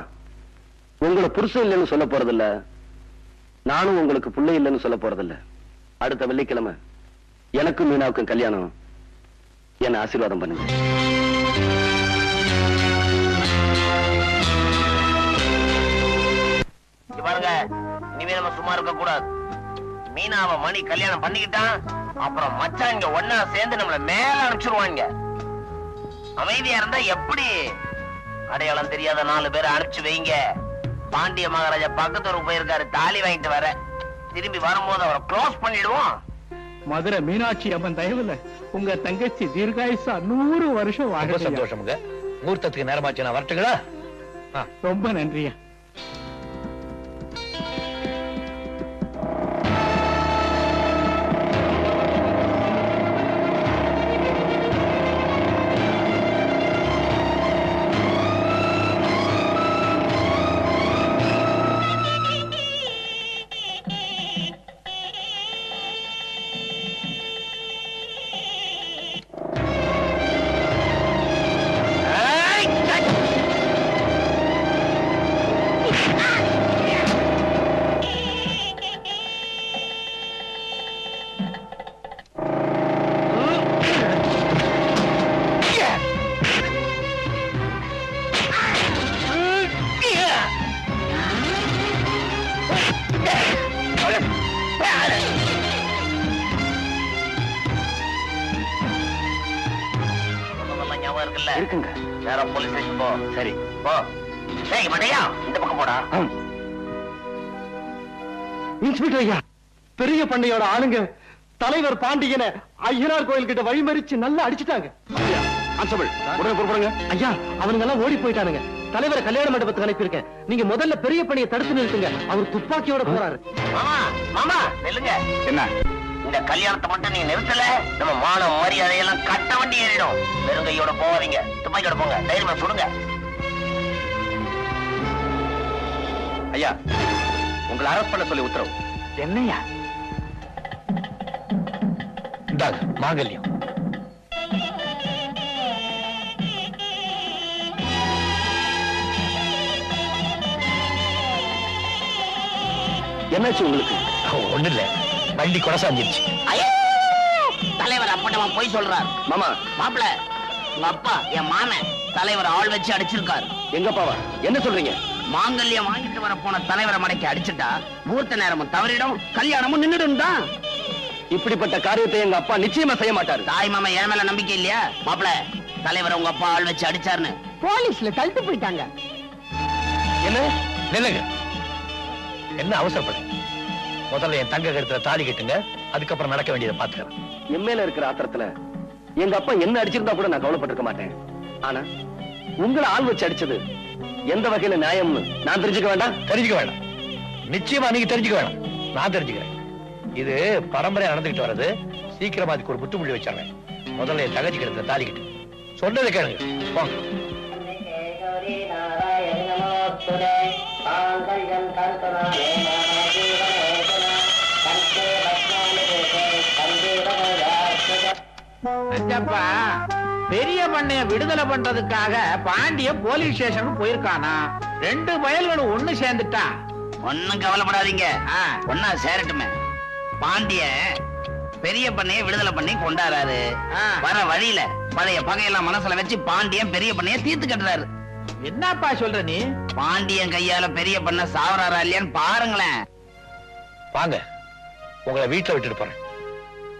உங்களை புருஷன் இல்லைன்னு சொல்ல போறதில்ல, நானும் உங்களுக்கு பிள்ளை இல்லைன்னு சொல்ல போறதில்ல. அடுத்த வெள்ளிக்கிழமை எனக்கும் மீனாவுக்கும் கல்யாணம். என்ன ஆசீர்வாதம் பண்ணுங்க. பாருங்க, இனிமே நம்ம சும்மா இருக்க கூடாது. மீனாவை மணி கல்யாணம் பண்ணிக்கிட்டான், அப்புறம் மச்சான் இங்க ஒன்னா சேர்ந்து நம்மள மேல அனுப்பிச்சிருவாங்க. அமைதியா இருந்தா எப்படி? அடையாளம் தெரியாத 4 பேரை அனுப்பிச்சு வைங்க. பாண்டிய மகாராஜா பக்கத்தூருக்கு போயிருக்காரு, தாலி வாங்கிட்டு வர. திரும்பி வரும்போது அவரை க்ளோஸ் பண்ணிடுவோம். மதுரை மீனாட்சி அம்மன் தயவுல உங்க தங்கச்சி தீர்காயுசா 100 வருஷம் ரொம்ப சந்தோஷமுங்க. முகூர்த்தத்துக்கு நேரமாச்சு, நான் வரட்டுங்களா? ரொம்ப நன்றியா. இருக்குல்ல? இருக்குங்க. நேரா போலீஸ் ஸ்டேஷன் போ. சரி. போ. டேய் மடையா, இந்த பக்கம் போடா. இன்ஸ்பெக்டர் ஐயா, பெரிய பண்ணையோட ஆளுங்க தலைவர் பாண்டியனை ஐயனார் கோயில் கிட்ட வழிமறிச்சு நல்லா அடிச்சுட்டாங்க. உடனே புறப்படுங்க. ஐயா, அவனுங்க எல்லாம் ஓடி போயிட்டானுங்க. தலைவரை கல்யாண மண்டபத்துக்கு அனுப்பியிருக்கேன். நீங்க முதல்ல பெரிய பண்ணையை தடுத்து நிறுத்துங்க. அவர் துப்பாக்கியோட போறாரு. மாமா, மாமா நில்லுங்க. என்ன? இந்த கல்யாணத்தை மட்டும் நீங்க நிறுத்தல, நம்ம மான மரியாதையெல்லாம் கட்ட வண்டி ஏறிடும். வெறுங்கையோட போவாதீங்க, துப்பாக்கியோட போங்க. தைரியமா சுடுங்க. ஐயா, உங்களை அரெஸ்ட் பண்ண சொல்லி உத்தரவு. என்னையா? இந்தாங்க மாங்கல்யம். என்னாச்சு உங்களுக்கு? ஒண்ணு இல்ல, வண்டி கொடசாஞ்சிருச்சு. தலைவர் அப்பட்டமா போய் சொல்றார். மாமா, மாப்பிள, உங்க அப்பா என் மாமன் தலைவர் ஆள் வச்சு அடிச்சிருக்காரு. எங்க அப்பாவா? என்ன சொல்றீங்க? மாங்கல்யம் வாங்கிட்டு வர போன தலைவரை மடக்கி அடிச்சுட்டா முகூர்த்த நேரமும் தவறிடும், கல்யாணமும் நின்னுடும் தான். இப்படிப்பட்ட காரியத்தை எங்க அப்பா நிச்சயமா செய்ய மாட்டாரு. தாய் மாமா என் மேல நம்பிக்கை இல்லையா? மாப்பிள, தலைவர் உங்க அப்பா ஆள் வச்சு அடிச்சாருன்னு போலீஸ்ல தள்ளிட்டு போயிட்டாங்க. என்ன? நில்லுங்க. என்ன அவசரப்படு? முதல்ல என் தங்க கழுத்துல தாலி கட்டுங்க, அதுக்கப்புறம் நடக்க வேண்டியதை பாத்துக்கிறேன். என் மேல இருக்கிற ஆத்திரத்துல எங்க அப்பா என்ன அடிச்சிருந்தா கூட நான் கவலைப்பட்டிருக்க மாட்டேன். ஆனா உங்களை ஆள் வச்சு அடிச்சது எந்த வகையில நியாயம்னு நான் தெரிஞ்சுக்க வேண்டாம்? தெரிஞ்சுக்க வேண்டாம். நிச்சயமா நீங்க தெரிஞ்சுக்க வேண்டாம், நான் தெரிஞ்சுக்கிறேன். இது பரம்பரையா நடந்துகிட்டு வர்றது. சீக்கிரமா அதுக்கு ஒரு முற்றுப்புள்ளி வச்சாங்க. முதல்ல என் தங்கச்சி கழுத்துல தாலி கட்டு. சொன்னதை கேளுங்க, போங்க. நஞ்சப்பா, பெரிய பண்ணைய விடுதலை பண்றதுக்காக பாண்டிய போலீஸ் ஸ்டேஷனுக்கு போயிருக்கானா? 2 பயல்களும் ஒண்ணு சேர்ந்துட்டா. ஒண்ணும் கவலைப்படாதீங்க, ஒன்னா சேரட்டுமே. பாண்டிய பெரிய பண்ணைய விடுதலை பண்ணி கொண்டாடுறாரு. வர வழியில பழைய பகையெல்லாம் மனசுல வச்சு பாண்டியன் பெரிய பண்ணைய தீர்த்து கட்டுறாரு. என்னப்பா சொல்ற நீ? பாண்டியன் கையால பெரிய பண்ண சாவறாரா இல்லையான்னு பாருங்களேன். வாங்க, உங்களை வீட்டுல விட்டுட்டு போறேன்.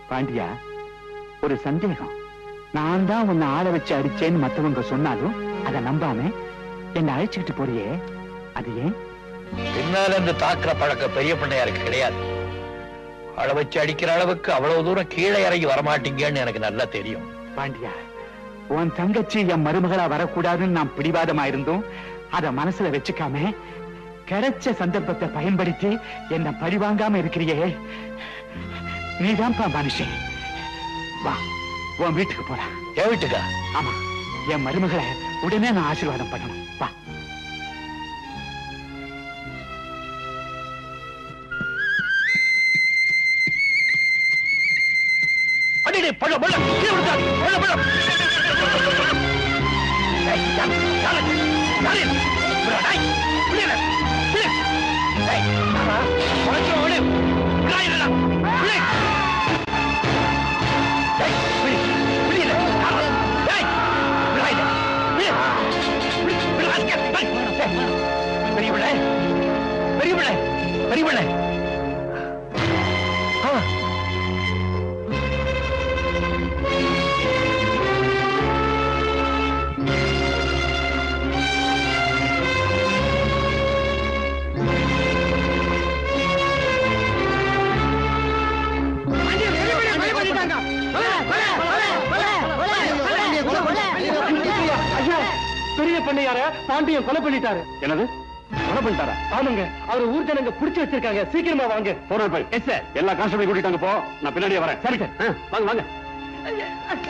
பாண்டியா, ஒரு சந்தேகம். நான் தான் உன்னை ஆள வச்சு அடிச்சேன்னு மத்தவங்க சொன்னாலும் அதை நம்பாம என்ன அழைச்சுக்கிட்டு போறியே, அது ஏன்? பின்னால இருந்து தாக்குற பழக்கம் பெரிய பண்ணையாருக்கு கிடையாது. அள வச்சு அடிக்கிற அளவுக்கு அவ்வளவு தூரம் கீழே இறங்கி வரமாட்டீங்கன்னு எனக்கு நல்லா தெரியும். பாண்டியா, உன் தங்கச்சி என் மருமகளா வரக்கூடாதுன்னு நான் பிடிவாதமா இருந்தோம். அத மனசுல வச்சுக்காம கிடைச்ச சந்தர்ப்பத்தை பயன்படுத்தி என்ன பழிவாங்காம இருக்கிறியே, நீதான்ப்பா மனுஷன். வா, உன் வீட்டுக்கு போலாம். என் வீட்டுக்கா? ஆமா, என் மருமகளை உடனே நான் ஆசீர்வாதம் பண்ணணும். வா. அடிடே, பழம் பழம் கீழே விழுந்தாடி. பழம் பழம். ஏய், யாரு? யாரு? யாரு? டேய், புரியல. புரியல. ஏய், நானா? உனக்கு ஓடு. புரியல. புரியல. ஏய், புரியல. யாரு? ஏய், புரியல. பெரிய பிள்ளை. பெரிய பிள்ளை. பெரிய பிள்ளை. பெரிய பண்ணையார பாண்டியன் கொலை பண்ணிட்டாரு. என்னது? கொலை பண்ணிட்டாரா? ஆமாங்க, அவரு ஊர் ஜனங்க புடிச்சு வச்சிருக்காங்க. சீக்கிரமா வாங்க. போறோம் போய். Yes sir. எல்லா கான்ஸ்டபிள் கூட்டிட்டாங்க. போ, நான் பின்னாடியே வரேன். சரி சார், வாங்க வாங்க.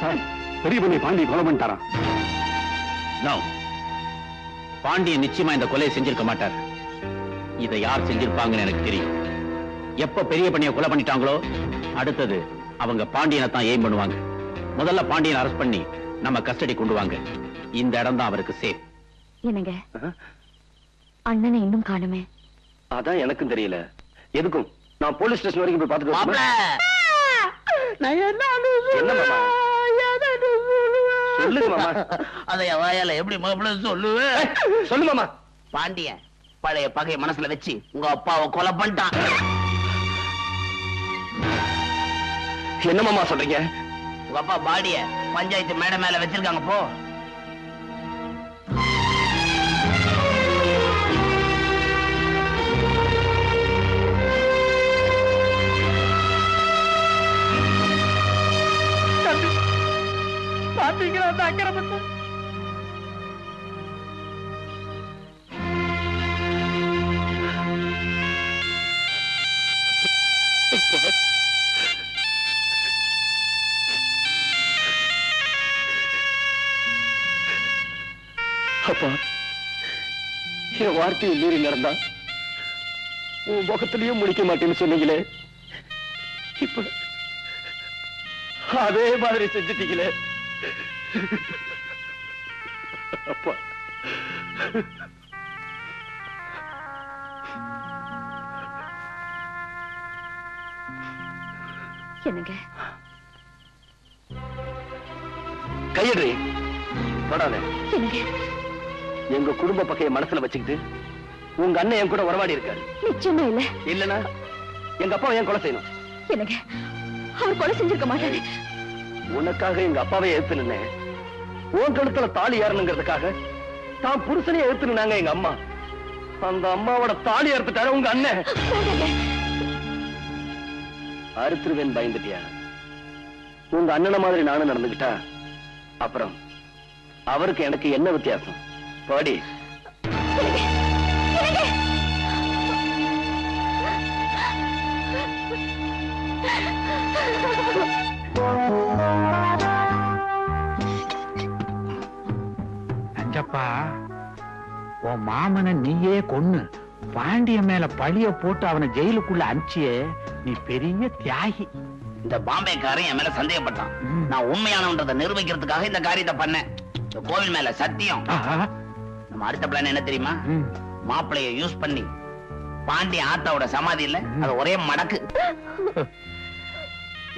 சார், பெரிய பண்ணை பாண்டிய கொலை பண்ணிட்டாரா? நோ, பாண்டியன் நிச்சயமா இந்த கொலையை செஞ்சிருக்க மாட்டார். இதை யார் செஞ்சிருப்பாங்கன்னு எனக்கு தெரியும். எப்ப பெரிய பண்ணைய கொலை பண்ணிட்டாங்களோ அடுத்தது அவங்க பாண்டியனை தான் எய்ம் பண்ணுவாங்க. முதல்ல பாண்டியனை அரெஸ்ட் பண்ணி நம்ம கஸ்டடி கொண்டு வாங்க. இந்த இடம் தான் அவருக்கு சேஃப். என்னங்க, அண்ணனை இன்னும் காணுமே? அதான் எனக்கும் தெரியல. எதுக்கும் நான் போலீஸ் ஸ்டேஷன் வரைக்கும் போய் பார்த்துட்டு மாப்பிள, என்ன மாமா? சொல்லுங்க மாமா. அதை வாயால எப்படி மாப்பிள சொல்லுவேன்? சொல்லு மாமா. பாண்டியன் பழைய பகைய மனசுல வச்சு உங்க அப்பாவை கொலை பண்ணிட்டான். என்ன மாமா சொல்றீங்க? உங்க அப்பா பாடிய பஞ்சாயத்து மேடை மேல வச்சிருக்காங்க. போ. அக்கிரமத்தை. அப்பா, என் வார்த்தையை மீறி நடந்தா உன் முகத்திலையும் முடிக்க மாட்டேன்னு சொன்னீங்களே, இப்ப அதே மாதிரி செஞ்சுட்டீங்களே அப்பா. என்னங்க கையடி தொடாத. என்னங்க எங்க குடும்ப பக்கைய மனசுல வச்சுக்கிட்டு உங்க அண்ணன் என் கூட உறவாடி இருக்காரு. நிச்சயமா இல்ல. இல்லனா எங்க அப்பாவை ஏன் கொலை செய்யணும்? என்னங்க அவர் கொலை செஞ்சிருக்க மாட்டாரு. உனக்காக எங்க அப்பாவை எதிர்த்து நின்னேன். உன் கழுத்துல தாலி ஏறணுங்கிறதுக்காக தான் புருஷனையே எதிர்த்து நின்னாங்க எங்க அம்மா. அந்த அம்மாவோட தாலி அறுத்துட்டாரு உங்க அண்ணன். அறுத்துருவேன் பயந்துட்டியா? உங்க அண்ணனை மாதிரி நானும் நடந்துகிட்டா அப்புறம் அவருக்கு எனக்கு என்ன வித்தியாசம்? பாடி நஞ்சப்பா, உன் மாமனை நீயே கொன்னு பாண்டிய மேல பழிய போட்டு அவனை ஜெயிலுக்குள்ள அனுப்பிச்சியே, நீ பெரிய தியாகி. இந்த பாம்பேக்காரன் என் மேல சந்தேகப்பட்டான். நான் உண்மையானவன்றதை நிரூபிக்கிறதுக்காக இந்த காரியத்தை பண்ணேன். இந்த கோவில் மேல சத்தியம். நம்ம அடுத்த பிளான் என்ன தெரியுமா? மாப்பிளைய யூஸ் பண்ணி பாண்டிய ஆத்தாவோட சமாதி இல்ல, அது ஒரே மடக்கு.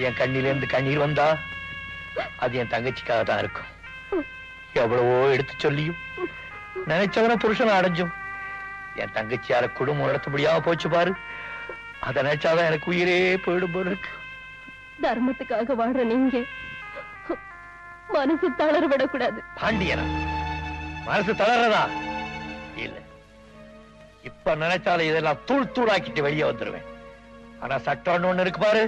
என் கண்ணில இருந்து கண்ணீர் வந்தா அது என் தங்கச்சிக்காக தான் இருக்கும். எவ்வளவோ எடுத்து சொல்லியும் நினைச்சவன புருஷனை அடைஞ்சும் என் தங்கச்சியால குடும்பம் நடத்த முடியாம போச்சு பாரு. அதை நினைச்சாதான் எனக்கு உயிரே போயிடும் போல இருக்கு. தர்மத்துக்காக வாழ்ற நீங்க மனசு தளர விடக்கூடாது. பாண்டியனா மனசு தளர்றதா இல்ல, இப்ப நினைச்சாலும் இதெல்லாம் தூள் தூளாக்கிட்டு வெளியே வந்துருவேன். ஆனா சட்டம்னு ஒண்ணு இருக்கு பாரு,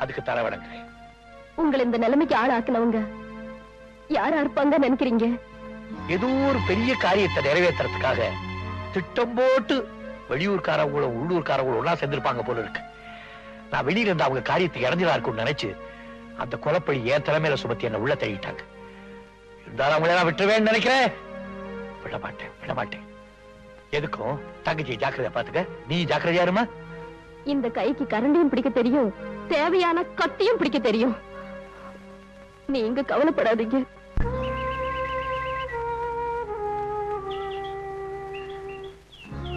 அதுக்கு தரவடங்க. உங்களை இந்த நிலைமைக்கு ஆளாக்குனவங்க யாரா இருப்பாங்க நினைக்கிறீங்க? ஏதோ ஒரு பெரிய காரியத்தை நிறைவேற்றுறதுக்காக திட்டம் போட்டு வெளியூர்காரங்களும் உள்ளூர்காரங்களும் ஒன்னா சேர்ந்திருப்பாங்க போல இருக்கு. நான் வெளியில இருந்து அவங்க காரியத்துக்கு இறந்துதா இருக்கும்னு நினைச்சு அந்த கொலைப்பழி என் தலைமையில சுமத்தி என்ன உள்ள தள்ளிட்டாங்க. இருந்தாலும் அவங்கள நான் விட்டுருவேன்னு நினைக்கிறேன். விட மாட்டேன். எதுக்கும் தங்கச்சி ஜாக்கிரதையா பாத்துக்க. நீ ஜாக்கிரதையா இருமா. இந்த கைக்கு கரண்டியும் பிடிக்க தெரியும், தேவையான கத்தியும் பிடிக்க தெரியும். நீங்க கவலைப்படாதீங்க.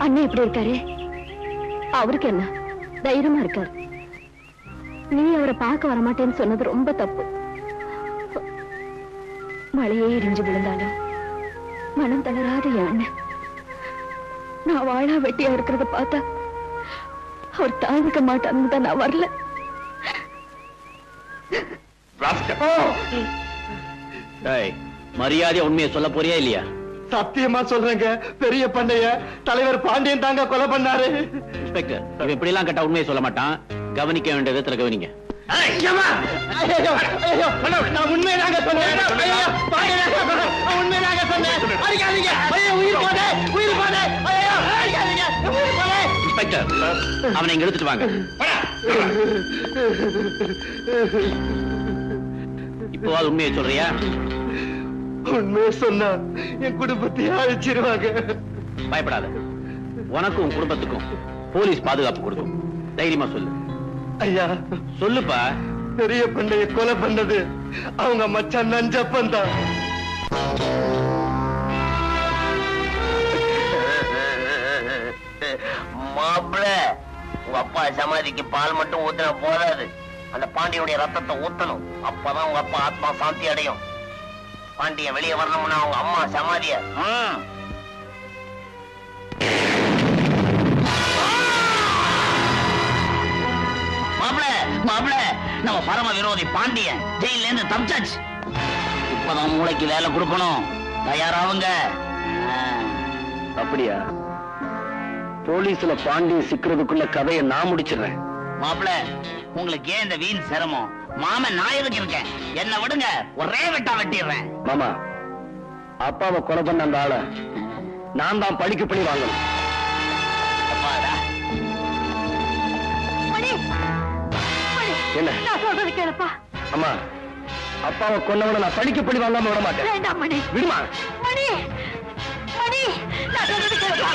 அண்ணன் எப்படி இருக்காரு? அவருக்கு என்ன, தைரியமா இருக்காரு. நீ அவரை பார்க்க வரமாட்டேன்னு சொன்னது ரொம்ப தப்பு. மழையே இடிஞ்சு விழுந்தாலும் மனம் தளராத என் அண்ணன் நான் வாழா வெட்டியா இருக்கிறத பார்த்தா அவர் தாழ்ந்துக்க மாட்டான்னு தான் நான் வரல. மரியாதையா உண்மையை சொல்ல போறியா இல்லையா? சத்தியமா சொல்றேங்க, பெரிய பண்ணைய தலைவர் பாண்டியன் தாங்க கொலை பண்ணாரு. இன்ஸ்பெக்டர், இவன் இப்படி எல்லாம் கேட்டா உண்மையை சொல்ல மாட்டான். கவனிக்க வேண்டிய விதத்துல கவனிங்க. நான் உண்மையாக சொன்னேன். இன்ஸ்பெக்டர், அவனை இங்க எடுத்துட்டு வாங்க. இப்போவாது உண்மையை சொல்றியா? உண்மையை சொன்னா என் குடும்பத்தை அழிச்சிருவாங்க. பயப்படாத, உனக்கும் உன் குடும்பத்துக்கும் போலீஸ் பாதுகாப்பு கொடுக்கும். தைரியமா சொல்லு. ஐயா சொல்லுப்பா. பெரிய பண்டைய கொலை பண்ணது அவங்க மச்சான் நஞ்சப்பன் தான். மாப்பிள்ள, உங்க அப்பா சமாதிக்கு பால் மட்டும் ஊத்துனா போதாது, அந்த பாண்டியனுடைய ரத்தத்தை ஊத்தணும். அப்பதான் உங்க அப்பா ஆத்மா சாந்தி அடையும். பாண்டியன் வெளியே வரணும்னா அவங்க அம்மா சமாதிய மாப்பிள்ள, நம்ம பரம விரோதி பாண்டியன் ஜெயில இருந்து தப்பிச்சாச்சு. இப்பதான் மூளைக்கு வேலை கொடுக்கணும். தயாராவுங்க. அப்படியா? போலீஸ்ல பாண்டியன் சிக்கிறதுக்குள்ள கதையை நான் முடிச்சிடுறேன். மாப்பிள உங்களுக்கு ஏன் இந்த வீண் சிரமம்? மாமன் நான் எதுக்கு இருக்கேன்? என்ன விடுங்க, ஒரே வெட்டா வெட்டிடுறேன். மாமா, அப்பாவை கொலை பண்ண அந்த ஆளை நான் தான் படிக்க பண்ணி வாங்கணும். அப்பாடா என்ன? நான் சொல்றது கேளுப்பா. அம்மா, அப்பாவை கொன்னவனை நான் படிக்க பண்ணி வாங்காம விட மாட்டேன். வேண்டாம் மணி. விடுமா? மணி மணி நான் சொல்றது கேளுப்பா.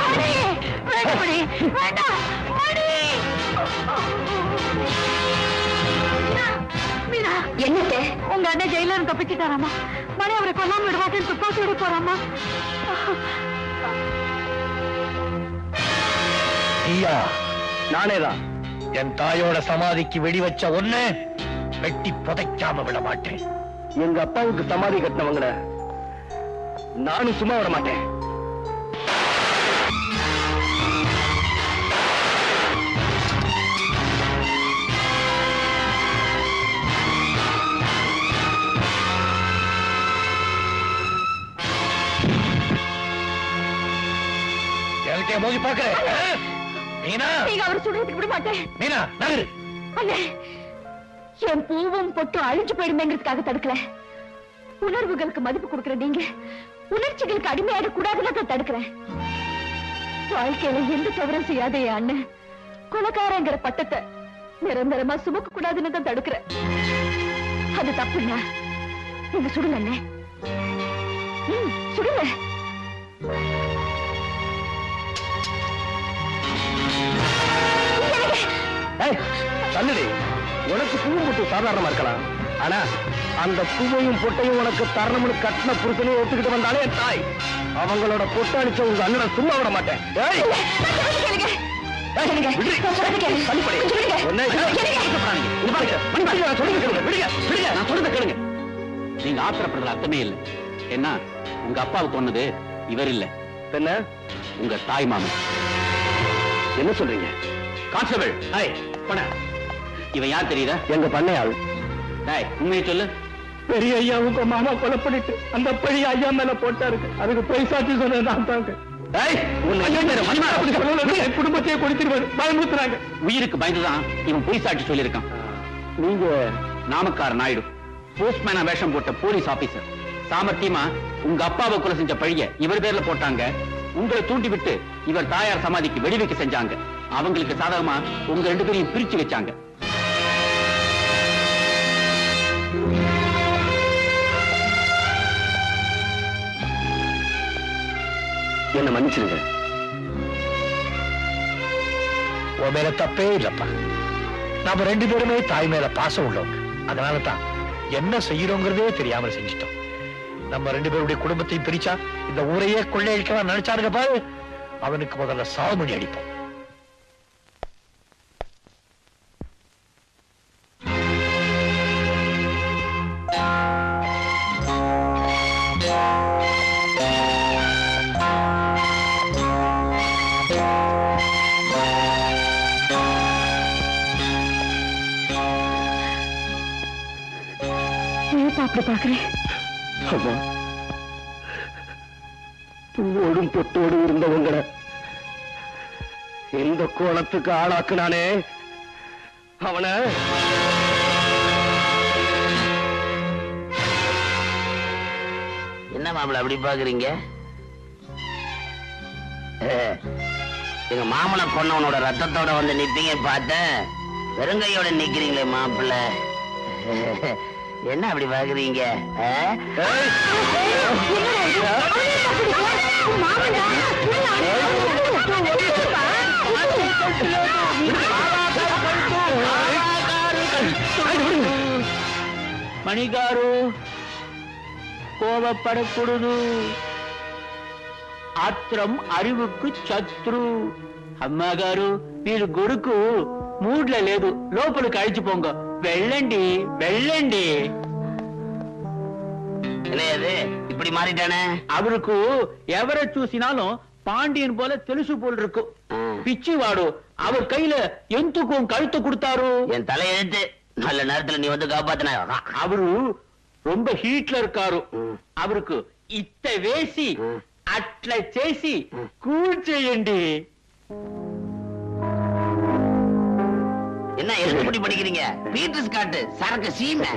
மணி வேண்டாம் மணி, வேண்டாம் மணி. மீனா, என்னத்த உங்க அண்ணன் ஜெயில இருந்து தப்பிச்சுட்டாராமா. மணி அவரை கொல்லாம விட மாட்டேன்னு துப்பாக்கி விட போறாமா. ஐயா, நானேதான் என் தாயோட சமாதிக்கு வெடி வச்ச ஒண்ணு வெட்டி புதைக்காம விட மாட்டேன். எங்க அப்பாவுக்கு சமாதி கட்டினவங்கள நானும் சும்மா விட மாட்டேன். எனக்கே மோதி பார்க்கிறேன். மீனா, நீங்க அவர் சொல்றதுக்கு விட மாட்டேன். மீனா நகரு. அண்ணே, என் பூவும் பொட்டும் அழிஞ்சு போயிடுமேங்கிறதுக்காக தடுக்கல. உணர்வுகளுக்கு மதிப்பு கொடுக்கிற நீங்க உணர்ச்சிகளுக்கு அடிமையாக கூடாதுன்னு தடுக்கிறேன். வாழ்க்கையில எந்த தவறும் செய்யாத என் அண்ணன் கொலைக்காரங்கிற பட்டத்தை நிரந்தரமா சுமக்க கூடாதுன்னு தான் தடுக்கிறேன். அது தப்புண்ணா. நீங்க சுடுங்க அண்ணே, சுடுங்க. தள்ளுடி. உனக்கு பூவும் பொட்டு சாதாரணமா இருக்கலாம், ஆனா அந்த பூவையும் பொட்டையும் உனக்கு தரணும்னு கட்டின புருஷனையும் ஒத்துக்கிட்டு வந்தாலே என் தாய். அவங்களோட பொட்டு அடிச்ச உங்க அண்ணனை சும்மா விட மாட்டேன். நீங்க ஆத்திரப்படுறதுல அர்த்தமே இல்லை. என்ன, உங்க அப்பாவை கொன்னது இவர் இல்ல, என்ன உங்க தாய் மாமன். என்ன சொல்றீங்க? கான்ஸ்டபிள், இவன் யார் தெரியுதா? எங்க பண்ணையாள். உண்மையை சொல்லு. பெரிய ஐயா உங்க மாமா கொலை பண்ணிட்டு அந்த பழி ஐயா மேல போட்டாருக்கு. அதுக்கு போய் சாட்சி சொன்னது நான் தாங்க. குடும்பத்தையே கொடுத்துருவாரு, பயமுறுத்துறாங்க. உயிருக்கு பயந்துதான் இவன் பொய் சாட்சி சொல்லியிருக்கான். நீங்க நாமக்கார நாயுடு, போஸ்ட்மேனா வேஷம் போட்ட போலீஸ் ஆபீசர். சாமர்த்தியமா உங்க அப்பாவை கொலை செஞ்ச பழிய இவர் பேர்ல போட்டாங்க. உங்களை தூண்டி விட்டு இவர் தாயார் சமாதிக்கு வெடி வைக்க செஞ்சாங்க. அவங்களுக்கு சாதகமா உங்க 2 பேரையும் பிரிச்சு வச்சாங்க. என்ன மன்னிச்சிருங்க. உன் மேல தப்பே இல்லப்பா. நாம 2 பேருமே தாய் மேல பாசம் உள்ளவங்க. அதனாலதான் என்ன செய்யறோங்கிறதே தெரியாமல் செஞ்சிட்டோம். நம்ம 2 பேருடைய குடும்பத்தையும் பிரிச்சா இந்த ஊரையே கொள்ளையடிக்கலாம் நினைச்சாருங்க பாரு. அவனுக்கு முதல்ல சாவுமணி அடிப்போம். அப்படி பாக்குறேன். பூவோடும் பொட்டோடு இருந்தவங்களை எந்த கோலத்துக்கு ஆளாக்குனானே அவனை. என்ன மாப்பிள அப்படி பாக்குறீங்க? எங்க மாமனை கொன்னவனோட ரத்தத்தோட வந்து நிப்பீங்க பார்த்தேன். வெறுங்கையோட நிக்கிறீங்களே மாப்பிள்ள. என்ன அப்படி பாக்குறீங்க? మణిగారు కోపపడకూడదు. ఆత్రం అరువుకు శత్రు. అమ్మగారు మీరు గురుకు మూడ్ల లేదు, లోపలికి అழிచిపోంగ. వెళ్ళండి వెళ్ళండి. இப்படி மாறிட்டானே. அவருக்கு எவரை చూసినాலும் பாண்டியன் போல తెలుసు போல் இருக்கும். பிச்சுவாடு அவர் கையில எந்துக்கும் கழுத்து கொடுத்தாரு. என் தலையெழுத்து. நல்ல நேரத்துல நீ வந்து காப்பாத்தின. அவரு ரொம்ப ஹீட்ல இருக்காரு. அவருக்கு ఇట్ట వేసి అట్లా చేసి కూల్ చేయండి. என்ன எழுத்துப்படி படிக்கிறீங்க? பீட்டர்ஸ் காட்டு சரக்கு சீமை.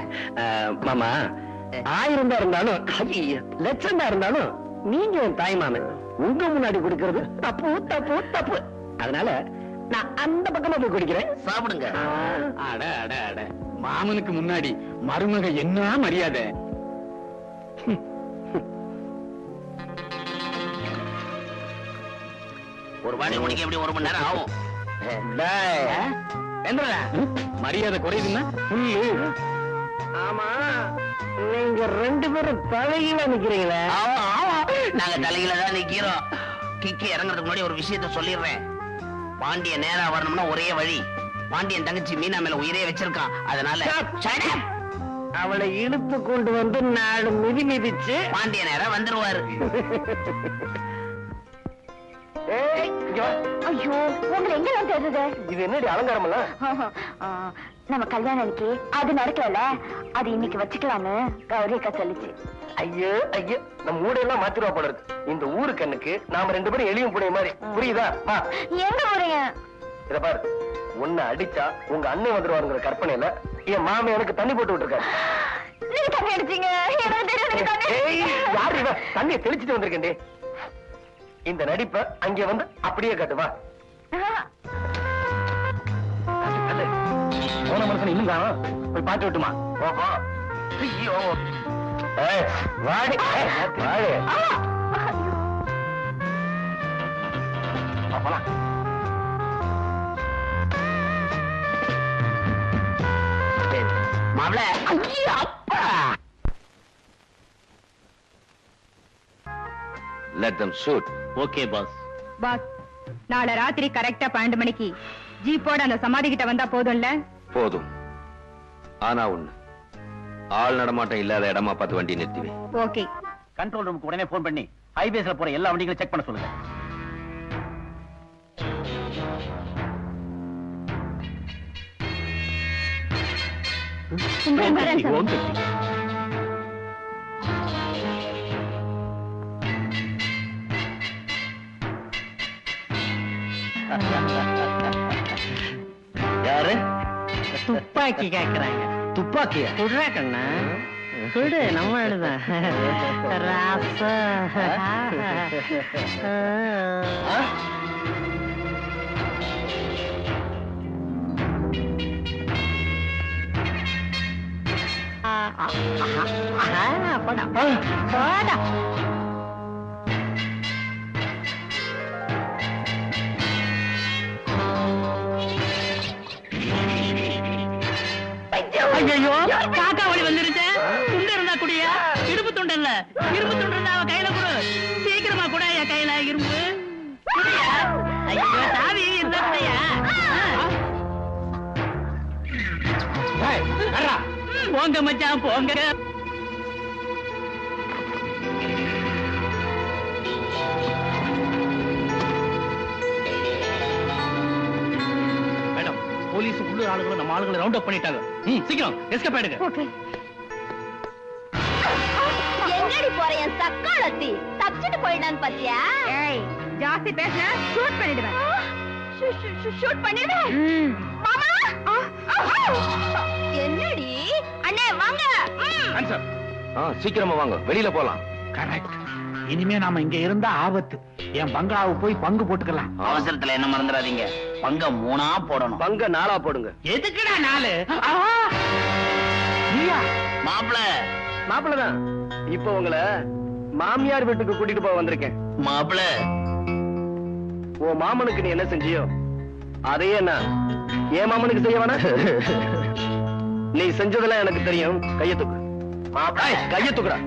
மாமா 1000 தான் இருந்தாலும் லட்சம் தான் இருந்தாலும் நீங்க என் தாய்மாமன், உங்க முன்னாடி குடிக்கிறது தப்பு தப்பு தப்பு. அதனால நான் அந்த பக்கமா போய் குடிக்கிறேன். சாப்பிடுங்க. அட அட அட, மாமனுக்கு முன்னாடி மருமக என்ன மரியாதை. ஒரு வாடி குடிக்க எப்படி 1 மணி நேரம் ஆகும்? மரியாதை குறையுதுன்னா ஆமா, நீங்க 2 பேரும் தலையில நிக்கிறீங்களே. ஆமா ஆமா, நாங்க தலையில தான் நிக்கிறோம். கிக்கி இறங்குறதுக்கு முன்னாடி ஒரு விஷயத்த சொல்லிடுறேன். பாண்டிய நேரா வரணும்னா ஒரே வழி. பாண்டியன் தங்கச்சி மீனா மேல உயிரே வச்சிருக்கான். அதனால அவளை இழுத்து கொண்டு வந்து 4 மிதி மிதிச்சு பாண்டிய நேரா வந்துருவாரு. ஐயோ, உங்களை எங்க நான் தேடுறது? இது என்னடி அலங்காரம் எல்லாம்? நம்ம கல்யாணம் அன்னைக்கு அது நடக்கல, அது இன்னைக்கு வச்சுக்கலான்னு கௌரிக்கா சொல்லிச்சு. ஐயோ ஐயோ, நம்ம ஊடையெல்லாம் மாத்திருவா போல இருக்கு. இந்த ஊரு கண்ணுக்கு நாம 2 பேரும் எளியும் புடைய மாதிரி. புரியுதா? எங்க போறீங்க? இத பாரு, உன்னை அடிச்சா உங்க அண்ணன் வந்துருவாருங்கிற கற்பனையில என் மாமி எனக்கு தண்ணி போட்டு விட்டுருக்காரு. நீங்க தண்ணி அடிச்சீங்க? யாரு இவ? தண்ணியை தெளிச்சுட்டு வந்திருக்கேன்டி. இந்த நடிப்ப அங்க வந்து அப்படியே காட்டுவா. போன மனுஷன் இன்னும் காணோம். போய் பாட்டு விட்டுமா? ஓஹோ, ஐயோ, வாடி வாடி. போலாம். மாப்ள, அப்பா. Let them shoot. Okay boss. Boss, நாளை ராத்திரி கரெக்டா 12 மணிக்கு ஜீப்போட அந்த சமாதி கிட்ட வந்தா போதும்ல? போதும். ஆனா ஒண்ணு, ஆள் நடமாட்டம் இல்லாத இடமா பார்த்து வண்டி நிறுத்துவேன். ஓகே. கண்ட்ரோல் ரூமுக்கு உடனே போன் பண்ணி ஹைவேஸ்ல போற எல்லா வண்டிகளையும் செக் பண்ண சொல்லுங்க. யாரு? துப்பாக்கி கேக்குறாங்க. துப்பாக்கியா? சுடுறா கண்ணா, சுடு, நம்ம எழுதான் ராசா. போடா. ஐயோ, காக்கா வழி வந்துருச்சு. துண்டு இருந்தா குடியா? இரும்பு துண்டு இல்ல, இரும்பு துண்டு இருந்தா அவ கையில கொடு. சீக்கிரமா கூட என் கையில இரும்பு குடியா. ஐயோ, சாவி இருந்தா குடியா. போங்க மச்சான், போங்க. மேடம், போலீஸ் உள்ளூர் ஆளுங்களும் நம்ம ஆளுங்களை ரவுண்ட் அப் பண்ணிட்டாங்க. சீக்கிரம் எஸ்கேப் ஆயிடுங்க. எங்கடி போற என் சக்காலத்தி? தப்பிச்சுட்டு போயிடான்னு பாத்தியா? ஏய், ஜாஸ்தி பேசினா ஷூட் பண்ணிடுவேன். ஷூட் பண்ணிடுவேன். மாமா, என்னடி? அண்ணே வாங்க. ஆன்சர். சீக்கிரமா வாங்க, வெளியில போலாம். கரெக்ட். இனிமே நாம இங்க இருந்தா ஆபத்து. என் பங்களாவுக்கு போய் பங்கு போட்டுக்கலாம். அவசரத்துல என்ன மறந்துடாதீங்க, பங்க 3ஆ போடணும். பங்க 4ஆ போடுங்க. எதுக்குடா 4? நீயா? மாப்பிள, மாப்பிள்ளதான். இப்ப உங்களை மாமியார் வீட்டுக்கு கூட்டிட்டு போக வந்திருக்கேன். மாப்பிள, உன் மாமனுக்கு நீ என்ன செஞ்சியோ அதையே நான் என் மாமனுக்கு செய்ய வேணா? நீ செஞ்சதெல்லாம் எனக்கு தெரியும். கைய தூக்கு. கைய தூக்குடா.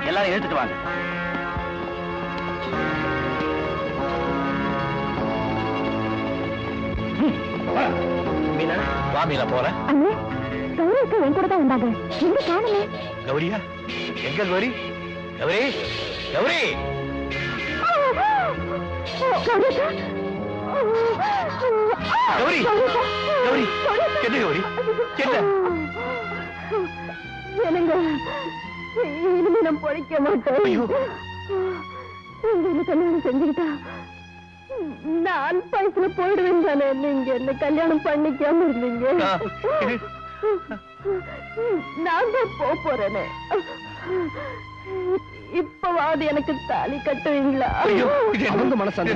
எல்லாரும் எடுத்துட்டு வாங்க. மீனா வா மீனா போறேன். கௌரிக்கு என் கூட தான் வந்தாங்க. எங்க காணுமே? கௌரியா? எங்க கௌரி? கௌரி, கௌரி! கௌரி, கௌரி, என்ன கௌரி? என்ன? என்னங்க, இனிமே நான் பொழைக்க மாட்டேன். நீங்க கல்யாணம் செஞ்சுக்கிட்டா நான் பைசல போயிடுவேன் தானே. நீங்க என்ன கல்யாணம் பண்ணிக்காம இருந்தீங்க. நான் தான் போறேனே. இப்பவாது எனக்கு தாலி கட்டுவீங்களா? அவங்க மனசு சாந்தி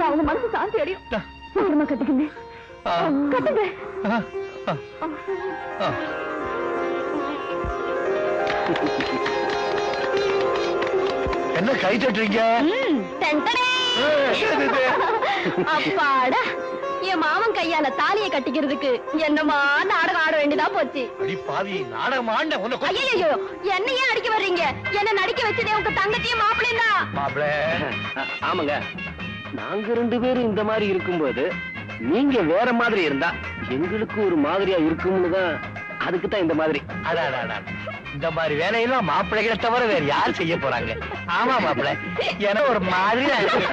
அவங்க மனசு சாந்தி அடையும். சீக்கிரமா கட்டுக்குங்க, கட்டுங்க. என்ன கை தட்டுறீங்க? அப்பாடா, என் மாமன் கையால தாலியை கட்டிக்கிறதுக்கு என்னமா நாடகம் ஆட வேண்டியதா போச்சு. அடி பாவி, நாடகம் ஆண்ட உன்னை ஐயோ, என்ன ஏன் அடிக்க வர்றீங்க? என்ன நடிக்க வச்சதே உங்க தங்கச்சியும் மாப்பிள்ளையும் தான். மாப்பிள. ஆமாங்க, நாங்க 2 பேரும் இந்த மாதிரி இருக்கும்போது நீங்க வேற மாதிரி இருந்தா எங்களுக்கு ஒரு மாதிரியா இருக்கும்னு தான். அதுக்கு தான் இந்த மாதிரி. அடாடா, இந்த மாதிரி வேலையெல்லாம் மாப்பிள்ளைகளை தவிர வேற யார் செய்ய போறாங்க? ஆமா மாப்பிள்ள, ஏன்னா ஒரு மாதிரியா இருக்கு.